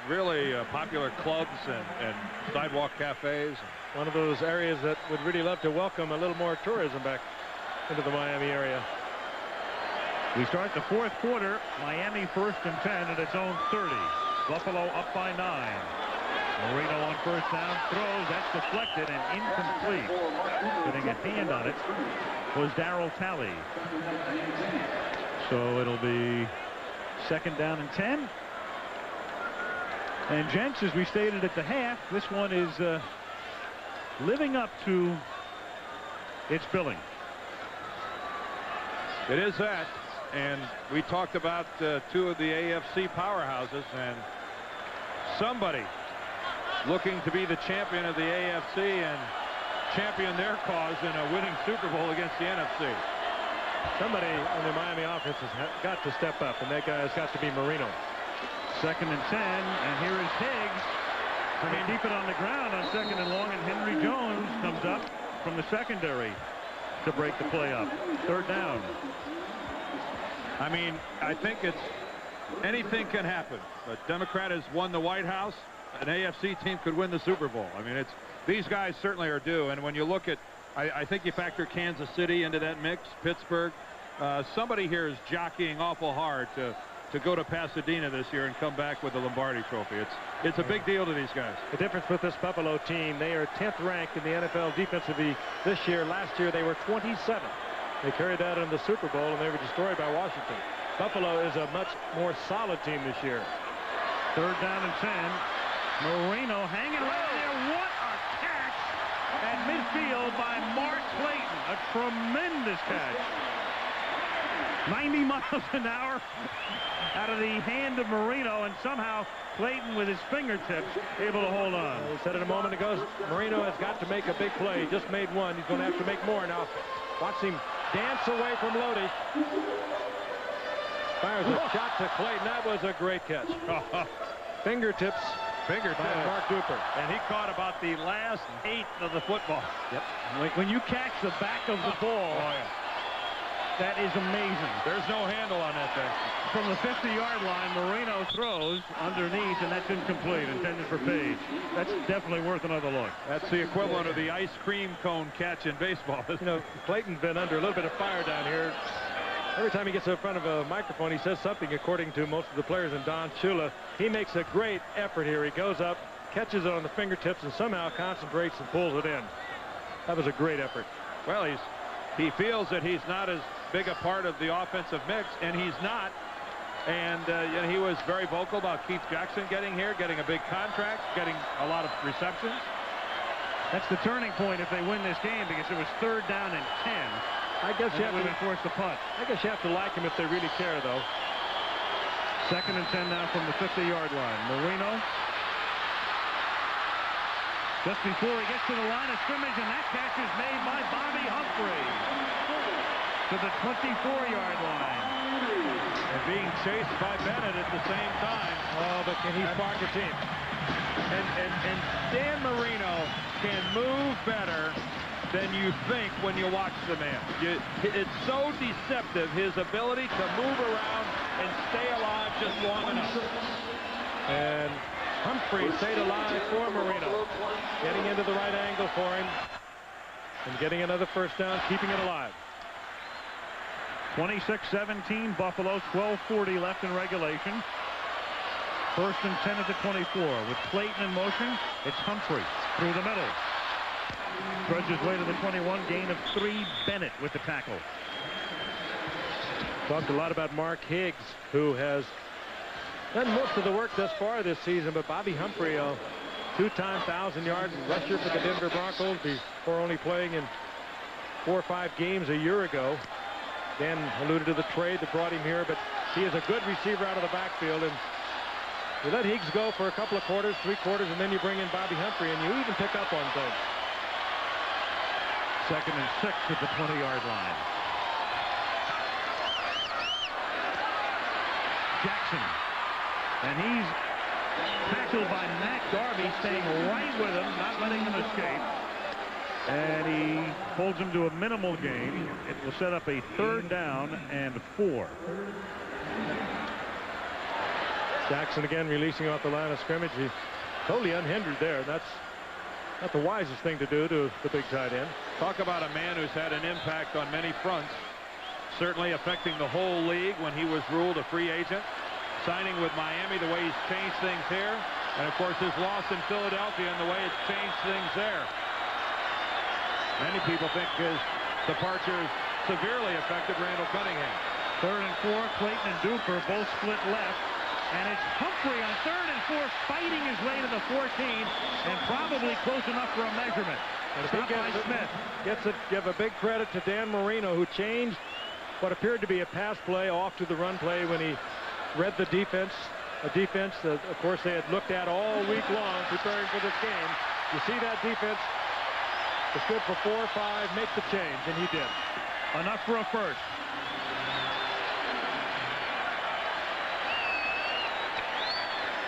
really popular clubs and sidewalk cafes. One of those areas that would really love to welcome a little more tourism back into the Miami area. We start the fourth quarter. Miami first and 10 at its own 30. Buffalo up by 9. Marino on first down, throws, that's deflected and incomplete. Getting a hand on it was Darryl Talley. So it'll be second down and 10. And gents, as we stated at the half, this one is living up to its billing. It is that, and we talked about two of the AFC powerhouses, and somebody looking to be the champion of the AFC and champion their cause in a winning Super Bowl against the NFC. Somebody on the Miami offense has got to step up, and that guy has got to be Marino. Second and 10, and here is Higgs. They keep it on the ground on second and long, and Henry Jones comes up from the secondary to break the play up. Third down. I mean, I think it's anything can happen, but Democrat has won the White House. An AFC team could win the Super Bowl. I mean, these guys certainly are due. And when you look at, I think you factor Kansas City into that mix, Pittsburgh. Somebody here is jockeying awful hard to go to Pasadena this year and come back with the Lombardi Trophy. It's a big deal to these guys. The difference with this Buffalo team, they are 10th ranked in the NFL defensively this year. Last year they were 27th. They carried that in the Super Bowl, and they were destroyed by Washington. Buffalo is a much more solid team this year. Third down and 10. Marino hanging right there. What a catch at midfield by Mark Clayton. A tremendous catch. 90 miles an hour out of the hand of Marino, and somehow Clayton with his fingertips able to hold on. We said it a moment ago, Marino has got to make a big play. He just made one. He's going to have to make more now. Watch him dance away from Lodi. Fires a shot to Clayton. That was a great catch. Fingertips by Mark Duper. And he caught about the last eighth of the football. Yep. When you catch the back of the ball, that is amazing. There's no handle on that thing. From the 50-yard line, Marino throws underneath, and that's incomplete, intended for Page. That's definitely worth another look. That's the equivalent of the ice cream cone catch in baseball. You know, Clayton's been under a little bit of fire down here. Every time he gets in front of a microphone, he says something, according to most of the players, and Don Shula. He makes a great effort here. He goes up, catches it on the fingertips, and somehow concentrates and pulls it in. That was a great effort. Well, he feels that he's not as big a part of the offensive mix, and he's not. And he was very vocal about Keith Jackson getting here, getting a big contract, getting a lot of receptions. That's the turning point if they win this game, because it was third down and 10. I guess you have to enforce the punt. I guess you have to like him if they really care, though. Second and 10 now from the 50-yard line. Marino. Just before he gets to the line of scrimmage, and that catch is made by Bobby Humphrey to the 24-yard line. And being chased by Bennett at the same time. Oh, but can he spark a team? And Dan Marino can move better than you think when you watch the man. It's so deceptive, his ability to move around and stay alive just long enough. And Humphrey stayed alive for Marino. Getting into the right angle for him. And getting another first down, keeping it alive. 26-17 Buffalo, 12:40 left in regulation. 1st and 10 at the 24 with Clayton in motion. It's Humphrey through the middle. Spreads his way to the 21, gain of 3. Bennett with the tackle. Talked a lot about Mark Higgs, who has done most of the work thus far this season, but Bobby Humphrey, a 2-time 1,000-yard rusher for the Denver Broncos before only playing in 4 or 5 games a year ago. Dan alluded to the trade that brought him here, but he is a good receiver out of the backfield, and you let Higgs go for a couple of quarters, 3 quarters, and then you bring in Bobby Humphrey, and you even pick up on things. 2nd and 6 at the 20-yard line. Jackson, and he's tackled by Matt Darby, staying right with him, not letting him escape. And he holds him to a minimal gain. It will set up a 3rd down and 4. Jackson again releasing off the line of scrimmage. He's totally unhindered there. That's not the wisest thing to do to the big tight end. Talk about a man who's had an impact on many fronts. Certainly affecting the whole league when he was ruled a free agent. Signing with Miami, the way he's changed things here. And of course his loss in Philadelphia and the way it's changed things there. Many people think his departure severely affected Randall Cunningham. 3rd and 4, Clayton and Duper both split left. And it's Humphrey on 3rd and 4, fighting his way to the 14, and probably close enough for a measurement. Stopped by Smith. Give a big credit to Dan Marino, who changed what appeared to be a pass play off to the run play when he read the defense. A defense that, of course, they had looked at all week long preparing for this game. You see that defense was good for 4 or 5, make the change, and he did. Enough for a first.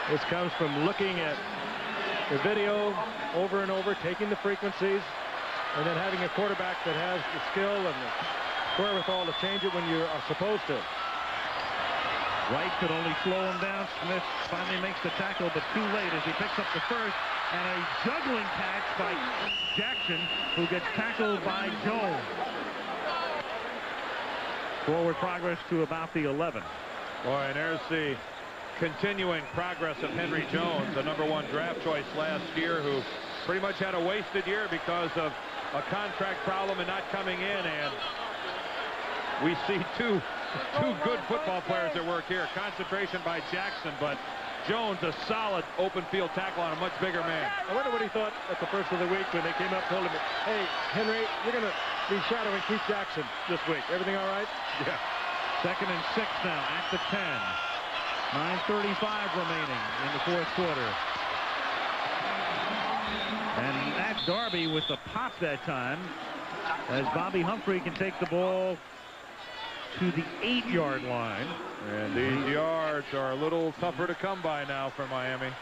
This comes from looking at the video over and over, taking the frequencies, and then having a quarterback that has the skill and the wherewithal to change it when you are supposed to. Wright could only slow him down. Smith finally makes the tackle, but too late as he picks up the first, and a juggling catch by Jackson, who gets tackled by Jones. Forward progress to about the 11. Boy, and there's the continuing progress of Henry Jones, the #1 draft choice last year, who pretty much had a wasted year because of a contract problem and not coming in. And we see two good football players at work here. Concentration by Jackson, but Jones a solid open field tackle on a much bigger man. I wonder what he thought at the first of the week when they came up, told him, hey, Henry, you're going to be shadowing Keith Jackson this week. Everything all right? Yeah. 2nd and 6 now at the 10. 9:35 remaining in the 4th quarter. And Matt Darby with the pop that time, as Bobby Humphrey can take the ball to the 8-yard line. And these yards are a little tougher to come by now for Miami.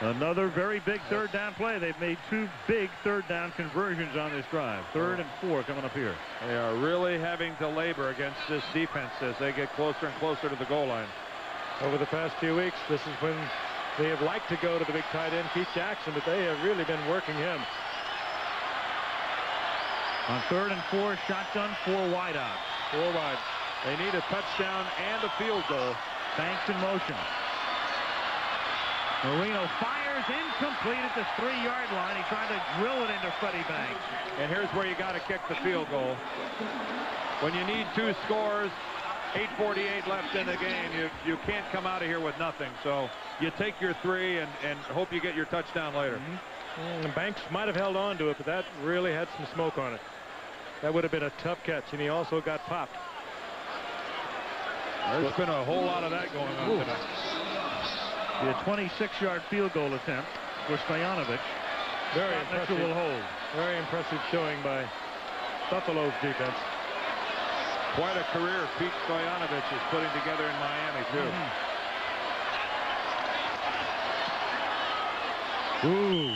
Another very big 3rd down play. They've made 2 big 3rd down conversions on this drive. 3rd and 4 coming up here. They are really having to labor against this defense as they get closer and closer to the goal line. Over the past few weeks, this is when they have liked to go to the big tight end, Keith Jackson, but they have really been working him. On 3rd and 4, shotgun, 4 wideouts. 4 wide. They need a touchdown and a field goal. Banks in motion. Marino fires incomplete at the 3-yard line. He tried to drill it into Freddie Banks. And here's where you got to kick the field goal. When you need 2 scores, 8:48 left in the game, you can't come out of here with nothing. So you take your 3 and hope you get your touchdown later. Banks might have held on to it, but that really had some smoke on it. That would have been a tough catch, and he also got popped. There's been a whole lot of that going on tonight. The 26-yard field goal attempt for Stoyanovich. Very impressive. Will hold. Very impressive showing by Buffalo's defense. Quite a career Pete Stoyanovich is putting together in Miami, too. Ooh.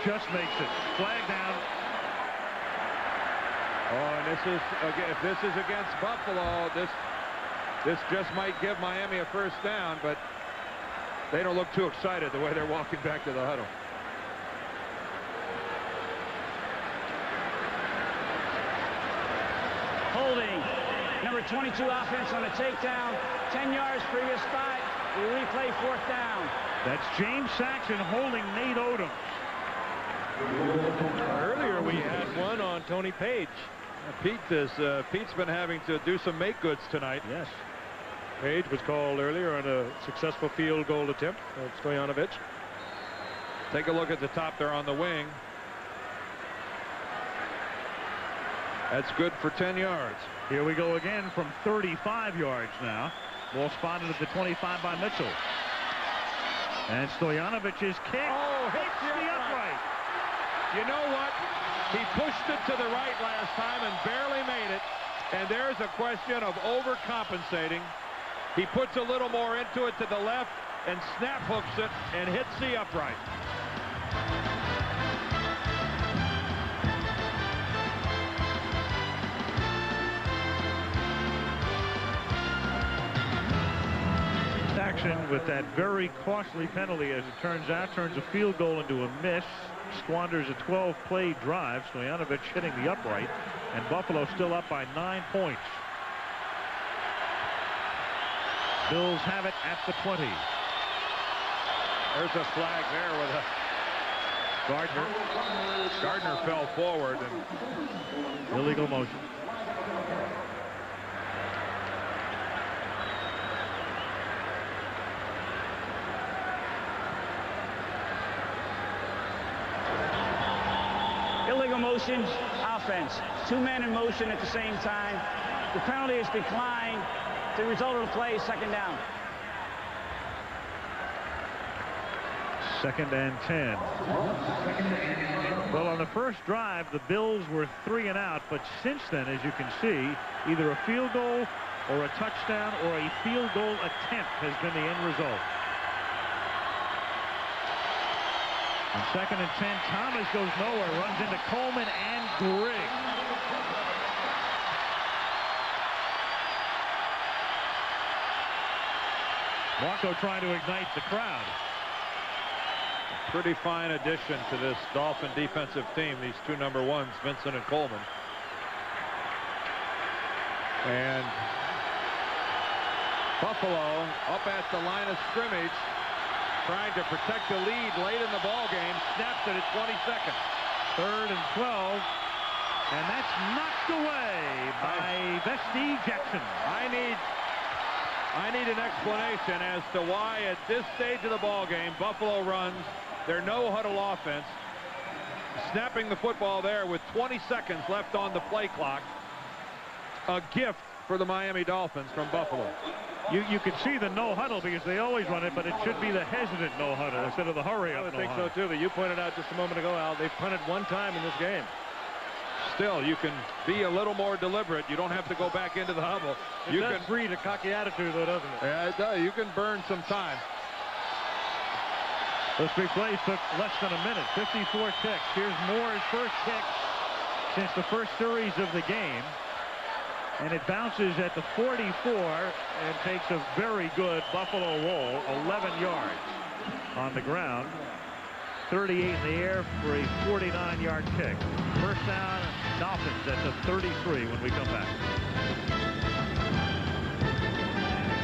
Just makes it. Flag down. Oh, and if this is against Buffalo, this just might give Miami a first down, but they don't look too excited the way they're walking back to the huddle. Holding. Number 22 offense on a takedown. 10 yards previous spot. We replay 4th down. That's James Saxon holding Nate Odom. Earlier we had one on Tony Page. Pete's been having to do some make goods tonight. Yes. Page was called earlier on a successful field goal attempt of Stojanovic. Take a look at the top there on the wing. That's good for 10 yards. Here we go again from 35 yards now. Ball spotted at the 25 by Mitchell. And Stoyanovic's kick hits the upright. You know what? He pushed it to the right last time and barely made it. And there's a question of overcompensating. He puts a little more into it to the left and snap hooks it and hits the upright. Saxon, with that very costly penalty, as it turns out, turns a field goal into a miss, squanders a 12-play drive. Stojanovic hitting the upright, and Buffalo still up by 9 points. Bills have it at the 20. There's a flag there with a Gardner fell forward and illegal motion. Illegal motion, offense. 2 men in motion at the same time. The penalty is declined. The result of the play is 2nd down. 2nd and 10. Well, on the first drive, the Bills were 3 and out, but since then, as you can see, either a field goal or a touchdown or a field goal attempt has been the end result. On 2nd and 10, Thomas goes nowhere, runs into Coleman and Grigg. Marco trying to ignite the crowd. pretty fine addition to this Dolphin defensive team, these two number ones, Vincent and Coleman. And Buffalo up at the line of scrimmage, trying to protect the lead late in the ball game, snaps it at 20 seconds. 3rd and 12, and that's knocked away by Vesti Jackson. I need an explanation as to why at this stage of the ball game Buffalo runs their no-huddle offense, snapping the football there with 20 seconds left on the play clock. A gift for the Miami Dolphins from Buffalo. You could see the no-huddle because they always run it, but it should be the hesitant no-huddle instead of the hurry-up no-huddle. I would think so, too, but you pointed out just a moment ago, Al, they've punted one time in this game. Still, you can be a little more deliberate. You don't have to go back into the huddle. You can breed a cocky attitude, though, doesn't it? Yeah, it does. You can burn some time. Those three plays took less than a minute. 54 ticks. Here's Moore's first kick since the first series of the game. And it bounces at the 44 and takes a very good Buffalo roll, 11 yards on the ground. 38 in the air for a 49-yard kick. First down, Dolphins at the 33 when we come back.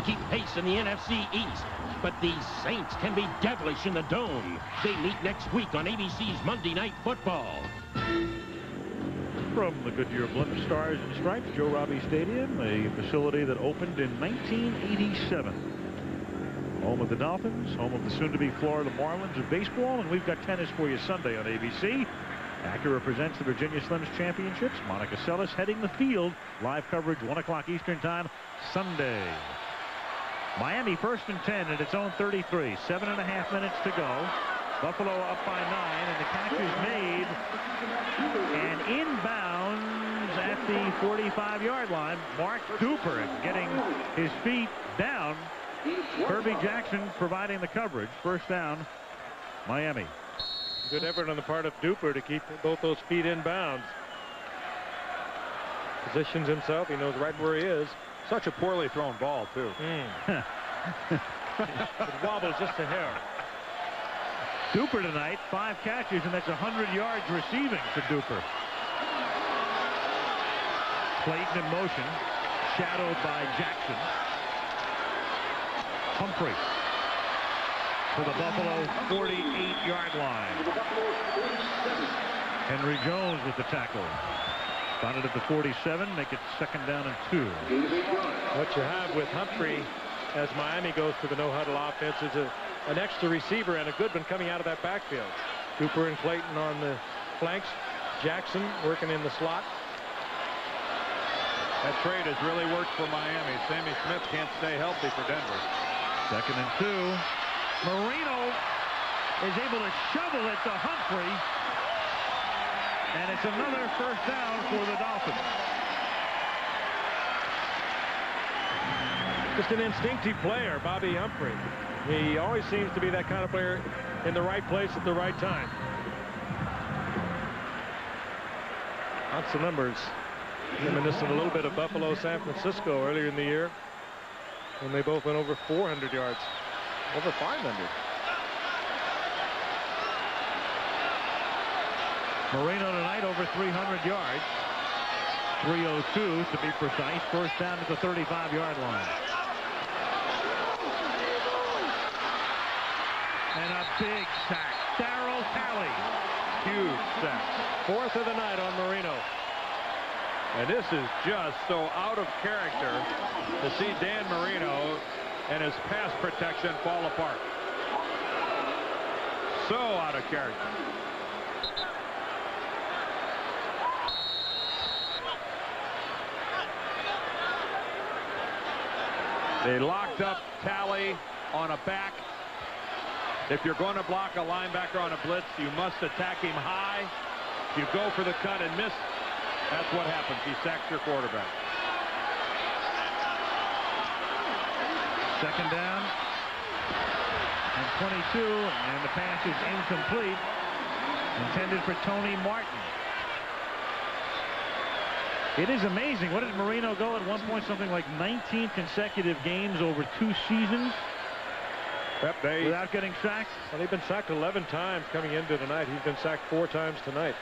Keep pace in the NFC East, but these Saints can be devilish in the Dome. They meet next week on ABC's Monday Night Football. From the Goodyear Blimp Stars and Stripes, Joe Robbie Stadium, a facility that opened in 1987. Home of the Dolphins, home of the soon-to-be Florida Marlins of baseball, and we've got tennis for you Sunday on ABC. Acura presents the Virginia Slims Championships. Monica Seles heading the field. Live coverage 1 o'clock Eastern Time Sunday. Miami 1st and 10 at its own 33. 7.5 minutes to go. Buffalo up by 9, and the catch is made and inbounds at the 45-yard line. Mark Duper getting his feet down. Kirby Jackson providing the coverage. First down, Miami. Good effort on the part of Duper to keep both those feet in bounds. Positions himself. He knows right where he is. Such a poorly thrown ball, too. It wobbles just a hair. Duper tonight, 5 catches, and that's 100 yards receiving for Duper. Clayton in motion, shadowed by Jackson. Humphrey to the Buffalo 48-yard line. Henry Jones with the tackle. Found it at the 47, make it 2nd down and 2. What you have with Humphrey as Miami goes to the no-huddle offense is an extra receiver and a good one coming out of that backfield. Cooper and Clayton on the flanks. Jackson working in the slot. That trade has really worked for Miami. Sammy Smith can't stay healthy for Denver. 2nd and 2. Marino is able to shovel it to Humphrey. And it's another 1st down for the Dolphins. Just an instinctive player, Bobby Humphrey. He always seems to be that kind of player in the right place at the right time. Lots of numbers. Reminiscent a little bit of Buffalo, San Francisco earlier in the year when they both went over 400 yards. Over 500. Marino tonight over 300 yards. 302 to be precise. 1st down at the 35-yard line. And a big sack. Darryl Talley. Huge sack. 4th of the night on Marino. And this is just so out of character to see Dan Marino and his pass protection fall apart. So out of character. They locked up Talley on a back. If you're going to block a linebacker on a blitz, you must attack him high. If you go for the cut and miss, that's what happens. He sacks your quarterback. 2nd down and 22, and the pass is incomplete. Intended for Tony Martin. It is amazing. What did Marino go at one point? Something like 19 consecutive games over 2 seasons. Yep, without getting sacked. Well, he's been sacked 11 times coming into tonight. He's been sacked 4 times tonight.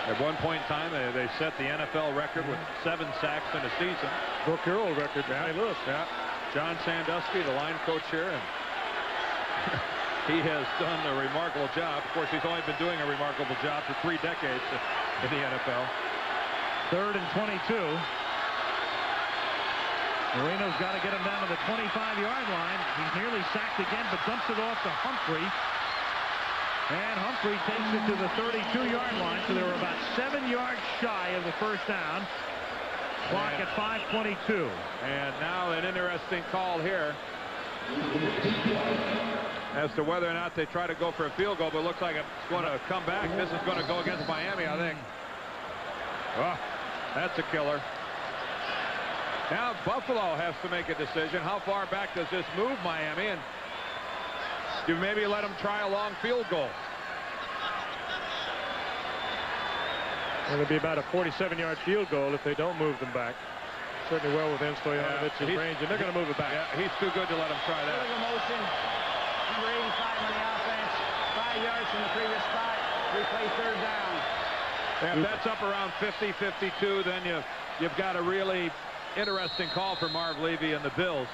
At one point in time, they set the NFL record with 7 sacks in a season. Broke your old record, St. Louis. Yeah. John Sandusky, the line coach here, and he has done a remarkable job. Of course, he's only been doing a remarkable job for 3 decades in the NFL. 3rd and 22. Marino's got to get him down to the 25-yard line. He's nearly sacked again, but dumps it off to Humphrey. And Humphrey takes it to the 32-yard line, so they were about 7 yards shy of the 1st down. Clock at 5:22. And now an interesting call here as to whether or not they try to go for a field goal, but it looks like it's going to come back. This is going to go against Miami, I think. Oh, that's a killer. Now Buffalo has to make a decision. How far back does this move Miami? And you maybe let them try a long field goal. It'll be about a 47-yard field goal if they don't move them back. Certainly well within Stoyanovic's range, and they're going to move it back. Yeah, he's too good to let him try that. Motion. Number 85 on the offense. 5 yards from the previous spot. Replay 3rd down. Yeah, if that's up around 50-52, then you've got a really interesting call for Marv Levy and the Bills.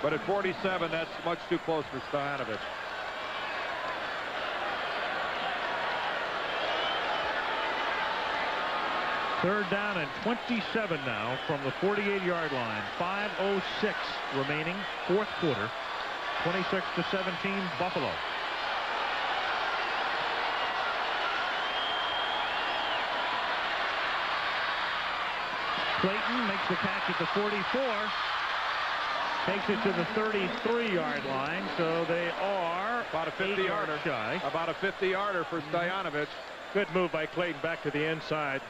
But at 47, that's much too close for Stojanovic. Third down and 27 now from the 48-yard line. 5:06 remaining, 4th quarter. 26-17 Buffalo. Clayton makes the catch at the 44. Takes it to the 33-yard line, so they are about a 50-yarder shy. About a 50-yarder for Stojanovic. Good move by Clayton back to the inside.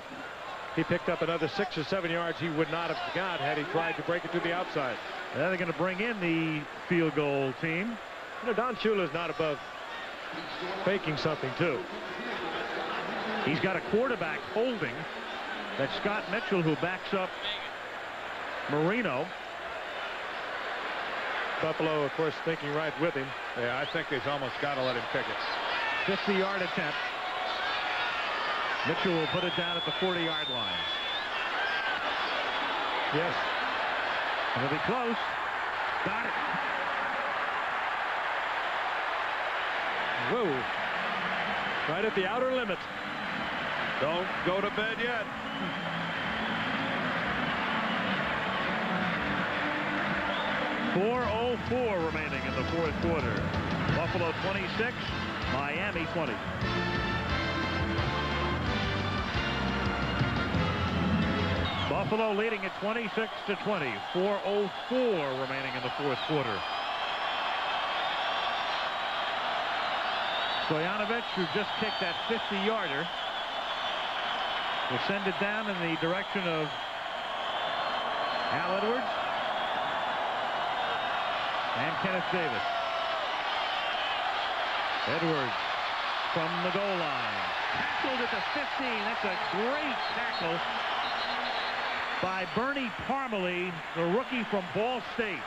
He picked up another 6 or 7 yards he would not have got had he tried to break it to the outside. Now they're going to bring in the field goal team. You know, Don Shula's not above faking something, too. He's got a quarterback holding. That's Scott Mitchell, who backs up Marino. Buffalo, of course, thinking right with him. Yeah, I think he's almost got to let him kick it. 50-yard attempt. Mitchell will put it down at the 40-yard line. Yes. It'll be close. Got it. Whoa. Right at the outer limit. Don't go to bed yet. .404 remaining in the fourth quarter. Buffalo 26, Miami 20. Buffalo leading at 26-20. 4:04 remaining in the fourth quarter. Stoyanovich, who just kicked that 50-yarder, will send it down in the direction of Al Edwards and Kenneth Davis. Edwards from the goal line. Tackled at the 15. That's a great tackle by Bernie Parmalee, the rookie from Ball State.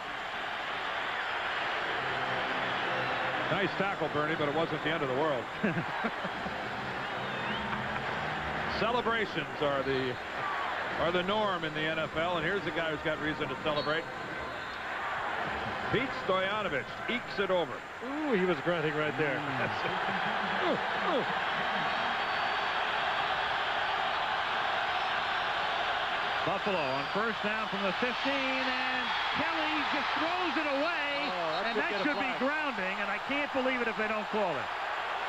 Nice tackle, Bernie, but it wasn't the end of the world. Celebrations are the norm in the NFL, and here's a guy who's got reason to celebrate. Pete Stoyanovich ekes it over. Ooh, he was grunting right there. Buffalo on first down from the 15, and Kelly just throws it away, and that should be grounding, and I can't believe it if they don't call it.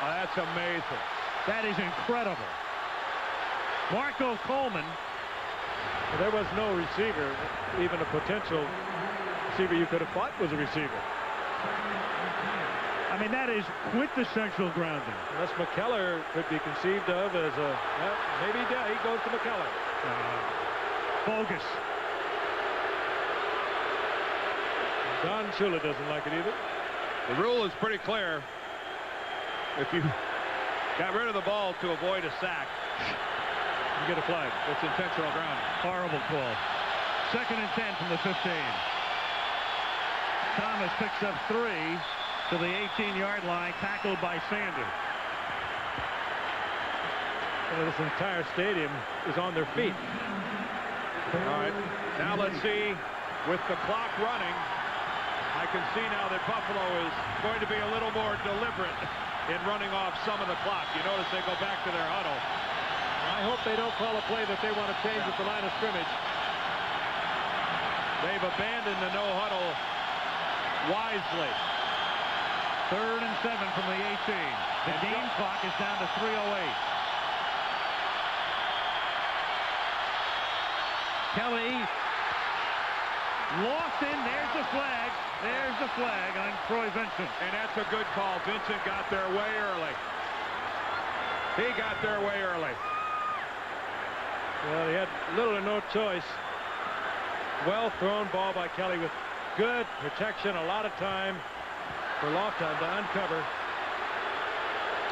Oh, that's amazing. That is incredible. Marco Coleman. There was no receiver, even a potential receiver you could have thought was a receiver. I mean, that is quintessential grounding. Unless McKellar could be conceived of as a, well, maybe he goes to McKellar. Bogus. Don Shula doesn't like it either. The rule is pretty clear. If you got rid of the ball to avoid a sack, you get a flag. It's intentional grounding. Horrible call. 2nd and 10 from the 15. Thomas picks up 3 to the 18-yard line, tackled by Sanders. Well, this entire stadium is on their feet. All right, now let's see, with the clock running, I can see now that Buffalo is going to be a little more deliberate in running off some of the clock. You notice they go back to their huddle. I hope they don't call a play that they want to change at the line of scrimmage. They've abandoned the no huddle wisely. 3rd and 7 from the 18. The game clock is down to 3:08. Kelly. Lofton, there's the flag. There's the flag on Troy Vincent. And that's a good call. Vincent got there way early. He got there way early. Well, he had little or no choice. Well thrown ball by Kelly with good protection, a lot of time for Lofton to uncover.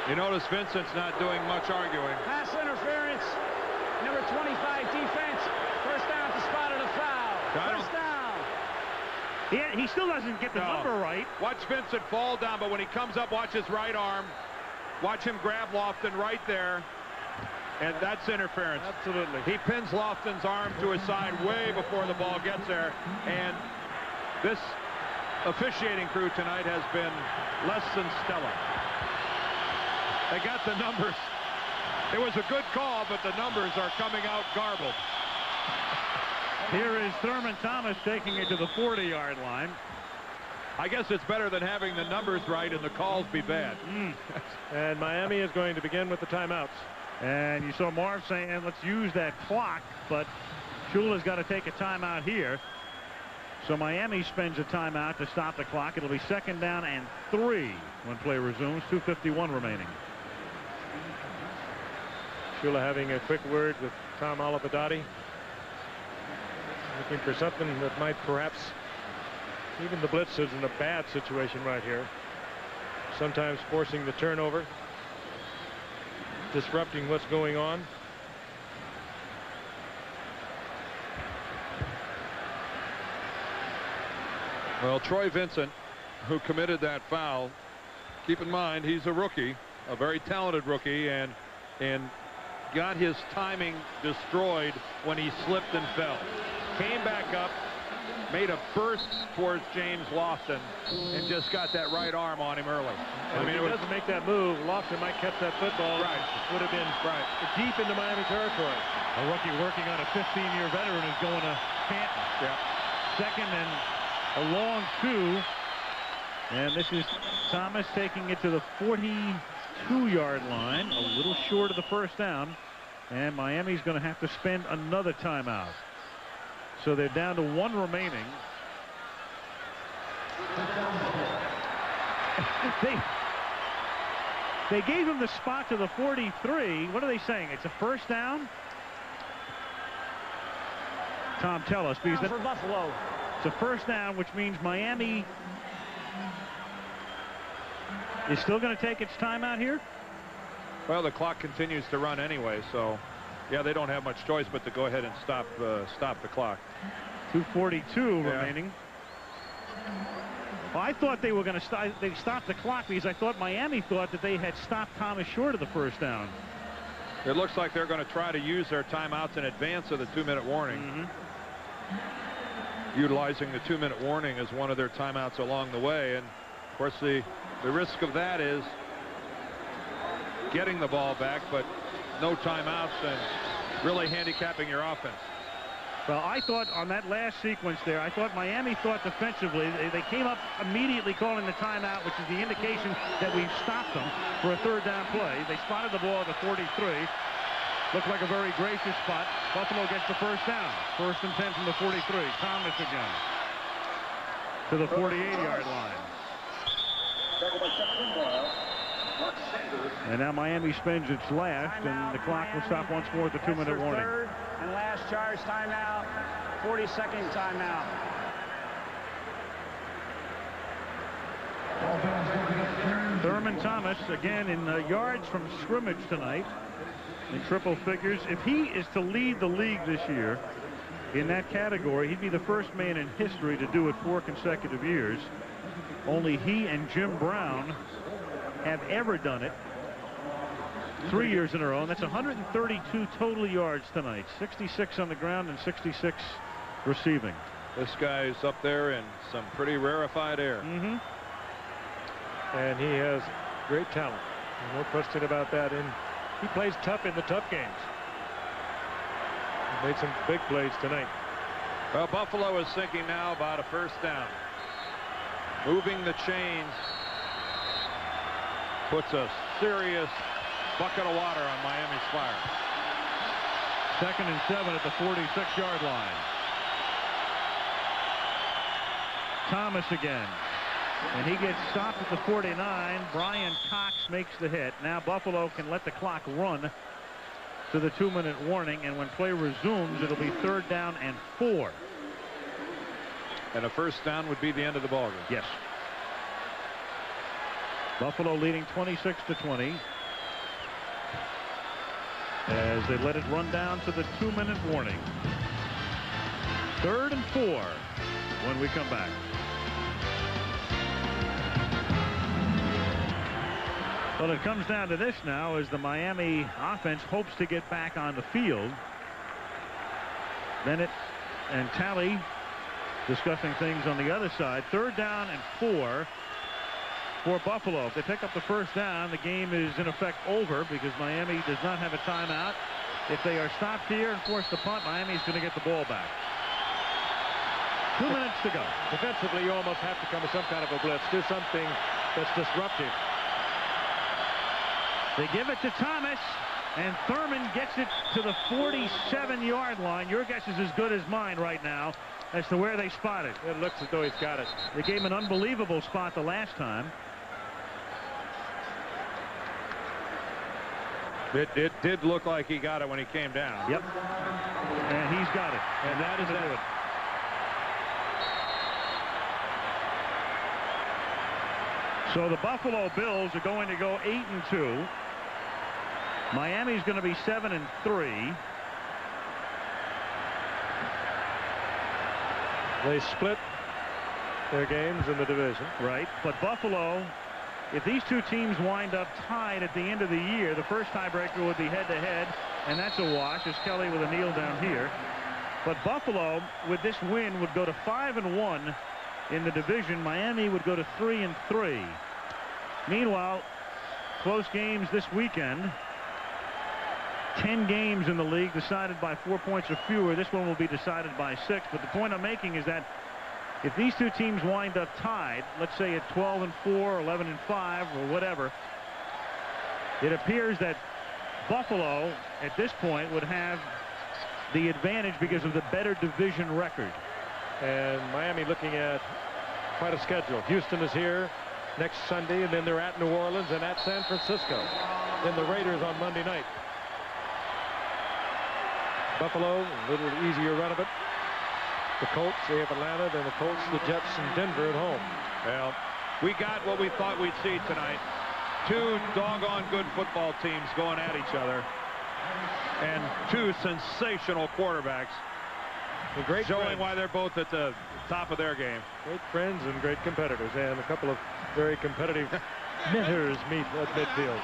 You notice Vincent's not doing much arguing. Pass interference. Number 25 defense. First down at the spot of the foul. First down. He still doesn't get the number right. Watch Vincent fall down, but when he comes up, watch his right arm. Watch him grab Lofton right there. And that's interference. Absolutely. He pins Lofton's arm to his side way before the ball gets there. And this officiating crew tonight has been less than stellar. They got the numbers. It was a good call, but the numbers are coming out garbled. Here is Thurman Thomas taking it to the 40-yard line. I guess it's better than having the numbers right and the calls be bad. And Miami is going to begin with the timeouts. And you saw Marv saying, let's use that clock, but Shula's got to take a timeout here. So Miami spends a timeout to stop the clock. It'll be 2nd down and 3 when play resumes. 2:51 remaining. Shula having a quick word with Tom Olivadotti. Looking for something that might perhaps, even the blitz is in a bad situation right here. Sometimes forcing the turnover, disrupting what's going on. Well, Troy Vincent, who committed that foul, keep in mind he's a rookie, a very talented rookie, and got his timing destroyed when he slipped and fell. came back up, made a burst towards James Lofton, and just got that right arm on him early. And if he doesn't make that move, Lofton might catch that football. Right. Would have been deep into Miami territory. A rookie working on a 15-year veteran is going to Canton. Yeah. Second and a long 2. And this is Thomas taking it to the 42-yard line, a little short of the first down. And Miami's going to have to spend another timeout. So they're down to 1 remaining. They gave him the spot to the 43. What are they saying? It's a first down? Tom, tell us. Because for Buffalo. It's a first down, which means Miami is still going to take its timeout here? Well, the clock continues to run anyway, so yeah, they don't have much choice but to go ahead and stop the clock. 2:42 remaining. Well, I thought they were going to stop the clock because I thought Miami thought that they had stopped Thomas short of the first down. It looks like they're going to try to use their timeouts in advance of the 2-minute warning. Utilizing the 2-minute warning as one of their timeouts along the way. And of course the risk of that is getting the ball back, but no timeouts and really handicapping your offense. Well, I thought on that last sequence there, I thought Miami thought defensively. They came up immediately calling the timeout, which is the indication that we've stopped them for a third down play. They spotted the ball at the 43. Looked like a very gracious spot. Buffalo gets the first down. 1st and 10 from the 43. Thomas again to the 48-yard line. And now Miami spends its last, and the clock will stop once more at the 2-minute warning. Third and last charge timeout. 42nd timeout. Thurman Thomas again in yards from scrimmage tonight in triple figures. If he is to lead the league this year in that category, he'd be the first man in history to do it 4 consecutive years. Only he and Jim Brown have ever done it 3 years in a row, and that's 132 total yards tonight. 66 on the ground and 66 receiving. This guy's up there in some pretty rarefied air. And he has great talent. No question about that. And he plays tough in the tough games. He made some big plays tonight. Well, Buffalo is thinking now about a first down. Moving the chains puts a serious bucket of water on Miami's fire. 2nd and 7 at the 46-yard line. Thomas again. And he gets stopped at the 49. Brian Cox makes the hit. Now Buffalo can let the clock run to the 2-minute warning, and when play resumes, it'll be 3rd down and 4. And a first down would be the end of the ballgame. Yes. Buffalo leading 26-20 as they let it run down to the 2-minute warning. 3rd and 4 when we come back. Well, it comes down to this now as the Miami offense hopes to get back on the field. Bennett and Talley discussing things on the other side. 3rd down and 4 for Buffalo. If they pick up the first down, the game is in effect over because Miami does not have a timeout. If they are stopped here and forced to punt, Miami's going to get the ball back. 2 minutes to go. Defensively, you almost have to come with some kind of a blitz. Do something that's disruptive. They give it to Thomas, and Thurman gets it to the 47-yard line. Your guess is as good as mine right now as to where they spot it. It looks as though he's got it. They gave him an unbelievable spot the last time. It did look like he got it when he came down. Yep. And he's got it. And that is it. So the Buffalo Bills are going to go 8-2. Miami's going to be 7-3. They split their games in the division. Right. But Buffalo, if these two teams wind up tied at the end of the year, the first tiebreaker would be head-to-head, and that's a wash, as Kelly with a kneel down here. But Buffalo, with this win, would go to 5-1 in the division. Miami would go to 3-3. Meanwhile, close games this weekend. 10 games in the league decided by 4 points or fewer. This one will be decided by 6. But the point I'm making is that if these two teams wind up tied, let's say at 12-4, 11-5, or whatever, it appears that Buffalo at this point would have the advantage because of the better division record. And Miami looking at quite a schedule. Houston is here next Sunday, and then they're at New Orleans and at San Francisco. Then the Raiders on Monday night. Buffalo, a little easier run of it. The Colts, they have Atlanta, then the Colts, the Jets, and Denver at home. Well, we got what we thought we'd see tonight. Two doggone good football teams going at each other. And two sensational quarterbacks. Great showing friends. why they're both at the top of their game. Great friends and great competitors. And a couple of very competitive knitters meet at midfield.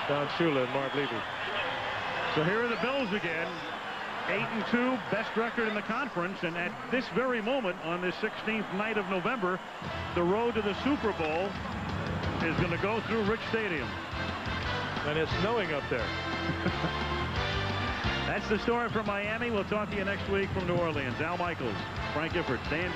Don Shula and Marv Levy. So here are the Bills again. 8-2, best record in the conference, and at this very moment, on this 16th night of November, the road to the Super Bowl is going to go through Rich Stadium. And it's snowing up there. That's the story from Miami. We'll talk to you next week from New Orleans. Al Michaels, Frank Gifford, Dan